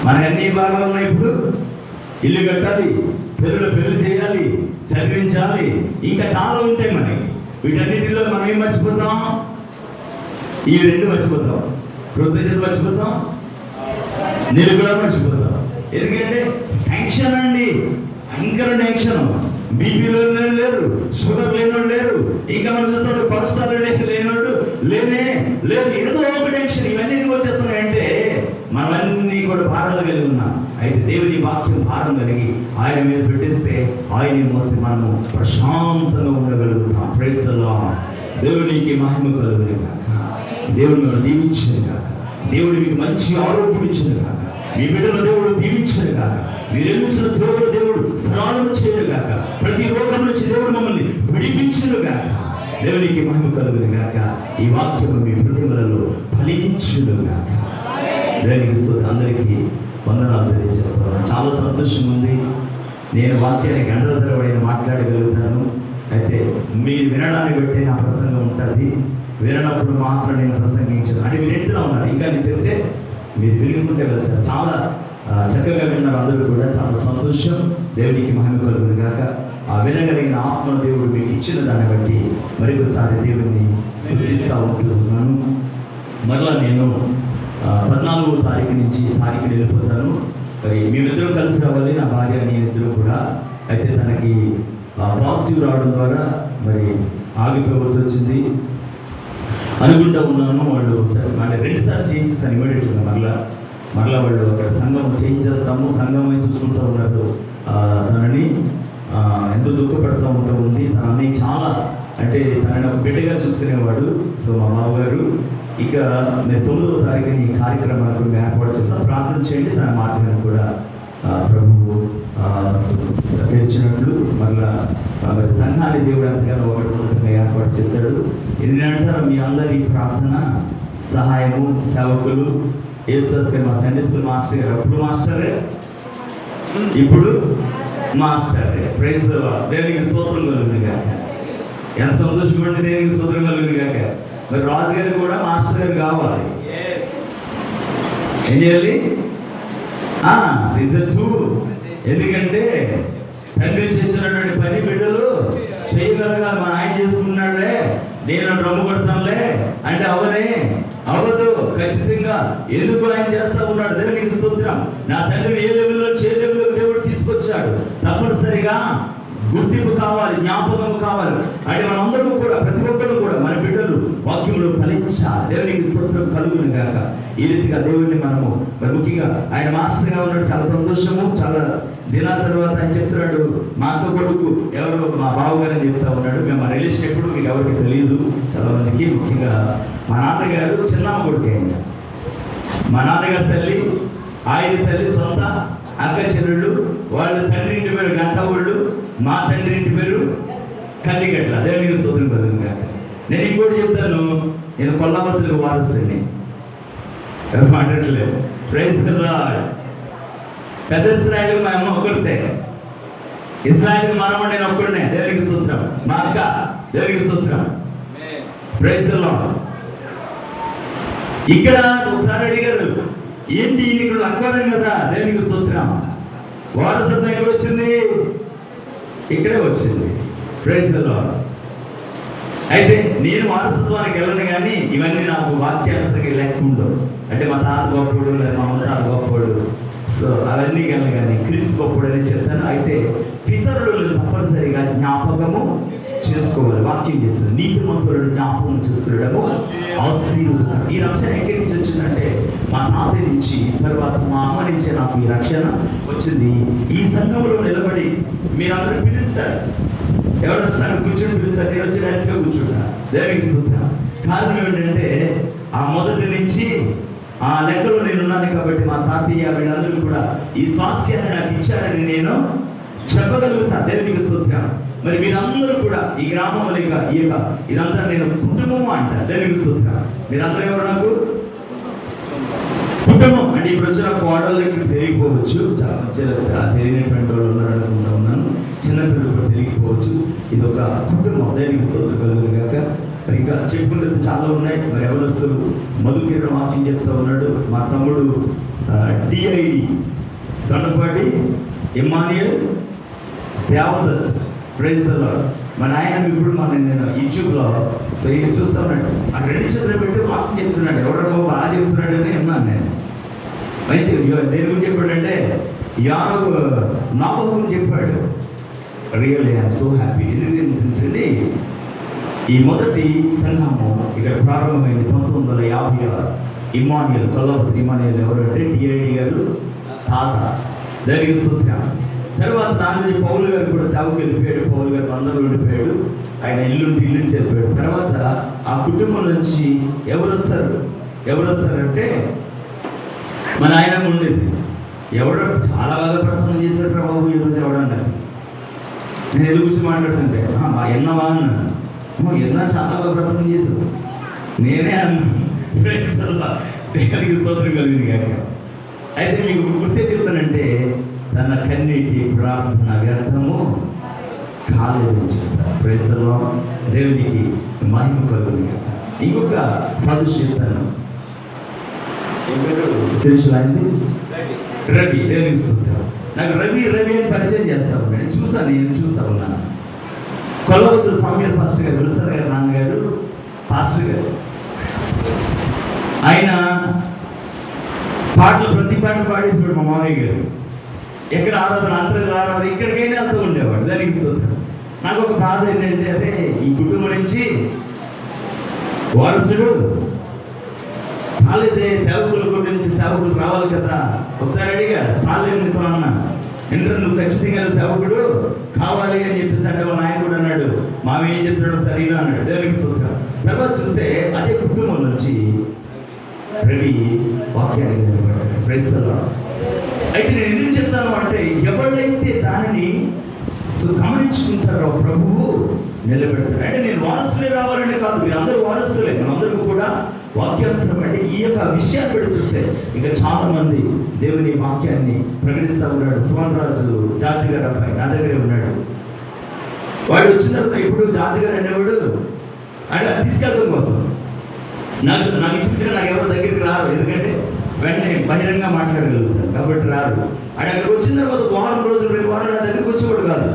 మనకు అన్ని భారాలు ఉన్నాయి. ఇప్పుడు ఇల్లు కట్టాలి, పిల్లలు పెళ్లి చేయాలి, చదివించాలి, ఇంకా చాలా ఉంటాయి మనకి. వీటన్నిటిలో మనం ఏం మర్చిపోతాం? ఈ రెండు మర్చిపోతాం. కృతజ్ఞతలు మర్చిపోతాం, నీళ్ళు కూడా మర్చిపోతాం. ఎందుకంటే టెన్షన్ అండి, భయంకర టెన్షన్. బీపీలో లేరు, షుగర్ లేనోడు లేరు, ఇంకా మనం చూస్తాడు కొలెస్ట్రాల్ లేనోడు లేదు, ఏదో ఒక టెన్షన్. ఇవన్నీ ఎందుకు వచ్చేస్తున్నాయంటే మనమన్నీ కూడా భారాలు కలిగి ఉన్నాం. అయితే దేవుని వాక్యం భారం కలిగి ఆయన మీద పెట్టేస్తే, ఆయన మోస్తే మనము ప్రశాంతంగా ఉండగలుగుతాం. Praise the Lord. దేవునికి మహిమ కలుగును గాక. దేవుడు మిమ్మల్ని దీవించును గాక. దేవుడు మీకు మంచి ఆరోగ్యం ఇచ్చును గాక. మీ బిడ్డను దేవుడు దీవించును గాక. మీరు ఎన్నించిన దేవుడు దేవుడు స్నానము చేయను గాక. ప్రతి రోగం నుంచి దేవుడు మమ్మల్ని విడిపించును గాక. దేవునికి మహిమ కలుగును గాక. ఈ వాక్యము మీ హృదయములలో ఫలించును గాక. దేవునికి స్తోత్రం. అందరికీ వందనాలు తెలియజేస్తున్నాను. చాలా సంతోషంగా ఉంది. నేను వాక్యాన్ని గంటల తరబడి మాట్లాడగలుగుతాను. అయితే మీరు వినడాన్ని బట్టి నా ప్రసంగం ఉంటుంది. వినప్పుడు మాత్రం నేను ప్రసంగించను. అంటే మీరు ఎంటున్నా ఉన్నారు. ఇంకా నేను చెప్తే మీరు వినుకుంటే వెళ్తారు. చాలా చక్కగా విన్నారు అందరూ కూడా. చాలా సంతోషం. దేవునికి మహిమ కలుగును గాక. ఆ వినగలిగిన ఆత్మను దేవుడు మీకు ఇచ్చిన దాన్ని బట్టి మరొకసారి దేవుడిని స్తుతిస్తూ ఉంటున్నాను. మరలా నేను 14వ తారీఖు నుంచి వెళ్ళిపోతాను. మరి మేమిద్దరం కలిసి రావాలి, నా భార్య నేనిద్దరు కూడా. అయితే తనకి పాజిటివ్ రావడం ద్వారా మరి ఆగిపోవలసి వచ్చింది అనుకుంటూ ఉన్నాను. వాళ్ళు సరే అంటే 2 సార్లు చేయించేస్తాను ఇమీడియట్గా. మరలా వాళ్ళు అక్కడ సంఘం చేయించేస్తాము, సంఘం చూసుకుంటూ ఉన్నారు. తనని ఎంతో దుఃఖపడుతూ ఉంది. తనని చాలా అంటే తనని ఒక బిడ్డగా చూసుకునేవాడు. సో మా బావగారు ఇక నేను 9వ తారీఖుని ఈ కార్యక్రమాలకు మేము ఏర్పాటు చేస్తాం. ప్రార్థన చేయండి. తన మార్గాన్ని కూడా ప్రభువు తెరిచినట్లు మళ్ళా మరి సంఘాన్ని దేవుడు ఎంతగానో ఒకటి ఉన్నతంగా ఏర్పాటు చేశాడు. ఎందుకంటారు మీ అందరి ప్రార్థన సహాయము సేవకులు యేసుదాస్ గారు మా సండే స్కూల్ మాస్టర్ గారు అప్పుడు మాస్టరే, ఇప్పుడు మాస్టరే. ప్రైజ్ దేవునికి స్తోత్రం కలుగును గాక. ఎంత సంతోషం అంటే దేవునికి స్తోత్రం కలుగును గాక. మరి రాజు గారు కూడా మాస్టర్ గారు కావాలి. ఏం చేయాలి? సీజన్ 2. ఎందుకంటే తండ్రి చేసినటువంటి పని బిడ్డలు చేయగలగాలి. మా ఆయన చేసుకున్నాడే, నేను డ్రమ్ము కొడతానులే అంటే అవ్వదు ఖచ్చితంగా. ఎందుకు ఆయన చేస్తా ఉన్నాడు? దేవునికి స్తోత్రం. నా తండ్రిని ఏ లెవెల్లో దేవుడు తీసుకొచ్చాడు. తప్పనిసరిగా గుర్తింపు కావాలి, జ్ఞాపకం కావాలి. అంటే మనందరూ కూడా ప్రతి ఒక్కరు కూడా మన బిడ్డలు వాక్యంలో ఫలించాలి. దేవునికి స్తోత్రం కలుగును గాక. ఈ రీతిగా దేవుడిని మనము మరి ముఖ్యంగా ఆయన మాస్టర్గా ఉన్నాడు. చాలా సంతోషము. చాలా దినాల తర్వాత ఆయన చెప్తున్నాడు, మా అక్క కొడుకు ఎవరు మా బావగారు అని చెప్తా ఉన్నాడు. మేము మా రిలేషన్ ఎప్పుడు మీకు ఎవరికి తెలియదు చాలా మందికి. ముఖ్యంగా మా నాన్నగారు చిన్నమ్మ కొడుకు ఆయన. మా నాన్నగారు తల్లి, ఆయన తల్లి సొంత అక్క చెల్లెళ్ళు. వాళ్ళ తండ్రి ఇంటి పేరు గంటవాళ్ళు, మా తండ్రి ఇంటి పేరు కందిగట్ల. దేవునికి స్తోత్రం కలుగును గాక. నేను ఇంకోటి చెప్తాను, నేను కొల్లాపత్రికి వారసుని మాట్లాడలేదు. Praise the Lord. పెద్ద ఇస్రాయేల్ మా అమ్మ ఒకరితే, ఇస్రాయేల్ మనవడు నేను ఒక్కడినే. దేవునికి స్తోత్రం. మా అక్క దేవునికి స్తోత్రం. Praise the Lord. ఇక్కడ ఒకసారి అడిగారు, ఏంటి ఇక్కడ అక్వారం కదా? దేవునికి స్తోత్రం. వారసత్వం ఎక్కడ వచ్చింది? ఇక్కడే వచ్చింది. Praise the Lord. అయితే నేను వారసత్వానికి వెళ్ళను కానీ ఇవన్నీ నాకు వాక్యాసరికి లెక్క ఉండవు. అంటే మా తాత గొప్పడు లేదా మా అమ్మ తాత గొప్పడు, సో అవన్నీ వెళ్ళను కానీ క్రీస్తు గొప్పడు అని చెప్తాను. అయితే పితరులు తప్పనిసరిగా జ్ఞాపకము చేసుకోవాలి. వాక్యం చెప్తుంది, నీతిమంతులను జ్ఞాపకం చేసుకోవడము ఆశీర్వాదం. ఈ రక్షణ ఎక్కడి నుంచి వచ్చిందంటే మా తాత నుంచి, తర్వాత మా అమ్మ నుంచే నాకు ఈ రక్షణ వచ్చింది. ఈ సంఘంలో నిలబడి మీరందరూ పిలుస్తారు, ఎవరు ఒకసారి కూర్చొని పిలుస్తారు, నేను వచ్చి డైరెక్ట్గా కూర్చుంటా. దేవునికి స్తోత్రం. కారణం ఏంటంటే ఆ మొదటి నుంచి ఆ లెక్కలో నేను ఉన్నాను కాబట్టి మా తాతయ్య వీళ్ళందరూ కూడా ఈ స్వాస్థ్యాన్ని నాకు ఇచ్చారని నేను చెప్పగలుగుతా. దేవునికి స్తోత్రం. మరి మీరందరూ కూడా ఈ గ్రామంలో ఇదంతా నేను కుటుంబం అంట. దేవునికి స్తోత్రం. మీరందరూ ఎవరు నాకు కుటుంబం అంటే ఇప్పుడు వచ్చిన కోడళ్ళకి తెలియకపోవచ్చు, చాలా మంచిగా తెలియనటువంటి వాళ్ళు ఉన్నారు అనుకుంటా ఉన్నాను. చిన్నపిల్లలు కూడా తెలియకపోవచ్చు. ఇది ఒక కుటుంబం. దేవునికి స్తోత్రం కలుగును గాక. మరి ఇంకా చెప్పుకునేది చాలా ఉన్నాయి. మరి ఎవరొస్తారు? మధుకిరణ్ వాక్యం చెప్తా ఉన్నాడు. మా తమ్ముడు డిఐడి Dondapati Emmanuel Devadatt. Praise the Lord. మా నాయన ఇప్పుడు నేను యూట్యూబ్లో సో ఈయన చూస్తా ఉన్నాడు. ఆ 2 చేతులు పెట్టి వాక్యం చెప్తున్నాడు. ఎవరో బాగా చెప్తున్నాడు అని విన్నాను నేను. మంచిగా దేని గురించి చెప్పాడంటే నాబోహు గురించి చెప్పాడు. Really I'm so happy. ఎందుకంటే ఈ మొదటి సంఘము ఇక్కడ ప్రారంభమైంది 1956. ఇమ్మానియల్ కొల్లాపత్రి ఇమ్మానియల్ ఎవరు అంటే డిఐడి గారు తాత. దేవునికి స్తోత్రం. తర్వాత దాని నుంచి పౌలు గారు కూడా సేవకు వెళ్ళిపోయాడు. పౌలు గారు బంధంలో ఉండిపోయాడు. ఆయన ఇల్లు వెళ్ళిపోయాడు. తర్వాత ఆ కుటుంబం నుంచి ఎవరు వస్తారంటే మన ఆయన ఉండేది. ఎవడో చాలా బాగా ప్రసంగం చేశాడు బాబు ఈరోజు ఎవడన్నారు. నేను ఎదురు కూర్చొని మాట్లాడుతుంటే ఎన్నవా అన్నాను. ఎన్నా చాలా బాగా ప్రసంగం చేశాడు. నేనే అన్నాను. దేవునికి స్తోత్రం కలిగింది కాక. అయితే మీకు గుర్తే చెప్తానంటే తన కన్నీటి ప్రార్థన వ్యర్థము కాలేదు చెప్తాను. Praise the Lord. దేవునికి మహిమ కలుగును కాక. ఇంకొక సాదృశ్యం చెప్తాను. శిష్యులు అయింది రవి. దేవునికి స్తోత్రం. నాకు రవి అని పరిచయం చేస్తాను. నేను చూస్తా ఉన్నాను. కొల్లవద్దు స్వామి పాస్టర్ గారు, విల్సన్ గారు నాన్నగారు పాస్టర్ గారు. ఆయన పాటలు ప్రతి పాట పాడేసాడు మా మామయ్య గారు. ఎక్కడ ఆరాధన, ఆరాధన ఇక్కడికైనా వెళ్తూ ఉండేవాడు. దానికి స్తోత్రం. నాకు ఒక బాధ ఏంటంటే అదే ఈ కుటుంబం నుంచి వారసుడు రాలేదే. సేవకుల గురించి సేవకులు రావాలి కదా. ఒకసారి అడిగా స్టాలిన్తో అన్న నువ్వు ఖచ్చితంగా సేవకుడు కావాలి అని చెప్పేసి అంటే వాళ్ళ ఆయన కూడా అన్నాడు. మావి ఏం చెప్తాడు సరిగా అన్నాడు. దేవునికి స్తోత్రం. తర్వాత చూస్తే అదే కుటుంబం నుంచి రవి వాక్యానికి నిలబడ్డాడు. Praise the Lord. అయితే నేను ఎందుకు చెప్తాను అంటే ఎవరైతే దానిని గమనించుకుంటారో ప్రభువు నిలబెడతాడు. అంటే నేను వారసులే రావాలని కాదు, మీరు అందరూ వారసులే. మనందరూ కూడా వాక్యానుసరం. అంటే ఈ యొక్క విషయాన్ని పెట్టి చూస్తే ఇంకా చాలా మంది దేవుని వాక్యాన్ని ప్రకటిస్తూ ఉన్నాడు. సుమన్ రాజు జార్జి గారు అబ్బాయి నా దగ్గరే ఉన్నాడు. వాడు వచ్చిన తర్వాత ఇప్పుడు జార్జి గారు అనేవాడు అంటే తీసుకెళ్ళడం కోసం నాకు ఇచ్చినట్టుగా నాకు ఎవరి దగ్గరికి రారు. ఎందుకంటే వెంటనే బహిరంగ మాట్లాడగలుగుతారు కాబట్టి రారు. అంటే అక్కడికి వచ్చిన తర్వాత వారం రోజులు 2 వారాలు నా దగ్గరికి వచ్చేవాడు కాదు.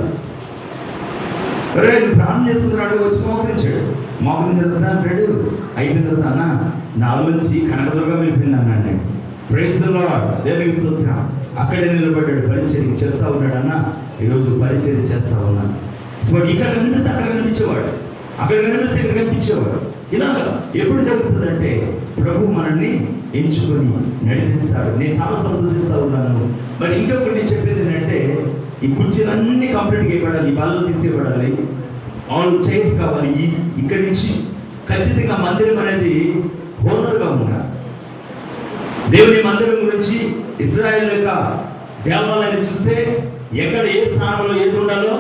ప్రాణం చేస్తున్నాడు. వచ్చి మోకరించాడు. మోకరించిన తర్వాత అంటాడు అయిపోయిన తర్వాత అన్న నాలో నుంచి కనకదుర్గం వెళ్ళిపోయింది అన్నాడు. Praise the Lord. దేవునికి స్తోత్రం. అక్కడే నిలబడ్డాడు. పరిచర్య చెప్తా ఉన్నాడు. అన్న ఈరోజు పరిచర్య చేస్తా ఉన్నాను. సో ఇక్కడ కనిపిస్తే అక్కడ కనిపించేవాడు, అక్కడ కనిపిస్తే ఇక్కడ కనిపించేవాడు. ఇలాగ ఎప్పుడు జరుగుతుందంటే ప్రభు మనల్ని ఎంచుకొని నడిపిస్తాడు. నేను చాలా సంతోషిస్తూ ఉన్నాను. మరి ఇంకొకటి నేను చెప్పేది ఏంటంటే ఈ కుర్చీలన్నీ కంప్లీట్గా ఇవ్వడాలి, ఈ బాల్లో తీసేయబడాలి, ఆల్ చైర్స్ కావాలి. ఇక్కడి నుంచి ఖచ్చితంగా మందిరం అనేది హోనర్గా ఉండాలి. దేవుని మందిరం గురించి ఇశ్రాయేలు యొక్క దేవాలయాన్ని చూస్తే ఎక్కడ ఏ స్థానంలో ఏది ఉండాలో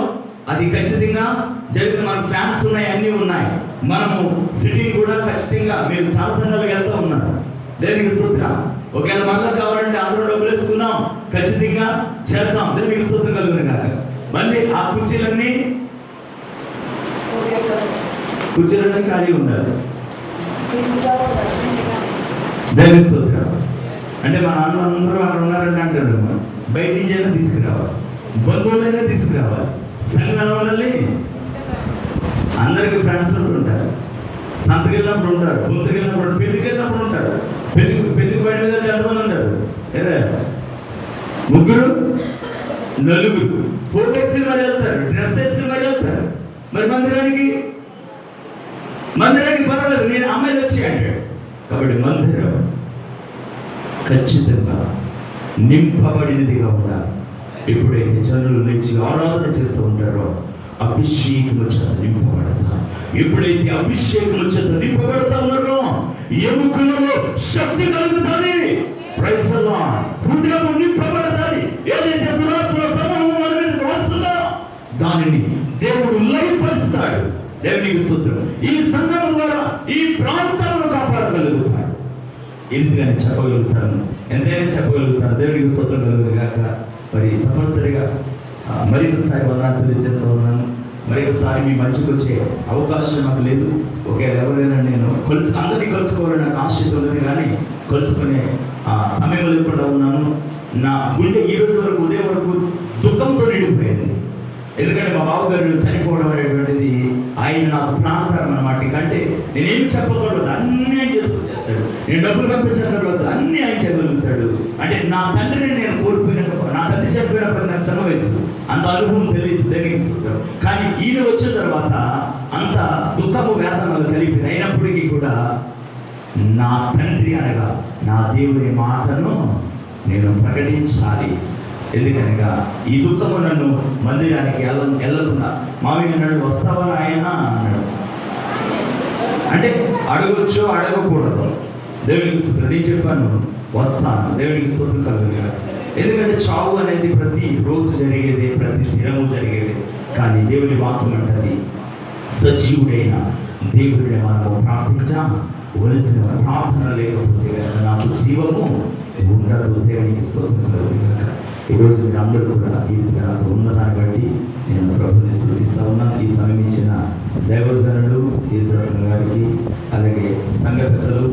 అది ఖచ్చితంగా జరుగుతుంది. మనకు ఫ్యాన్స్ ఉన్నాయి, అన్నీ ఉన్నాయి. మనము సిట్టింగ్ కూడా ఖచ్చితంగా మీరు చాలా సంఘాలకు వెళ్తూ ఉన్నారు. దేవునికి స్తోత్రం. ఒకవేళ మళ్ళీ కావాలంటే అందరూ డబ్బులు వేసుకున్నాం, ఖచ్చితంగా చేద్దాం. దేవునికి స్తోత్రం కలుగుతుంది కాక. మళ్ళీ ఆ కుర్చీలన్నీ ఖాళీ ఉండాలి. దేవునికి స్తోత్రం. అంటే మన అందరూ అక్కడ ఉన్నారంటే అంటారు బయట నుంచి అయినా తీసుకురావాలి, బంధువులైనా తీసుకురావాలి. సంఘాల వాళ్ళని అందరికి ఫ్రెండ్స్ ఉంటుంటారు. సంతకి వెళ్ళినప్పుడు ఉంటారు, గుంతకి వెళ్ళినప్పుడు, పెళ్లికి వెళ్ళినప్పుడు ఉంటారు. పెళ్లికి బయట మీద ఎంతమంది ఉంటారు? 3 4 ఫోటో వేసుకుని మరి వెళ్తారు, డ్రెస్ వేసుకుని మరి వెళ్తారు. మరి మందిరానికి పర్వాలేదు, నేను అమ్మాయిలు వచ్చి అంటాడు. కాబట్టి మందిరం ఖచ్చితంగా నింపబడినదిగా ఉండాలి. ఎప్పుడైతే జనుల నుంచి ఆరాధన చేస్తూ ఉంటారో అభిషేకము చేత నింపబడతా. ఎప్పుడైతే అభిషేకము చేత నింపబడతా ఉన్నారో ఎముకలలో శక్తి కలుగుతుంది. Praise the Lord. హృదయము నింపబడతాది. ఏదైతే దురాత్మల సమూహం మన మీదకి వస్తుందో దానిని దేవుడు లయపరుస్తాడు. దేవునికి స్తోత్రం. ఈ సంఘం ద్వారా ఈ ప్రాంతాలను కాపాడగలుగుతాడు. ఎందుకని చెప్పగలుగుతాను, ఎంతైనా చెప్పగలుగుతాను. దేవునికి స్తోత్రం కలుగుతుంది కాక. మరి తప్పనిసరిగా మరొకసారి వందనాలు తెలియజేస్తూ ఉన్నాను. మరొకసారి మీ మంచికి వచ్చే అవకాశం నాకు లేదు. ఒకవేళ ఎవరైనా నేను అందరినీ కలుసుకోవాలని నాకు ఆసక్తి ఉన్నది, కానీ కలుసుకునే సమయం లేకుండా ఉన్నాను. నా గుండె ఈ రోజు వరకు ఉదయం వరకు దుఃఖంతో నిండిపోయింది. ఎందుకంటే మా బాబు గారు చనిపోవడం అనేటువంటిది ఆయన నాకు ప్రాణతరం అన్నమాట. కంటే నేనేం చెప్పకూడదు, అన్నీ ఆయన చేసుకొచ్చేస్తాడు. నేను డబ్బులు పంపించగలదు, అన్నీ ఆయన చేయగలుగుతాడు. అంటే నా తండ్రిని నేను కోల్పోయినప్పుడు, నా తండ్రి చనిపోయినప్పుడు నాకు చిన్న వయసు, అంత అనుభవం తెలియదు. దేవునికి స్తోత్రం. కానీ ఈయన వచ్చిన తర్వాత అంత దుఃఖము వేదనలు కలిపి అయినప్పటికీ కూడా నా తండ్రి అనగా నా దేవుని మాటను నేను ప్రకటించాలి. ఎందుకనగా ఈ దుఃఖము నన్ను మందిరానికి వెళ్ళకుండా మామయ్య అన్నాడు, వస్తావా ఆయన అన్నాడు. అంటే అడగొచ్చు అడగకూడదు. దేవునికి స్తోత్రం. నేను చెప్పాను వస్తాను, దేవునికి స్తోత్రం కలుగుగా. ఎందుకంటే చావు అనేది ప్రతి రోజు జరిగేది, ప్రతి దినము జరిగేది. కానీ దేవుని వాక్యం అంటది, సజీవుడైన దేవుడిని మనము ప్రార్థించవలసిన ప్రార్థన లేకపోతే కనుక నాకు జీవము ఉండదు. దేవునికి స్తోత్రం కలుగుగా. ఈరోజు మీరు అందరూ కూడా ఈ రీతిగా నాతో ఉన్నదాన్ని బట్టి నేను ప్రభుని స్తుతిస్తూ ఉన్నాను. ఈ సమయం ఇచ్చిన దైవజనుడు యేసుదాస్ గారికి, అలాగే సంఘ పెద్దలు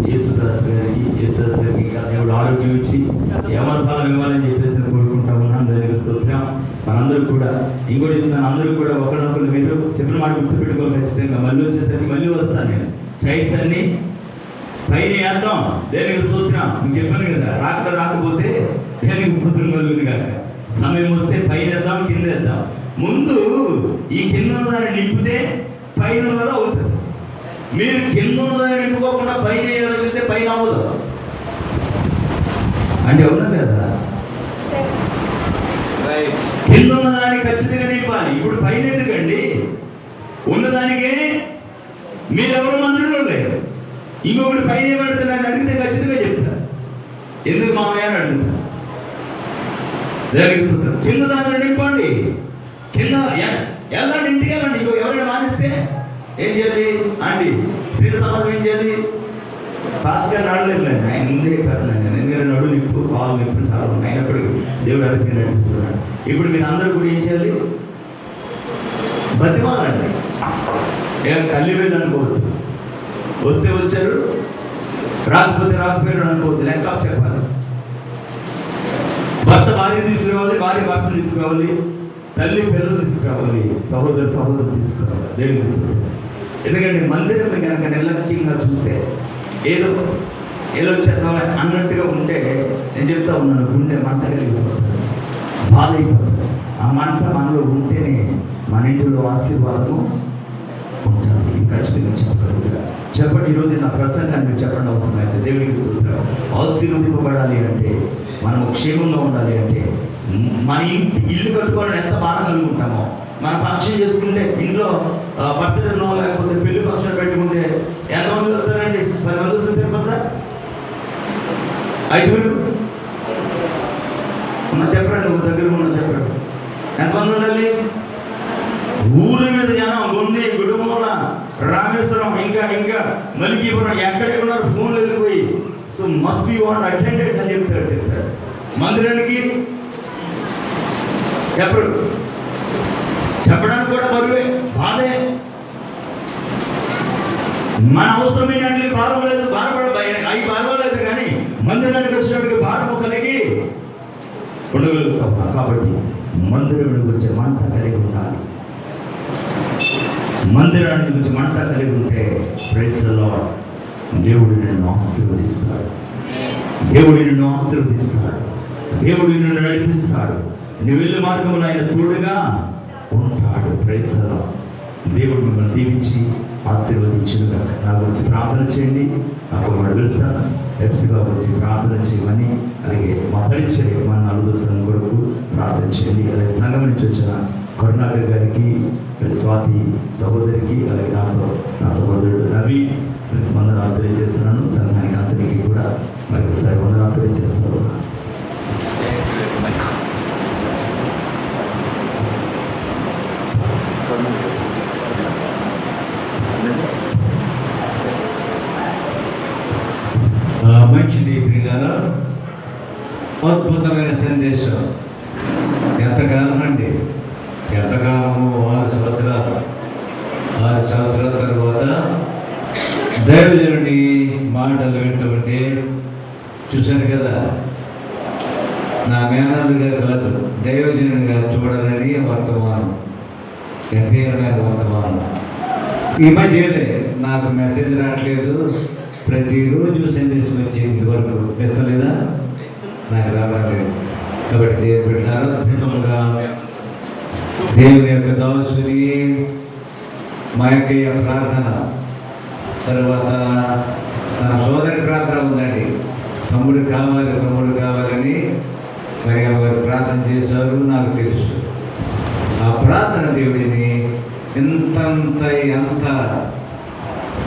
యేసుదాస్ గారికి ఇంకా దేవుడు ఆరోగ్యం ఇచ్చి యమర్పాలను ఇవ్వాలని చెప్పేసి నేను కోరుకుంటా ఉన్నాను. దేవునికి స్తోత్రం. మనందరూ కూడా ఇంకోటి చెప్తాను, అందరూ కూడా ఒకరినొకరు మీరు చెప్పిన మాట గుర్తుపెట్టుకోవాలి ఖచ్చితంగా. మళ్ళీ వచ్చేసరికి మళ్ళీ వస్తాను నేను. చైర్స్ అన్ని పైన వేద్దాం. దేవునికి స్తోత్రం. మీకు చెప్పాను కదా, రాకపోతే దేవునికి స్తోత్రం కలుగుతుంది కాక. సమయం వస్తే పైన వేద్దాం, కింద వేద్దాం. ముందు ఈ కింద ఉన్నదాన్ని నింపితే పైన ఉన్నదా అవుతుంది. మీరు కింద ఉన్నదాన్ని నింపుకోకుండా పైన వేయగలిగితే పైన అవ్వదు. అంటే అవునా కదా? కింద ఉన్నదాన్ని ఖచ్చితంగా నింపాలి. ఇప్పుడు పైన ఎందుకండి? ఉన్నదానికే మీరెవరు మందిరంలో లేరు. ఇంకొకటి పైన ఏమడితే నన్ను అడిగితే ఖచ్చితంగా చెప్తారు. ఎందుకు మామయ్య అని అడుగుతారు. దేవునికి స్తోత్రం. కింద దాన్ని నింపండి. కింద వెళ్ళండి, ఇంటికి వెళ్ళండి. ఇంకో ఎవరైనా మానేస్తే ఏం చేయాలి? ఆంటీ శ్రీల సమాజం ఏం చేయాలి? ఫాస్ట్ గా నడలేదులేండి, ఆయన ముందే చెప్పారు. ఎందుకంటే నడు నిప్పు, కాలు నిప్పు చాలా ఉన్నాయి. అయినప్పటికీ దేవుడు అడిగి నడిపిస్తున్నాడు. ఇప్పుడు మీరు అందరూ కూడా ఏం చేయాలి? బతిమాలండి. ఏం కల్లివేది అనుకోవద్దు. వస్తే వచ్చారు, రాకపోతే రాకపోయారు అనుకోవద్దు. లెక్క చెప్పాలి. భర్త భార్య తీసుకురావాలి, భార్య భర్తను తీసుకురావాలి, తల్లి పిల్లలు తీసుకురావాలి, సహోదరులు తీసుకురావాలి. దేవునికి స్తోత్రం. ఎందుకంటే మందిరం కనుక నిర్లక్ష్యంగా చూస్తే ఏదో చేద్దాం అన్నట్టుగా ఉంటే నేను చెప్తా ఉన్నాను, గుండె మంట కలిగిపోతుంది, బాధ అయిపోతుంది. ఆ మంట మనలో ఉంటేనే మన ఇంటిలో ఆశీర్వాదము ఉంటుంది. ఖచ్చితంగా చెప్పగలుగుతా. చెప్పండి, ఈరోజు నా ప్రసంగాన్ని మీరు చెప్పండి అవసరం అయితే. దేవునికి స్తోత్రం. ఆశీర్వదింపబడాలి అంటే, మనము క్షేమంగా ఉండాలి అంటే, మన ఇల్లు కట్టుకోవాలని ఎంత బాధ కలుగుంటామో, మన ఫంక్షన్ చేసుకుంటే ఇంట్లో బర్త్డేనో లేకపోతే పెళ్లి ఫంక్షన్ పెట్టుకుంటే ఎంతమంది వెళ్తారండి? 10 మంది వస్తే సరిపోతుందా? 5 ఉన్న చెప్పండి, ఒక దగ్గర ఉన్న చెప్పండి. ఎంతమంది ఉండాలి? ఊరి మీద జనం ఉంది, గుడుమూల, రామేశ్వరం, ఇంకా మలికీపురం, ఎక్కడెక్కడున్నారు ఫోన్లు వెళ్ళిపోయి. So must be want attended అని చెప్తాడు. మందిరానికి ఎప్పుడు చెప్పడానికి కూడా బరువే, బాధే. మన అవసరమైన బాధపడలేదు, అవి బాధపడలేదు. కానీ మందిరానికి వచ్చినప్పటికీ భారము కలిగి ఉండగలుగుతాం. కాబట్టి మందిరం గురించి మంట కలిగి ఉండాలి. మందిరాన్ని గురించి మంట కలిగి ఉంటే ప్రైజ్ ది లార్డ్, దేవుడు నిన్ను ఆశీర్వదిస్తాడు. దేవుడు నిన్ను ఆశీర్వదిస్తాడు. దేవుడు నిన్ను నడిపిస్తాడు. నువ్వు వెళ్ళే మార్గంలో ఆయన తోడుగా ఉంటాడు. Praise the Lord. దేవుడు మిమ్మల్ని దీవించి ఆశీర్వదించుగా. నా గురించి ప్రార్థన చేయండి. నాకు తెలుసా ఎఫ్సీగా గురించి ప్రార్థన చేయమని, అలాగే మా పరిచయం మన 4 సంఘం కొరకు ప్రార్థన చేయండి. అలాగే సంఘం నుంచి వచ్చిన కరుణాకర్ గారికి, స్వాతి సహోదరికి, అలాగే నాతో నా సహోదరుడు రవి వందనాలు తెలియజేస్తున్నాను. సంఘానికి అందరికీ కూడా మరొకసారి వందనాలు తెలియజేస్తున్నాను. మంచిది ప్రియులారా, అద్భుతమైన సందేశం. ఎంతకాలం అండి? ఎంతకాలము? 6 సంవత్సరాలు. 6 సంవత్సరాల తర్వాత దైవజనుడి మాటలు వింటుంటే చూశాను కదా, నా మేనలుగా కాదు, దైవజనుడిగా చూడాలని వర్తమానం, గంభీరమైన వర్తమానం. ఈ మధ్యనే నాకు మెసేజ్ రావట్లేదు, ప్రతిరోజు సందేశం వచ్చేది వరకు వేస్తలేదా? నాకు రావట్లేదు. కాబట్టి దేవుడు పెట్టారు అద్భుతంగా దేవుని యొక్క దాసుని మా యొక్క ప్రార్థన తర్వాత తన సోదరి ప్రార్థన ఉందండి. తమ్ముడు కావాలని మరి వారు ప్రార్థన చేశారు, నాకు తెలుసు. ఆ ప్రార్థన దేవుడిని ఎంత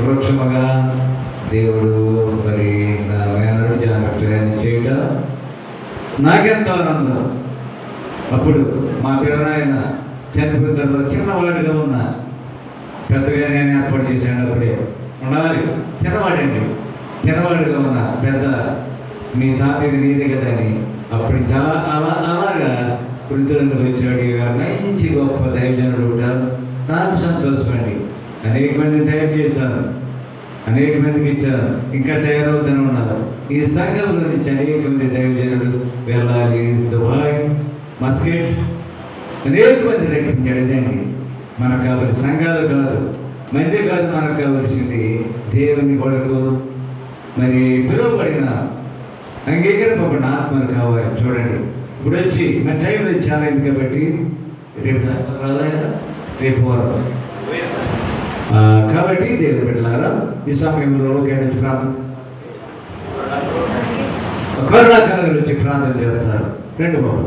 వృక్షముగా దేవుడు మరి నా మేనరు జాగ్రత్తగా చేయడం నాకెంతో ఆనందం. అప్పుడు మా పిల్లనాయన చనిపోయిన తర్వాత చిన్నవాడిగా ఉన్నా, పెద్దగా నేను ఏర్పాటు చేశాను. అప్పుడే ఉండాలి, చిన్నవాడిగా ఉన్నా పెద్ద మీ తాతది నీదే కదా అని అప్పుడు చాలా అలాగా వృద్ధులకు వచ్చాడు. మంచి గొప్ప దైవజనుడు ఉంటారు. నాకు సంతోషమండి. అనేక మందిని తయారు చేశాను, అనేక మందికి ఇచ్చాను, ఇంకా తయారవుతూనే ఉన్నారు. ఈ సంఘంలో నుంచి అనేక మంది దైవజనుడు వెళ్ళాలి, దుబాయ్, మస్కెట్, అనేక మంది రక్షించాడు. అదండి మనకు కావలసిన సంఘాలు కాదు, మంది కాదు, మనకు కావలసింది దేవుని కొరకు మరి పిలువబడిన అంగీకరింపబడిన ఆత్మలు కావాలి. చూడండి, ఇప్పుడు వచ్చి మన టైంలో చాలా అయింది కాబట్టి రేపు రేపు వరకు కాబట్టి దేవుని బిడ్డలారా ఈ సమయంలో కరుణాకరణ నుంచి ప్రార్థన చేస్తారు. రెండు బాబు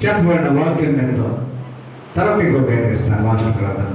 చెప్పబడిన వాక్యం ఎంతో తర్వాత ఇంకొక ఇస్తాను వాచన ప్రార్థన.